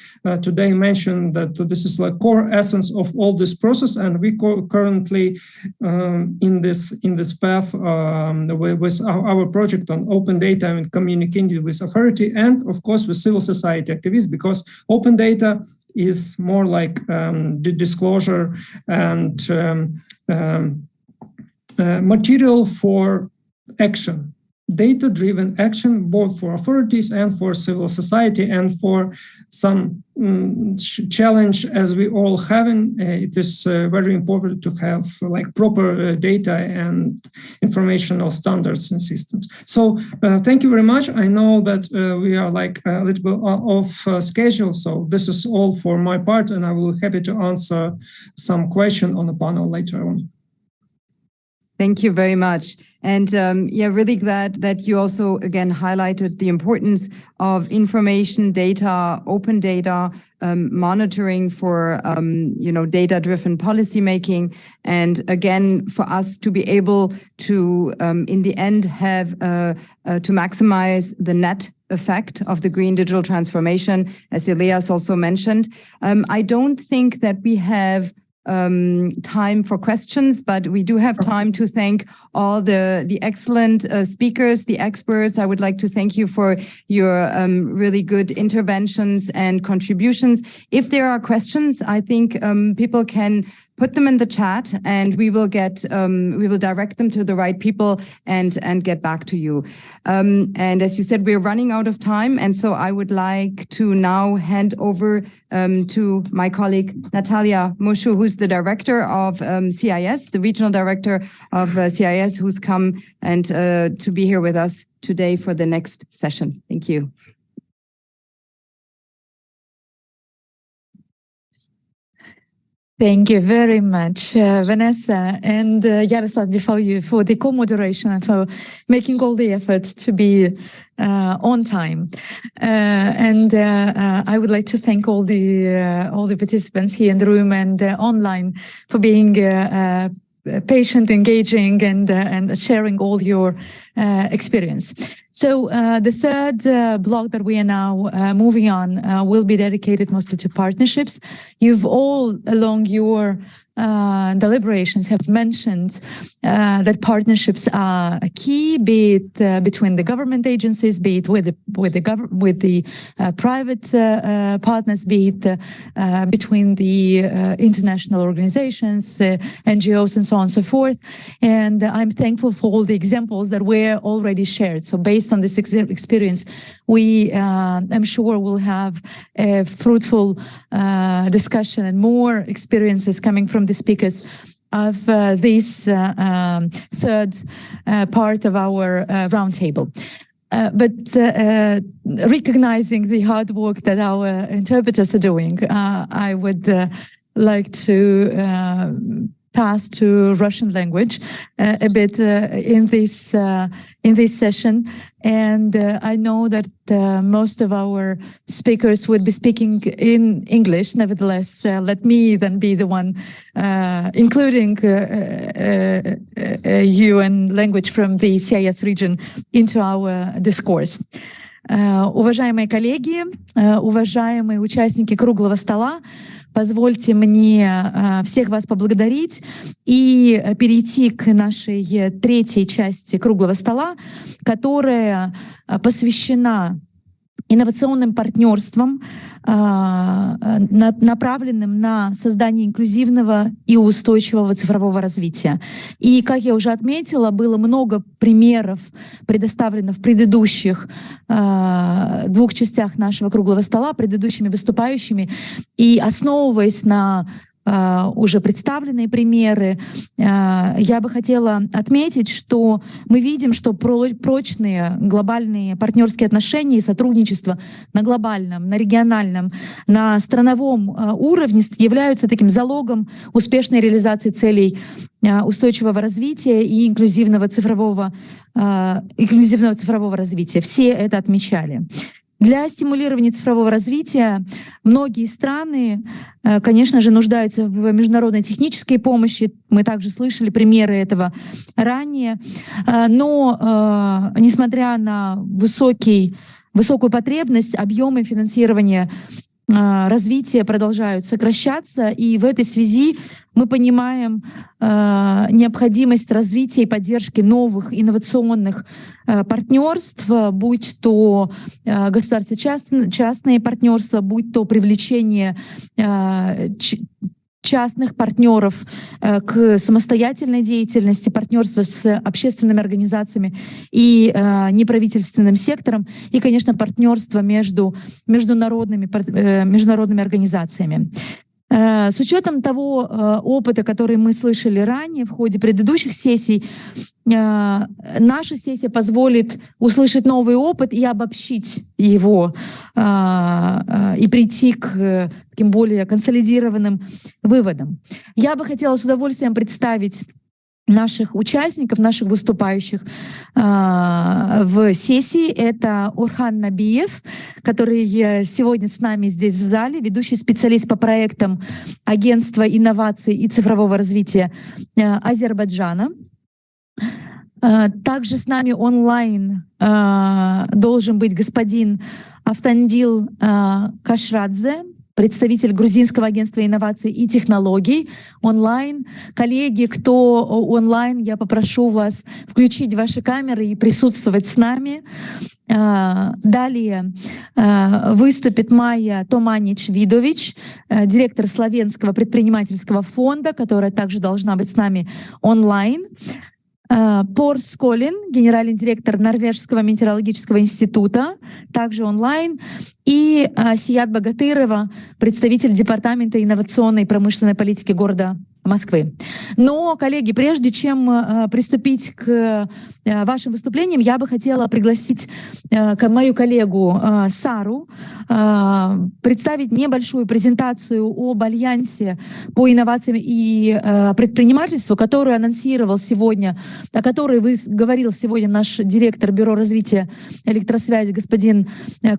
today mentioned that this is like core essence of all this process, and we currently in this path with our project on open data and communicating with authority, and of course with civil society activists, because open data is more like the disclosure and material for action, data-driven action, both for authorities and for civil society, and for some challenge as we all having. It is very important to have like proper data and informational standards and systems. So thank you very much. I know that we are like a little bit off schedule, so this is all for my part, and I will be happy to answer some question on the panel later on. Thank you very much. And yeah, really glad that you also again highlighted the importance of information, data, open data, monitoring for data-driven policymaking, and again for us to be able to in the end have to maximize the net effect of the green digital transformation, as Elias also mentioned. I don't think that we have time for questions, but we do have time to thank all the excellent speakers, the experts. I would like to thank you for your really good interventions and contributions. If there are questions, I think people can put them in the chat, and we will direct them to the right people and get back to you. And as you said, we're running out of time, and so I would like to now hand over to my colleague Natalia Mushu, who's the director of CIS, the regional director of CIS, who's come and to be here with us today for the next session. Thank you. Thank you very much, Vanessa and Yaroslav, before you for the co-moderation and for making all the efforts to be on time. And I would like to thank all the participants here in the room and online for being patient, engaging, and sharing all your experience. So the third block that we are now moving on will be dedicated mostly to partnerships. You've all, along your deliberations, have mentioned that partnerships are a key, be it between the government agencies, be it with the private partners, be it between the international organizations, NGOs, and so on and so forth. And I'm thankful for all the examples that were already shared. So based on this experience, we, I'm sure, will have a fruitful discussion and more experiences coming from the speakers of this third part of our roundtable. But recognizing the hard work that our interpreters are doing, I would like to pass to Russian language a bit in this session. And I know that most of our speakers would be speaking in English. Nevertheless, let me then be the one including UN language from the CIS region into our discourse. Уважаемые коллеги, уважаемые участники круглого стола, позвольте мне всех вас поблагодарить и перейти к нашей третьей части круглого стола, которая посвящена инновационным партнерствам, направленным на создание инклюзивного и устойчивого цифрового развития. И, как я уже отметила, было много примеров предоставлено в предыдущих двух частях нашего круглого стола, предыдущими выступающими, и основываясь на уже представленные примеры, я бы хотела отметить, что мы видим, что прочные глобальные партнерские отношения и сотрудничество на глобальном, на региональном, на страновом уровне являются таким залогом успешной реализации целей устойчивого развития и инклюзивного цифрового развития. Все это отмечали. Для стимулирования цифрового развития многие страны, конечно же, нуждаются в международной технической помощи. Мы также слышали примеры этого ранее. Но, несмотря на высокую потребность, объемы финансирования развития продолжают сокращаться. И в этой связи мы понимаем необходимость развития и поддержки новых инновационных партнерств, будь то государственно-частные партнерства, будь то привлечение частных партнеров к самостоятельной деятельности, партнерства с общественными организациями и неправительственным сектором, и, конечно, партнерство между международными организациями. С учетом того опыта, который мы слышали ранее в ходе предыдущих сессий, наша сессия позволит услышать новый опыт и обобщить его, и прийти к таким более консолидированным выводам. Я бы хотела с удовольствием представить наших участников, наших выступающих в сессии. Это Орхан Набиев, который сегодня с нами здесь в зале, ведущий специалист по проектам Агентства инноваций и цифрового развития Азербайджана. Также с нами онлайн должен быть господин Автандил Кашрадзе, представитель Грузинского агентства инноваций и технологий онлайн. Коллеги, кто онлайн, я попрошу вас включить ваши камеры и присутствовать с нами. Далее выступит Майя Томанич-Видович, директор Словенского предпринимательского фонда, которая также должна быть с нами онлайн. Пор Сколин, генеральный директор Норвежского метеорологического института, также онлайн. И Сият Богатырова, представитель Департамента инновационной и промышленной политики города Москвы. Но, коллеги, прежде чем приступить к вашим выступлениям, я бы хотела пригласить мою коллегу Сару представить небольшую презентацию об Альянсе по инновациям и предпринимательству, которую анонсировал сегодня, о которой говорил сегодня наш директор Бюро развития электросвязи господин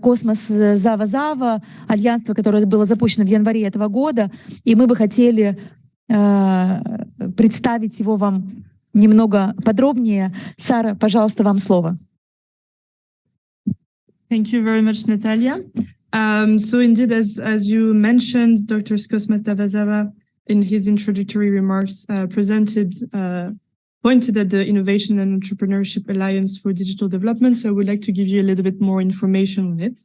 Космос Зава-Зава, альянство, которое было запущено в январе этого года, и мы бы хотели представить его вам немного подробнее. Сара, пожалуйста, вам слово. Thank you very much, Natalia. So indeed, as you mentioned, Dr. Kosmas Davazava, in his introductory remarks, pointed at the Innovation and Entrepreneurship Alliance for Digital Development. So I would like to give you a little bit more information on it.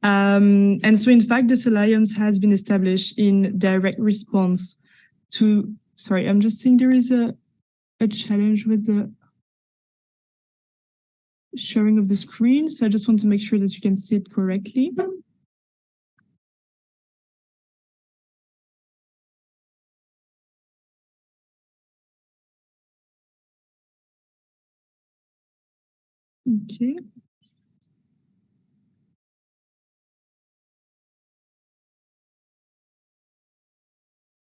And so in fact, this alliance has been established in direct response to, sorry, I'm just seeing there is a challenge with the sharing of the screen. So I just want to make sure that you can see it correctly. Okay.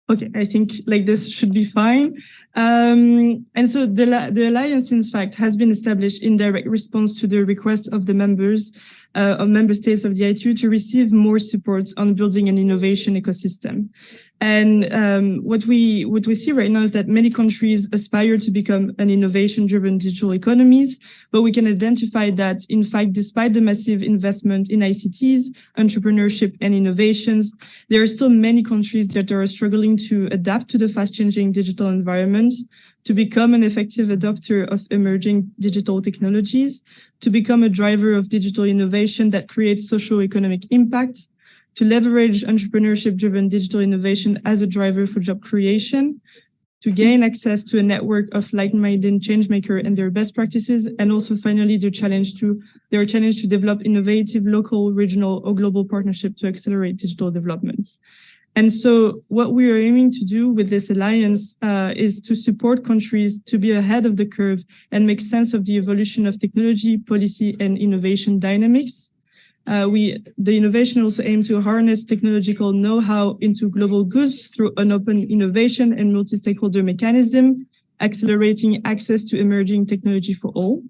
Okay, I think like this should be fine. And so the alliance, in fact, has been established in direct response to the request of the members of member states of the ITU to receive more support on building an innovation ecosystem. And what we see right now is that many countries aspire to become an innovation-driven digital economies, but we can identify that, in fact, despite the massive investment in ICTs, entrepreneurship, and innovations, there are still many countries that are struggling to adapt to the fast-changing digital environment, to become an effective adopter of emerging digital technologies, to become a driver of digital innovation that creates socio-economic impact, to leverage entrepreneurship-driven digital innovation as a driver for job creation, to gain access to a network of like-minded changemakers and their best practices, and also finally their challenge to develop innovative local, regional, or global partnership to accelerate digital development. And so what we are aiming to do with this alliance is to support countries to be ahead of the curve and make sense of the evolution of technology, policy, and innovation dynamics, The innovation also aims to harness technological know-how into global goods through an open innovation and multi-stakeholder mechanism, accelerating access to emerging technology for all.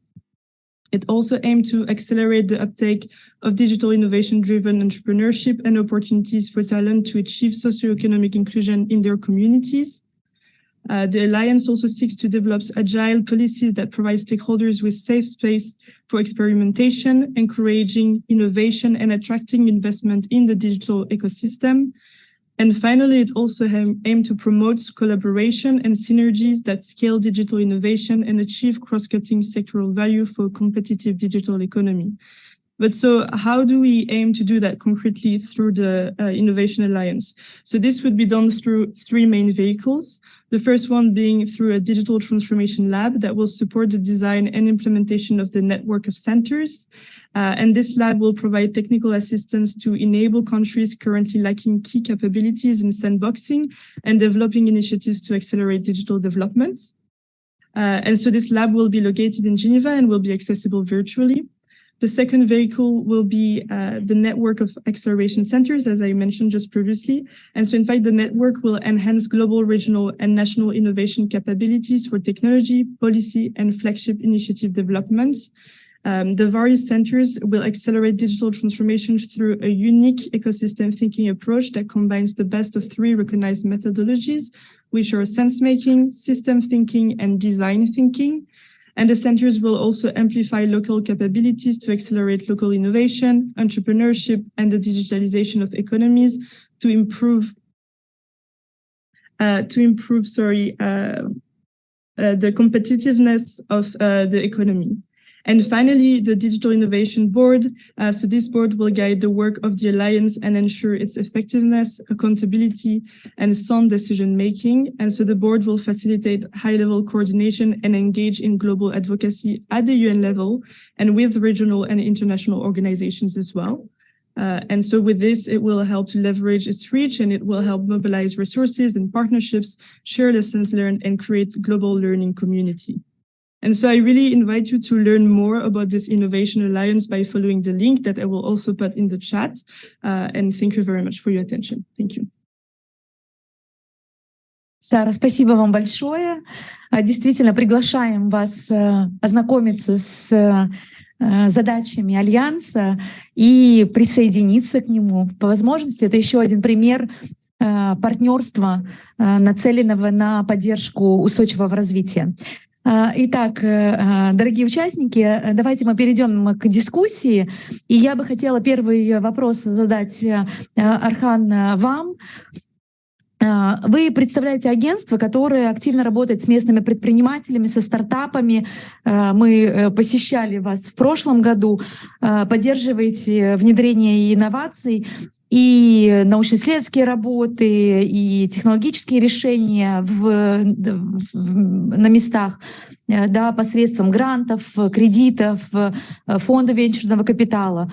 It also aimed to accelerate the uptake of digital innovation-driven entrepreneurship and opportunities for talent to achieve socioeconomic inclusion in their communities. The Alliance also seeks to develop agile policies that provide stakeholders with safe space for experimentation, encouraging innovation and attracting investment in the digital ecosystem. And finally, it also aimed to promote collaboration and synergies that scale digital innovation and achieve cross-cutting sectoral value for a competitive digital economy. But so how do we aim to do that concretely through the Innovation Alliance? So this would be done through three main vehicles. The first one being through a digital transformation lab that will support the design and implementation of the network of centers. And this lab will provide technical assistance to enable countries currently lacking key capabilities in sandboxing and developing initiatives to accelerate digital development. And so this lab will be located in Geneva and will be accessible virtually. The second vehicle will be the network of acceleration centers, as I mentioned just previously. And so in fact, the network will enhance global, regional, and national innovation capabilities for technology, policy, and flagship initiative development. The various centers will accelerate digital transformation through a unique ecosystem thinking approach that combines the best of three recognized methodologies, which are sense-making, system thinking, and design thinking. And the centers will also amplify local capabilities to accelerate local innovation, entrepreneurship, and the digitalization of economies to improve the competitiveness of the economy. And finally, the Digital Innovation Board. So this board will guide the work of the Alliance and ensure its effectiveness, accountability, and sound decision-making. And so the board will facilitate high-level coordination and engage in global advocacy at the UN level and with regional and international organizations as well. And so with this, it will help to leverage its reach, and it will help mobilize resources and partnerships, share lessons learned, and create global learning community. And so I really invite you to learn more about this Innovation Alliance by following the link that I will also put in the chat. And thank you very much for your attention. Thank you. Сара, спасибо вам большое. Действительно, приглашаем вас ознакомиться с задачами Альянса и присоединиться к нему. По возможности, это еще один пример партнерства, нацеленного на поддержку устойчивого развития. Итак, дорогие участники, давайте мы перейдем к дискуссии. И я бы хотела первый вопрос задать, Архан, вам. Вы представляете агентство, которое активно работает с местными предпринимателями, со стартапами. Мы посещали вас в прошлом году, поддерживаете внедрение инноваций, и научно-исследовательские работы, и технологические решения на местах, да, посредством грантов, кредитов, фонда венчурного капитала.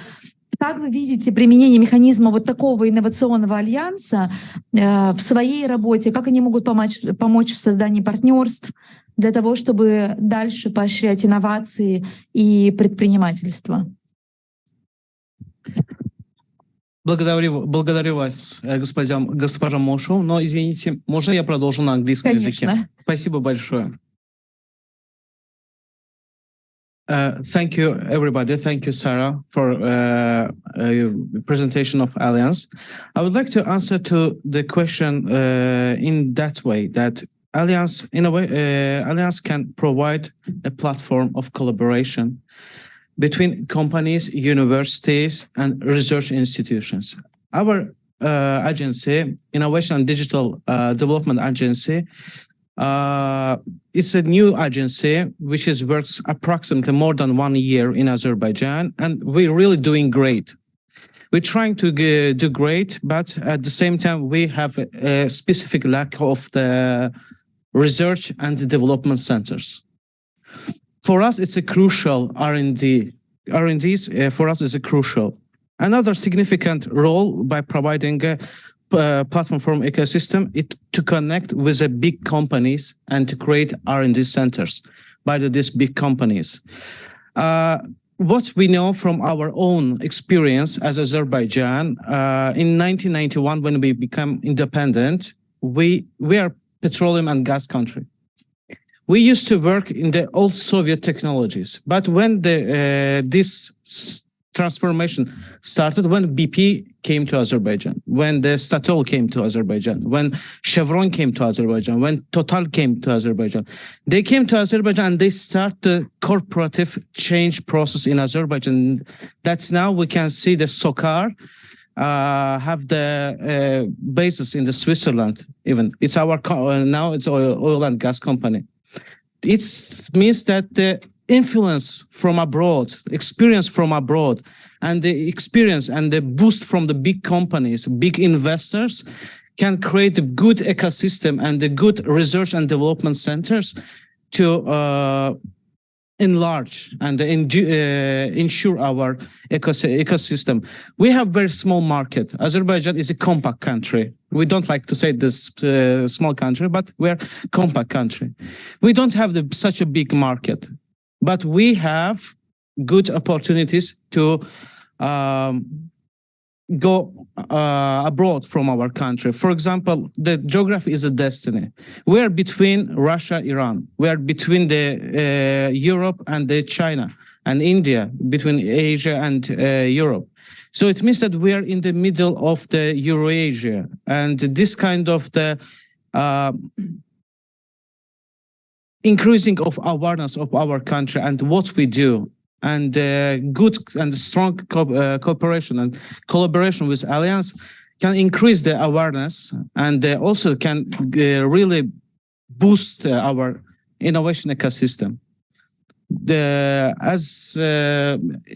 Как вы видите применение механизма вот такого инновационного альянса в своей работе? Как они могут помочь в создании партнерств для того, чтобы дальше поощрять инновации и предпринимательство? Благодарю вас, госпожа Мошу, но извините, можно я продолжу на английском языке? Спасибо большое. Thank you, everybody. Thank you, Sarah, for presentation of Alliance. I would like to answer to the question in that way, that Alliance, in a way, Alliance can provide a platform of collaboration between companies, universities, and research institutions. Our agency, Innovation and Digital Development Agency, it's a new agency which works approximately more than 1 year in Azerbaijan, and we're really doing great. We're trying to do great, but at the same time, we have a specific lack of the research and development centers. For us, it's a crucial R&D. R&Ds for us is a crucial. Another significant role by providing a platform from ecosystem is to connect with the big companies and to create R&D centers by these big companies. what we know from our own experience as Azerbaijan, in 1991, when we become independent, we are petroleum and gas country. We used to work in the old Soviet technologies, but when this transformation started, when BP came to Azerbaijan, when the Statoil came to Azerbaijan, when Chevron came to Azerbaijan, when Total came to Azerbaijan, they came to Azerbaijan and they start the corporative change process in Azerbaijan. That's now we can see the SOCAR have the bases in the Switzerland. Even it's our now it's oil and gas company. It means that the influence from abroad, experience from abroad, and the experience and the boost from the big companies, big investors, can create a good ecosystem and the good research and development centers to enlarge and ensure our ecosystem. We have very small market. Azerbaijan is a compact country. We don't like to say this small country, but we're compact country. We don't have such a big market, but we have good opportunities to go abroad from our country. For example, the geography is a destiny. We are between Russia, Iran. We are between the Europe and the China and India, between Asia and Europe. So it means that we are in the middle of the Eurasia, and this kind of the increasing of awareness of our country and what we do, and good and strong cooperation and collaboration with Alliance can increase the awareness, and also can really boost our innovation ecosystem.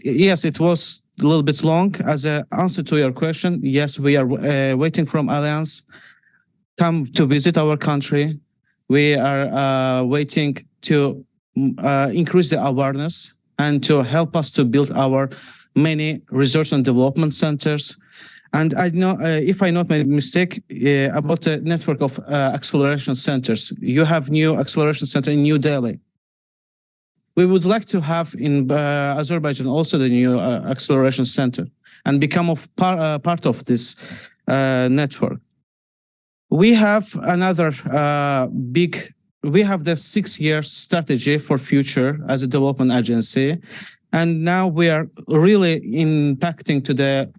Yes, it was a little bit long. As an answer to your question, yes, we are waiting from Alliance come to visit our country. We are waiting to increase the awareness and to help us to build our many research and development centers. And I know, if I not made a mistake, about the network of acceleration centers. You have new acceleration center in New Delhi. We would like to have in Azerbaijan also the new acceleration center and become part of this network. We have another we have the 6-year strategy for future as a development agency. And now we are really impacting to the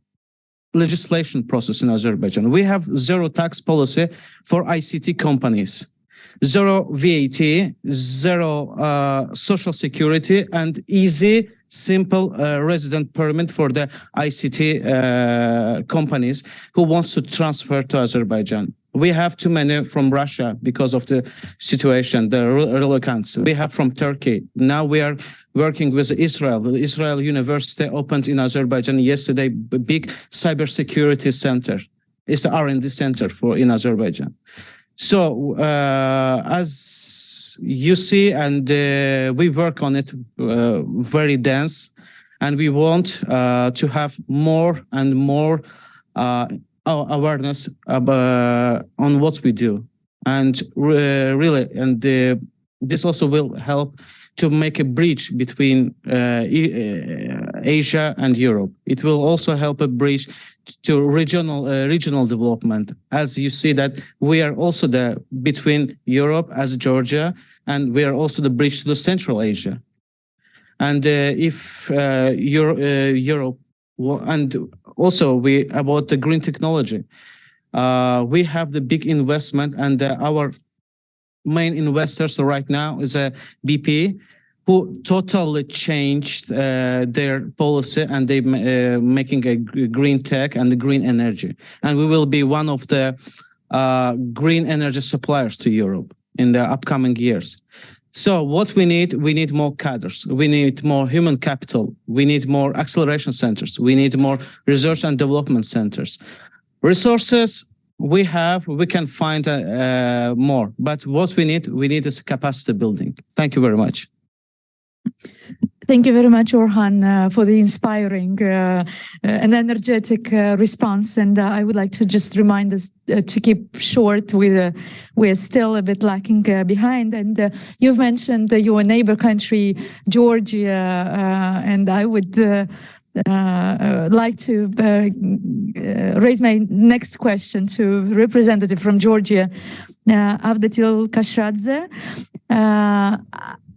legislation process in Azerbaijan. We have zero tax policy for ICT companies, zero VAT, zero social security, and easy, simple resident permit for the ICT companies who wants to transfer to Azerbaijan. We have too many from Russia because of the situation, the reluctance. We have from Turkey. Now we are working with Israel. The Israel University opened in Azerbaijan yesterday, a big cybersecurity center. It's an R&D center in Azerbaijan. So as you see, and we work on it very dense, and we want to have more and more awareness on what we do, and really, and this also will help to make a bridge between Asia and Europe. It will also help a bridge to regional development, as you see that we are also the between Europe as Georgia, and we are also the bridge to the Central Asia. And if Europe, and also about the green technology, we have the big investment, and our main investors right now is a BP, who totally changed their policy, and they making a green tech and the green energy. And we will be one of the green energy suppliers to Europe in the upcoming years. So what we need more cadres, we need more human capital, we need more acceleration centers, we need more research and development centers. Resources we can find more, but what we need is capacity building. Thank you very much. Thank you very much, Orhan, for the inspiring and energetic response. And I would like to just remind us to keep short. We're still a bit lacking behind. And you've mentioned your neighbor country, Georgia, and I would like to raise my next question to representative from Georgia, Avdatil Kashradze.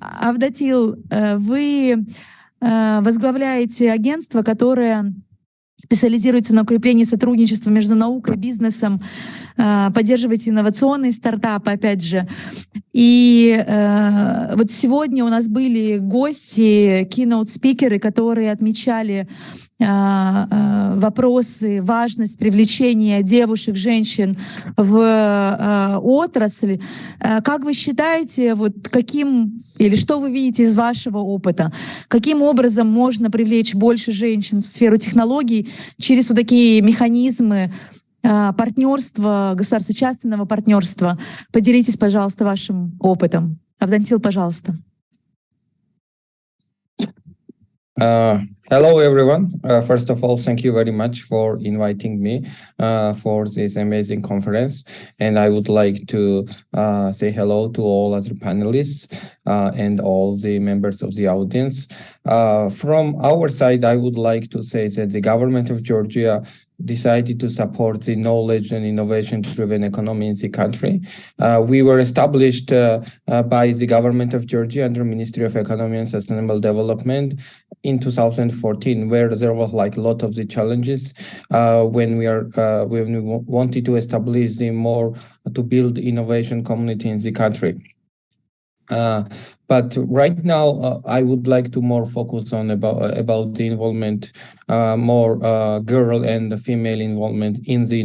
Авдатил, вы возглавляете агентство, которое специализируется на укреплении сотрудничества между наукой и бизнесом, поддерживаете инновационные стартапы, опять же. И вот сегодня у нас были гости, keynote-спикеры, которые отмечали вопросы, важность привлечения девушек, женщин в отрасль. Как вы считаете, вот каким или что вы видите из вашего опыта? Каким образом можно привлечь больше женщин в сферу технологий через вот такие механизмы партнерства, государственно-частного партнерства? Поделитесь, пожалуйста, вашим опытом. Авдантил, пожалуйста. Hello, everyone. First of all, thank you very much for inviting me for this amazing conference. And I would like to say hello to all other panelists and all the members of the audience. From our side, I would like to say that the government of Georgia decided to support the knowledge and innovation-driven economy in the country. We were established by the government of Georgia under Ministry of Economy and Sustainable Development in 2014, where there was like a lot of the challenges when we wanted to establish to build innovation community in the country. But right now, I would like to more focus on about the involvement, more girl and female involvement in the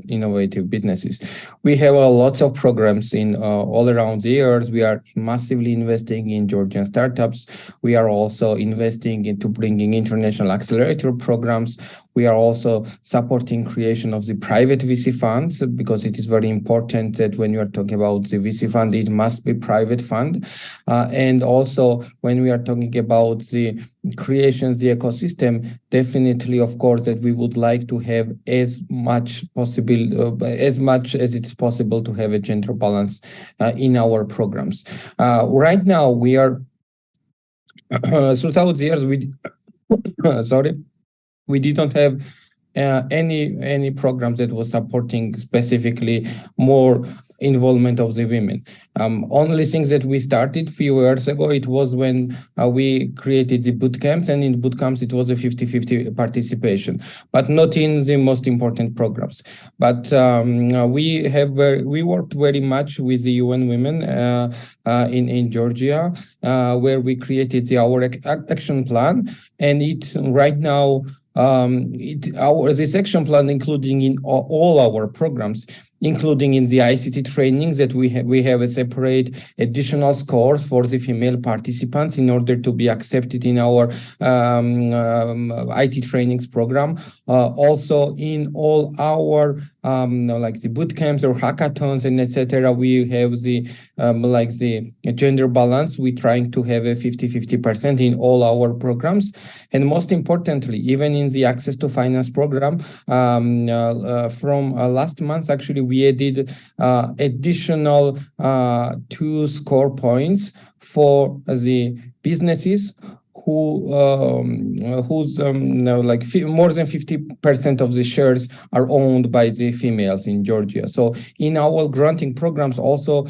innovative businesses. We have lots of programs in all around the years. We are massively investing in Georgian startups. We are also investing into bringing international accelerator programs. We are also supporting creation of the private VC funds, because it is very important that when you are talking about the VC fund, it must be private fund. And also when we are talking about the creations, the ecosystem, definitely, of course, that we would like to have as much as it is possible to have a gender balance in our programs. Right now, we are, throughout the years, we didn't have any programs that was supporting specifically more involvement of the women. Only things that we started a few years ago, it was when we created the boot camps, and in boot camps it was a 50-50 participation, but not in the most important programs. But we worked very much with the UN Women in Georgia, where we created our action plan, and it right now this action plan, including in all our programs, including in the ICT trainings, that we have a separate additional scores for the female participants in order to be accepted in our IT trainings program. Also in all our like the boot camps or hackathons and etc., we have the like the gender balance. We're trying to have a 50-50% in all our programs. And most importantly, even in the access to finance program, from last month, actually, we added additional 2 score points for the businesses whose like more than 50% of the shares are owned by the females in Georgia. So in our granting programs also,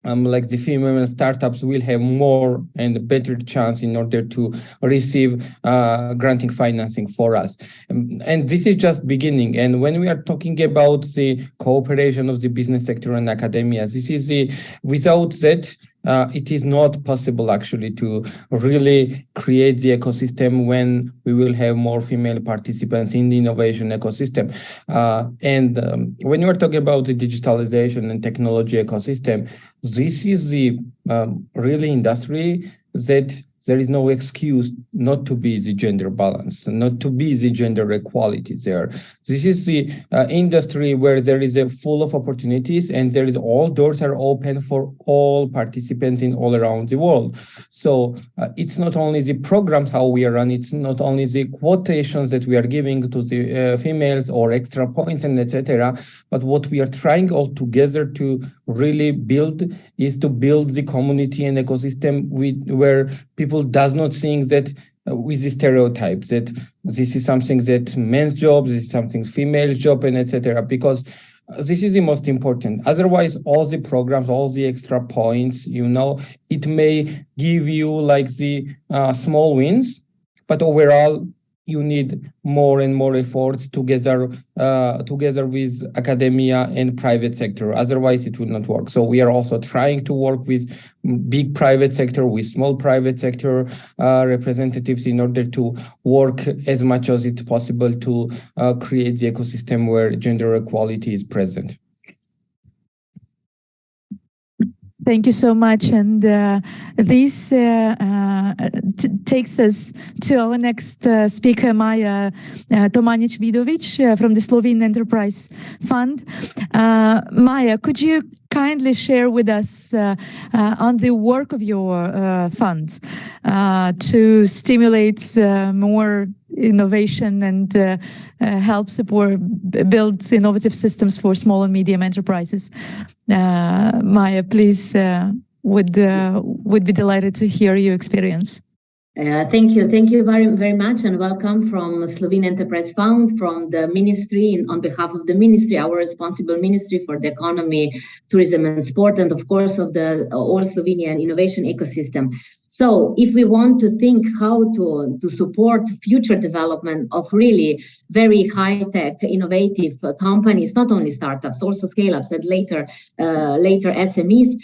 like the female startups will have more and better chance in order to receive granting financing for us. And this is just beginning. And when we are talking about the cooperation of the business sector and academia, this is without that, it is not possible actually to really create the ecosystem when we will have more female participants in the innovation ecosystem. And when you are talking about the digitalization and technology ecosystem, this is the really industry that there is no excuse not to be the gender balance, not to be the gender equality there. This is the industry where there is a full of opportunities, and there is all doors are open for all participants in all around the world. So it's not only the programs how we are run, it's not only the quotations that we are giving to the females or extra points and etc. But what we are trying all together to really build is to build the community and ecosystem where people does not think that with the stereotypes that this is something that men's job, this is something female job, and etc. Because this is the most important. Otherwise, all the programs, all the extra points, it may give you like the small wins, but overall, you need more and more efforts together with academia and private sector. Otherwise, it will not work. So we are also trying to work with big private sector, with small private sector representatives in order to work as much as it's possible to create the ecosystem where gender equality is present. Thank you so much. And this takes us to our next speaker, Maja Tomanic-Vidovic from the Slovene Enterprise Fund. Maja, could you kindly share with us on the work of your fund to stimulate more innovation and help support, build innovative systems for small and medium enterprises? Maja, please, would be delighted to hear your experience. Thank you very much, and welcome from Slovene Enterprise Fund, from the ministry, on behalf of the ministry, our responsible ministry for the economy, tourism and sport, and of course of the all Slovenian innovation ecosystem. So if we want to think how to support future development of really very high-tech, innovative companies, not only startups, also scale-ups, and later SMEs,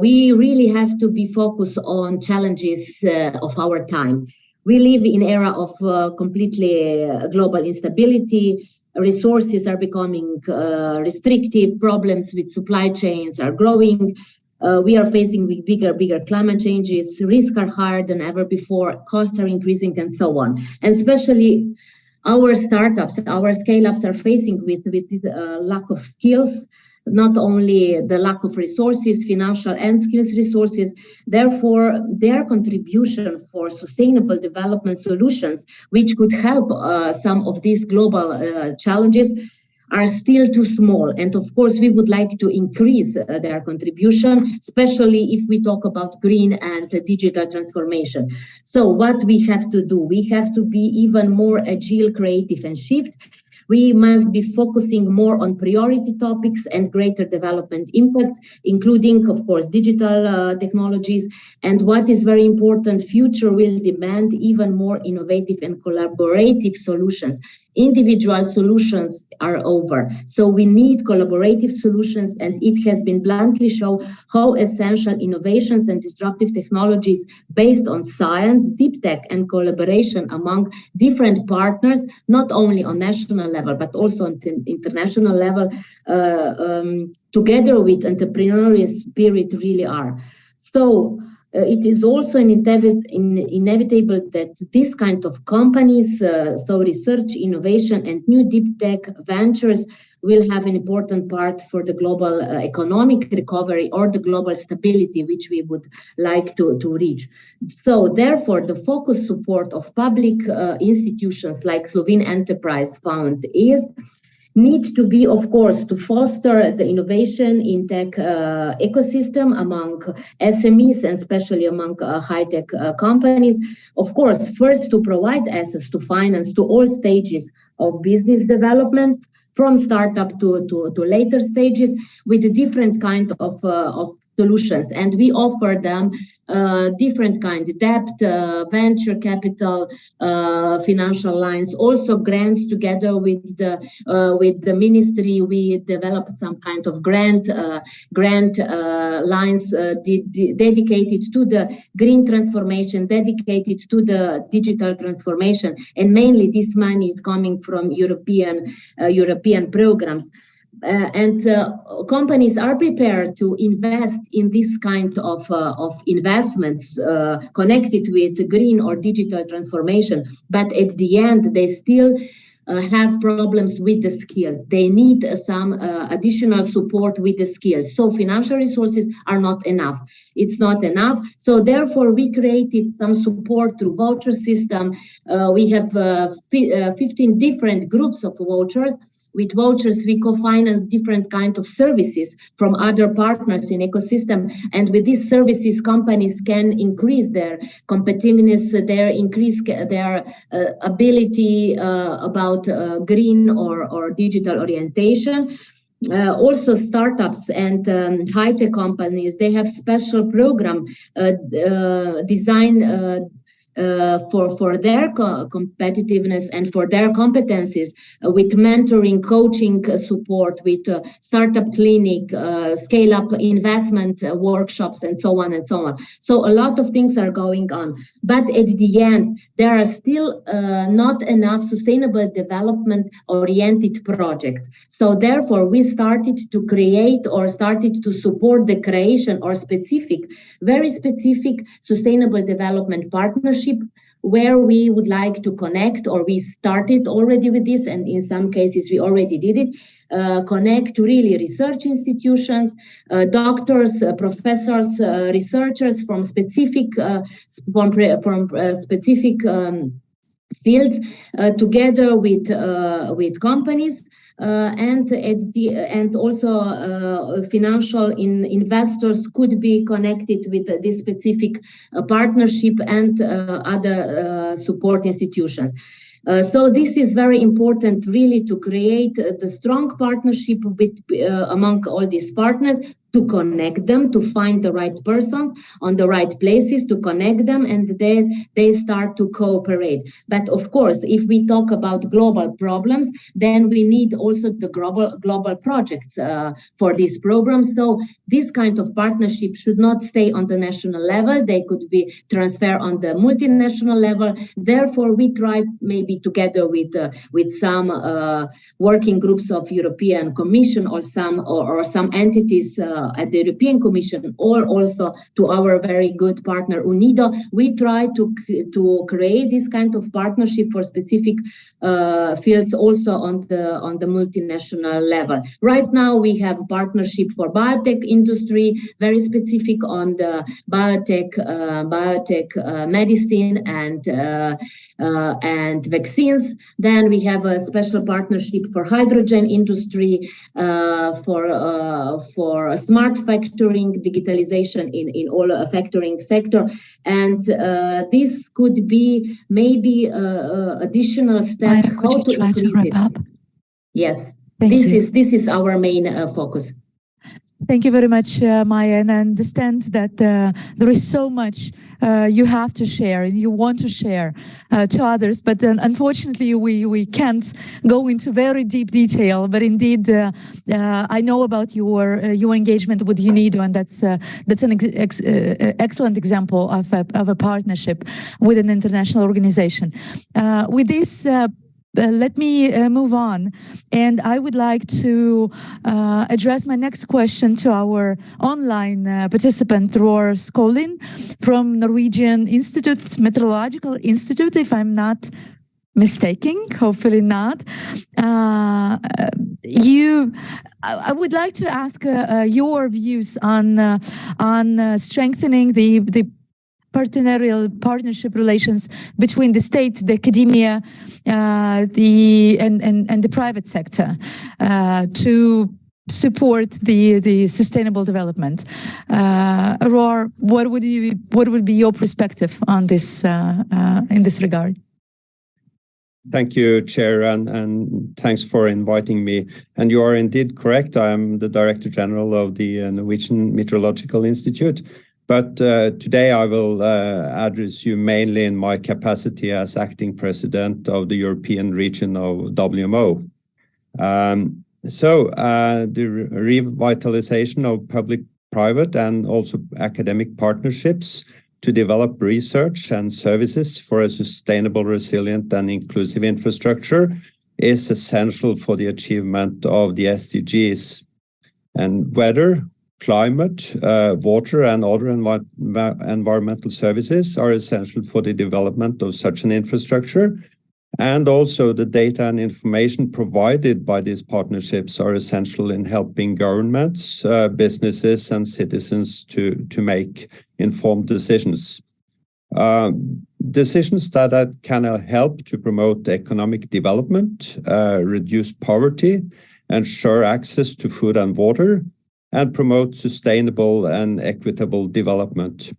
we really have to be focused on challenges of our time. We live in an era of completely global instability. Resources are becoming restrictive. Problems with supply chains are growing. We are facing with bigger climate changes. Risks are higher than ever before. Costs are increasing, and so on. And especially our startups, our scale-ups are facing with lack of skills. Not only the lack of resources, financial and skills resources, therefore their contribution for sustainable development solutions, which could help some of these global challenges, are still too small. And of course, we would like to increase their contribution, especially if we talk about green and digital transformation. So what we have to do, we have to be even more agile, creative, and shift. We must be focusing more on priority topics and greater development impact, including, of course, digital technologies. And what is very important, future will demand even more innovative and collaborative solutions. Individual solutions are over. So we need collaborative solutions, and it has been bluntly shown how essential innovations and disruptive technologies based on science, deep tech, and collaboration among different partners, not only on national level, but also on the international level, together with entrepreneurial spirit really are. So it is also inevitable that this kind of companies, so research, innovation, and new deep tech ventures will have an important part for the global economic recovery or the global stability, which we would like to reach. So therefore, the focus support of public institutions like Slovene Enterprise Fund needs to be, of course, to foster the innovation in tech ecosystem among SMEs and especially among high-tech companies. Of course, first to provide access to finance to all stages of business development, from startup to later stages, with a different kind of solutions. And we offer them different kinds of debt, venture capital, financial lines, also grants. Together with the ministry, we developed some kind of grant lines dedicated to the green transformation, dedicated to the digital transformation, and mainly this money is coming from European programs. companies are prepared to invest in this kind of investments connected with green or digital transformation, but at the end they still have problems with the skills. They need some additional support with the skills. So financial resources are not enough. It's not enough. So therefore, we created some support through voucher system. We have 15 different groups of vouchers. With vouchers, we co-finance different kinds of services from other partners in ecosystem. And with these services, companies can increase their competitiveness, increase their ability about green or digital orientation. Also, startups and high-tech companies, they have special program designed for their competitiveness and for their competencies, with mentoring, coaching support, with startup clinic, scale-up investment workshops, and so on and so on. So a lot of things are going on. But at the end, there are still not enough sustainable development-oriented projects. So therefore, we started to create or started to support the creation or very specific sustainable development partnership, where we would like to connect, or we started already with this, and in some cases we already did it, connect to really research institutions, doctors, professors, researchers from specific fields, together with companies. And also financial investors could be connected with this specific partnership and other support institutions. So this is very important, really, to create the strong partnership among all these partners, to connect them, to find the right persons on the right places, to connect them, and then they start to cooperate. But of course, if we talk about global problems, then we need also the global projects for this program. So this kind of partnership should not stay on the national level. They could be transferred on the multinational level. Therefore, we try maybe together with some working groups of European Commission or some entities at the European Commission, or also to our very good partner UNIDO, we try to create this kind of partnership for specific fields also on the multinational level. Right now we have a partnership for biotech industry, very specific on the biotech medicine and vaccines. Then we have a special partnership for hydrogen industry, for smart factoring, digitalization in all factoring sector. And this could be maybe additional step how to increase it. Yes, this is our main focus. Thank you very much, Maya, and I understand that there is so much you have to share and you want to share to others, but unfortunately we can't go into very deep detail. But indeed, I know about your engagement with UNIDO, and that's an excellent example of a partnership with an international organization. With this, let me move on, and I would like to address my next question to our online participant, Roar Skolin from Norwegian Meteorological Institute, if I'm not mistaken, hopefully not. I would like to ask your views on strengthening the partnership relations between the state, the academia, and the private sector to support the sustainable development. Roar, what would be your perspective on this in this regard? Thank you, Chair, and thanks for inviting me. And you are indeed correct. I am the Director General of the Norwegian Meteorological Institute. But today I will address you mainly in my capacity as acting president of the European region of WMO. The revitalization of public-private and also academic partnerships to develop research and services for a sustainable, resilient, and inclusive infrastructure is essential for the achievement of the SDGs. And weather, climate, water, and other environmental services are essential for the development of such an infrastructure. And also the data and information provided by these partnerships are essential in helping governments, businesses, and citizens to make informed decisions. Decisions that can help to promote economic development, reduce poverty, ensure access to food and water, and promote sustainable and equitable development.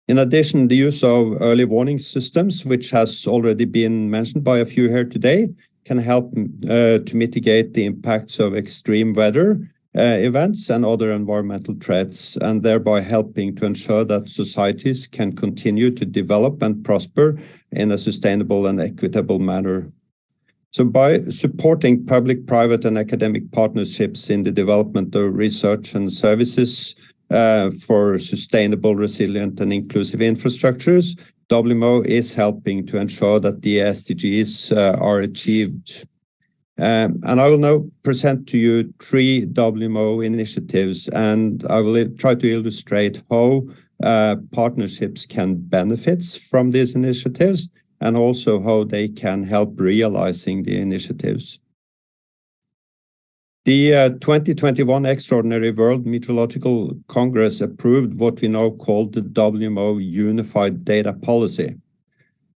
In addition, the use of early warning systems, which has already been mentioned by a few here today, can help to mitigate the impacts of extreme weather events and other environmental threats, and thereby helping to ensure that societies can continue to develop and prosper in a sustainable and equitable manner. So by supporting public, private, and academic partnerships in the development of research and services for sustainable, resilient, and inclusive infrastructures, WMO is helping to ensure that the SDGs are achieved. And I will now present to you 3 WMO initiatives, and I will try to illustrate how partnerships can benefit from these initiatives, and also how they can help realizing the initiatives. The 2021 Extraordinary World Meteorological Congress approved what we now call the WMO Unified Data Policy.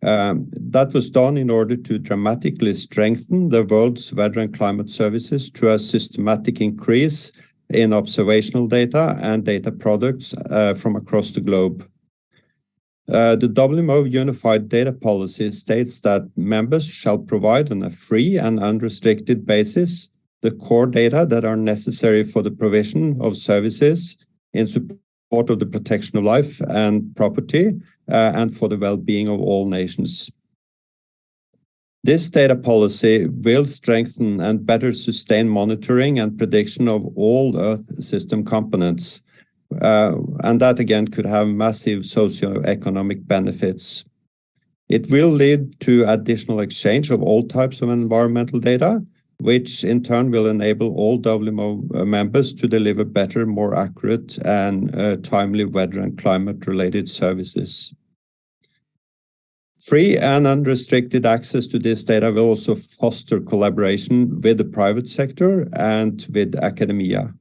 That was done in order to dramatically strengthen the world's weather and climate services through a systematic increase in observational data and data products from across the globe. The WMO Unified Data Policy states that members shall provide on a free and unrestricted basis the core data that are necessary for the provision of services in support of the protection of life and property and for the well-being of all nations. This data policy will strengthen and better sustain monitoring and prediction of all Earth system components, and that again could have massive socio-economic benefits. It will lead to additional exchange of all types of environmental data, which in turn will enable all WMO members to deliver better, more accurate, and timely weather and climate-related services. Free and unrestricted access to this data will also foster collaboration with the private sector and with academia.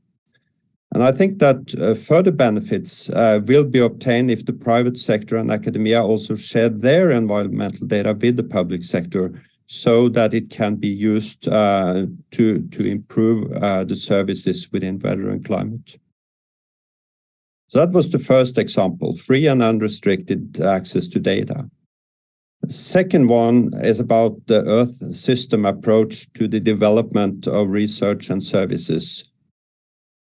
And I think that further benefits will be obtained if the private sector and academia also share their environmental data with the public sector, so that it can be used to improve the services within weather and climate. So that was the first example, free and unrestricted access to data. The second one is about the Earth system approach to the development of research and services.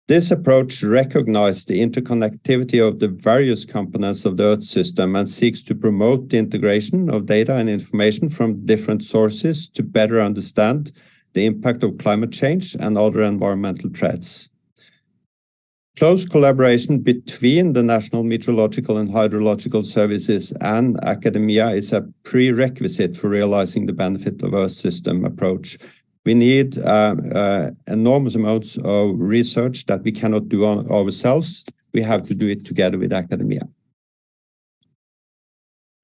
This approach recognizes the interconnectivity of the various components of the Earth system and seeks to promote the integration of data and information from different sources to better understand the impact of climate change and other environmental threats. Close collaboration between the national meteorological and hydrological services and academia is a prerequisite for realizing the benefit of Earth system approach. We need enormous amounts of research that we cannot do ourselves. We have to do it together with academia.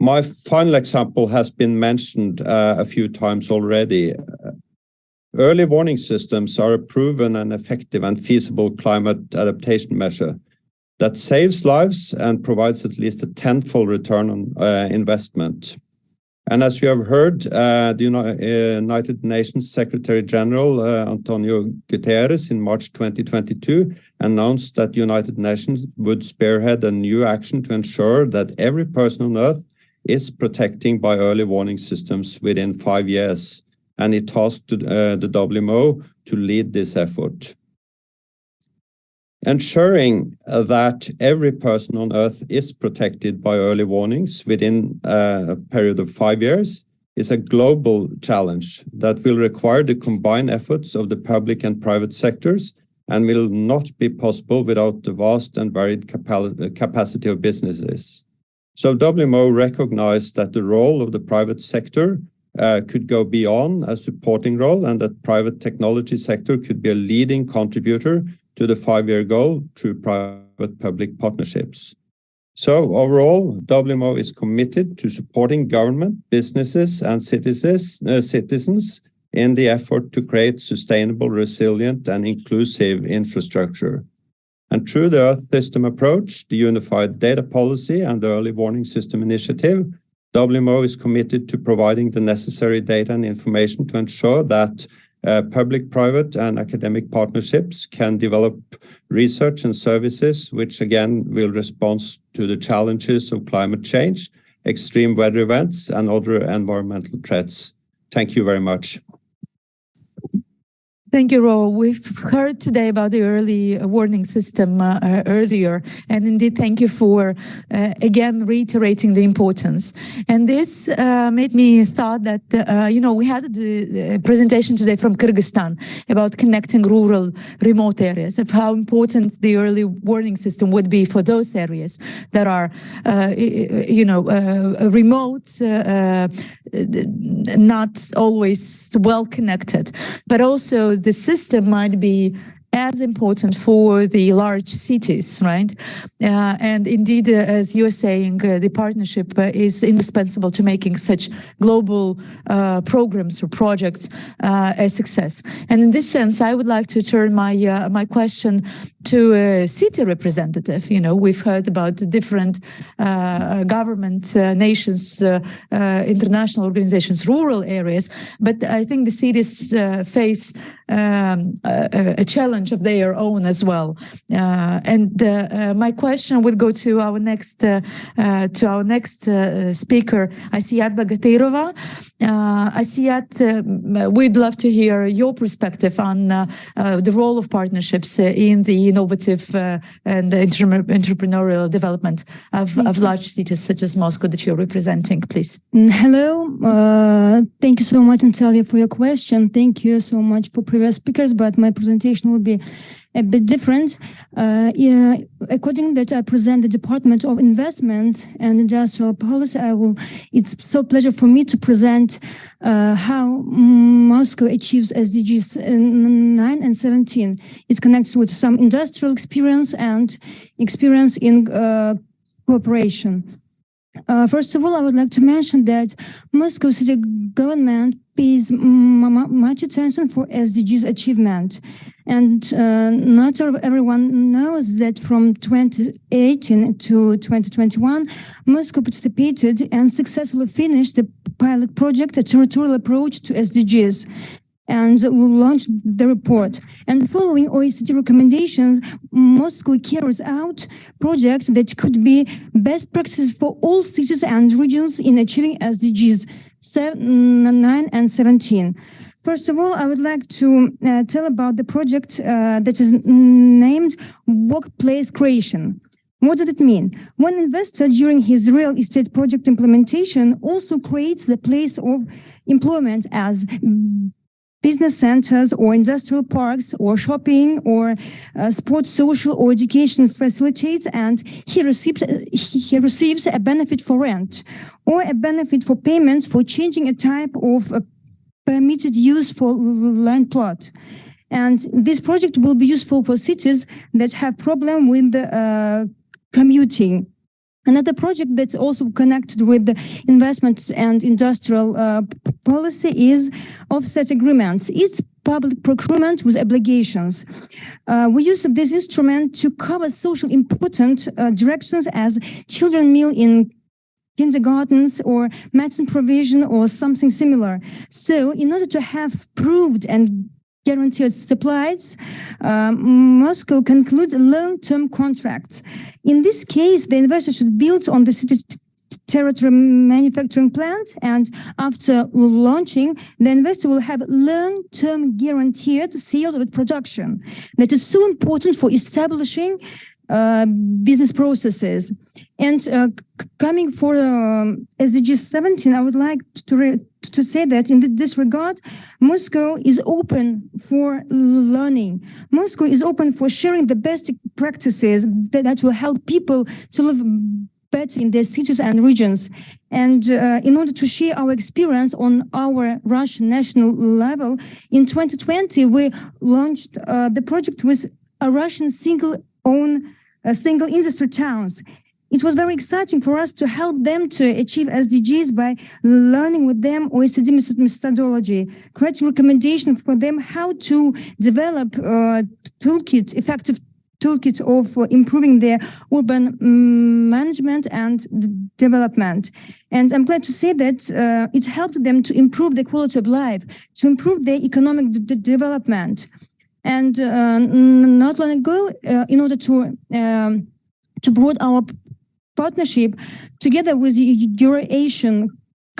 My final example has been mentioned a few times already. Early warning systems are a proven and effective and feasible climate adaptation measure that saves lives and provides at least a tenfold return on investment. And as you have heard, the United Nations Secretary-General António Guterres in March 2022 announced that the United Nations would spearhead a new action to ensure that every person on Earth is protecting by early warning systems within 5 years. And it tasked the WMO to lead this effort. Ensuring that every person on Earth is protected by early warnings within a period of 5 years is a global challenge that will require the combined efforts of the public and private sectors and will not be possible without the vast and varied capacity of businesses. So WMO recognized that the role of the private sector could go beyond a supporting role, and that private technology sector could be a leading contributor to the 5-year goal through private-public partnerships. So overall, WMO is committed to supporting government, businesses, and citizens in the effort to create sustainable, resilient, and inclusive infrastructure. And through the Earth System approach, the Unified Data Policy, and the Early Warning System Initiative, WMO is committed to providing the necessary data and information to ensure that public, private, and academic partnerships can develop research and services which again will respond to the challenges of climate change, extreme weather events, and other environmental threats. Thank you very much. Thank you, Ro. We've heard today about the early warning system earlier, and indeed, thank you for again reiterating the importance. And this made me thought that we had the presentation today from Kyrgyzstan about connecting rural, remote areas, of how important the early warning system would be for those areas that are, remote, not always well connected, but also the system might be as important for the large cities, right? And indeed, as you're saying, the partnership is indispensable to making such global programs or projects a success. And in this sense, I would like to turn my question to a city representative. We've heard about the different government, nations, international organizations, rural areas, but I think the cities face a challenge of their own as well. And my question would go to our next speaker, Asiyat Bagateirova. Asiyat, we'd love to hear your perspective on the role of partnerships in the innovative and entrepreneurial development of large cities such as Moscow that you're representing, please. Hello. Thank you so much, Natalia, for your question. Thank you so much for previous speakers, but my presentation will be a bit different. According that I present the Department of Investment and Industrial Policy, it's so pleasure for me to present how Moscow achieves SDGs 9 and 17. It connects with some industrial experience and experience in cooperation. First of all, I would like to mention that Moscow city government pays much attention for SDGs achievement. And not everyone knows that from 2018 to 2021, Moscow participated and successfully finished the pilot project, a territorial approach to SDGs, and launched the report. And following OECD recommendations, Moscow carries out projects that could be best practices for all cities and regions in achieving SDGs 9 and 17. First of all, I would like to tell about the project that is named Workplace Creation. What does it mean? One investor during his real estate project implementation also creates the place of employment as business centers or industrial parks or shopping or sports, social or education facilities, and he receives a benefit for rent or a benefit for payments for changing a type of permitted use for land plot. And this project will be useful for cities that have problem with commuting. Another project that's also connected with the investment and industrial policy is offset agreements. It's public procurement with obligations. We use this instrument to cover social important directions as children meal in kindergartens or medicine provision or something similar. So in order to have proved and guaranteed supplies, Moscow concludes long-term contracts. In this case, the investor should build on the city's territory manufacturing plant, and after launching, the investor will have long-term guaranteed sale of production. That is so important for establishing business processes. And coming for SDG 17, I would like to say that in this regard, Moscow is open for learning. Moscow is open for sharing the best practices that will help people to live better in their cities and regions. And in order to share our experience on our Russian national level, in 2020, we launched the project with a Russian single industry towns. It was very exciting for us to help them to achieve SDGs by learning with them OECD methodology, creating recommendations for them how to develop effective toolkit of improving their urban management and development. And I'm glad to say that it helped them to improve the quality of life, to improve their economic development. And not long ago, in order to broaden our partnership, together with the Euro-Asian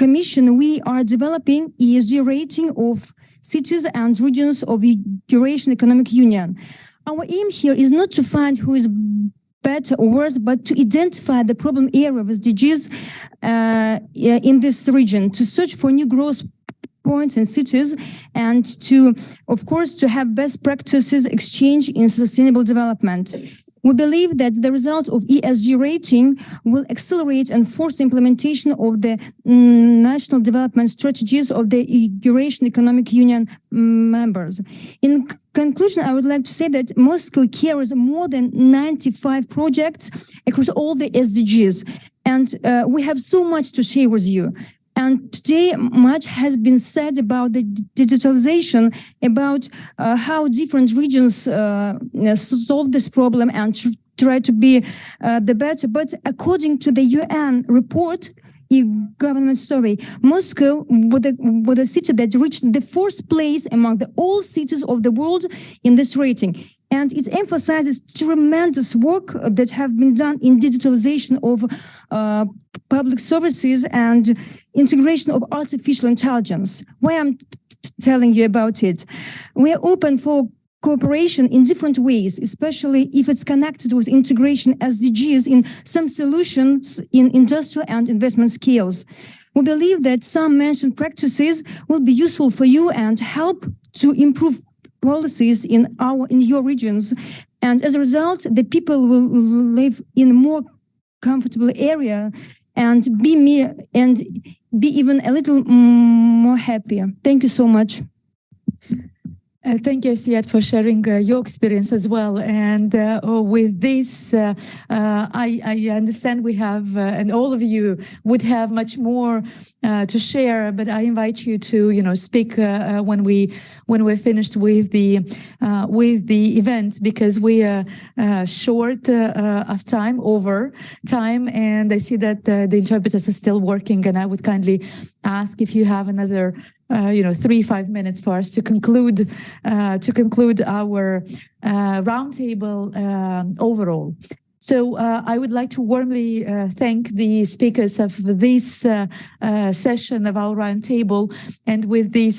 Commission, we are developing ESG rating of cities and regions of the Eurasian Economic Union. Our aim here is not to find who is better or worse, but to identify the problem area of SDGs in this region, to search for new growth points in cities, and to, of course, to have best practices exchange in sustainable development. We believe that the result of ESG rating will accelerate and force the implementation of the national development strategies of the Eurasian Economic Union members. In conclusion, I would like to say that Moscow carries more than 95 projects across all the SDGs, and we have so much to share with you. And today, much has been said about the digitalization, about how different regions solve this problem and try to be the better. But according to the UN report, government survey, Moscow was a city that reached the 4th place among all cities of the world in this rating. And it emphasizes tremendous work that have been done in digitalization of public services and integration of artificial intelligence. Why I'm telling you about it? We are open for cooperation in different ways, especially if it's connected with integration SDGs in some solutions in industrial and investment scales. We believe that some mentioned practices will be useful for you and help to improve policies in your regions, and as a result, the people will live in a more comfortable area and be even a little more happier. Thank you so much. Thank you, Asiat, for sharing your experience as well. And with this, I understand we have, and all of you would have much more to share. But I invite you to, speak when we're finished with the event, because we are short of time, over time, and I see that the interpreters are still working. And I would kindly ask if you have another 3-5 minutes for us to conclude our roundtable overall. So I would like to warmly thank the speakers of this session of our roundtable. And with this,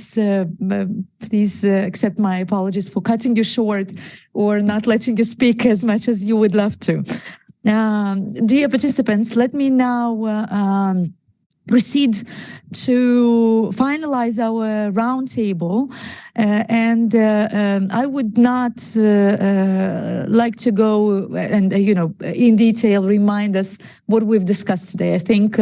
please accept my apologies for cutting you short or not letting you speak as much as you would love to. Dear participants, let me now proceed to finalize our roundtable, and I would not like to go and in detail remind us what we've discussed today. I think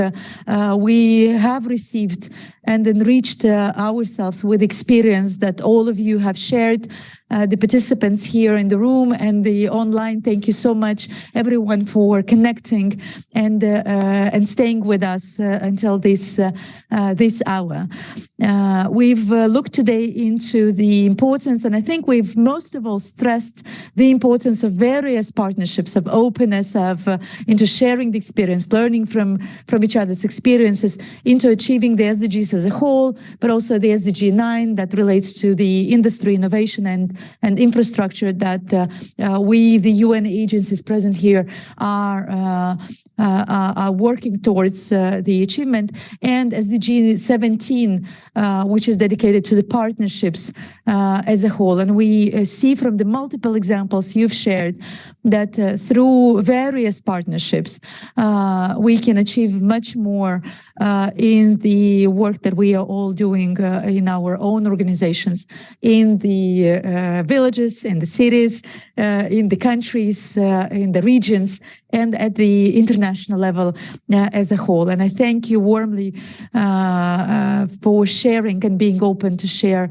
we have received and enriched ourselves with experience that all of you have shared. The participants here in the room and the online, thank you so much, everyone, for connecting and staying with us until this hour. We've looked today into the importance, and I think we've most of all stressed the importance of various partnerships, of openness, of into sharing the experience, learning from each other's experiences, into achieving the SDGs as a whole, but also the SDG 9 that relates to the industry, innovation, and infrastructure that we, the UN agencies present here, are working towards the achievement, and SDG 17, which is dedicated to the partnerships as a whole. And we see from the multiple examples you've shared that through various partnerships, we can achieve much more in the work that we are all doing in our own organizations, in the villages, in the cities, in the countries, in the regions, and at the international level as a whole. And I thank you warmly for sharing and being open to share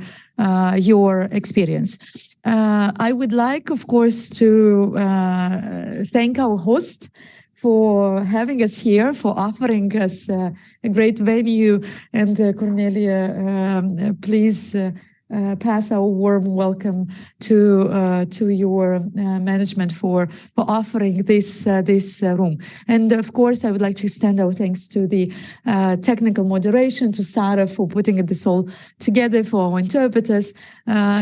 your experience. I would like, of course, to thank our host for having us here, for offering us a great venue. And Cornelia, please pass our warm welcome to your management for offering this room. And of course, I would like to extend our thanks to the technical moderation, to Sarah for putting this all together, for our interpreters,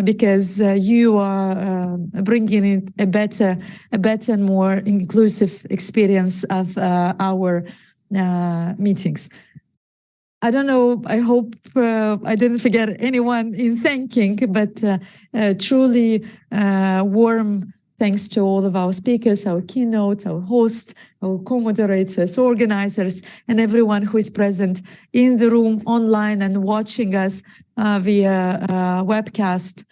because you are bringing in a better and more inclusive experience of our meetings. I don't know, I hope I didn't forget anyone in thanking, but truly warm thanks to all of our speakers, our keynotes, our hosts, our co-moderators, organizers, and everyone who is present in the room, online, and watching us via webcast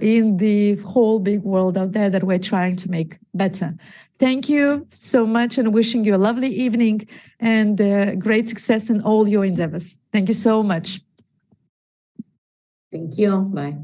in the whole big world out there that we're trying to make better. Thank you so much, and wishing you a lovely evening and great success in all your endeavors. Thank you so much. Thank you. Bye.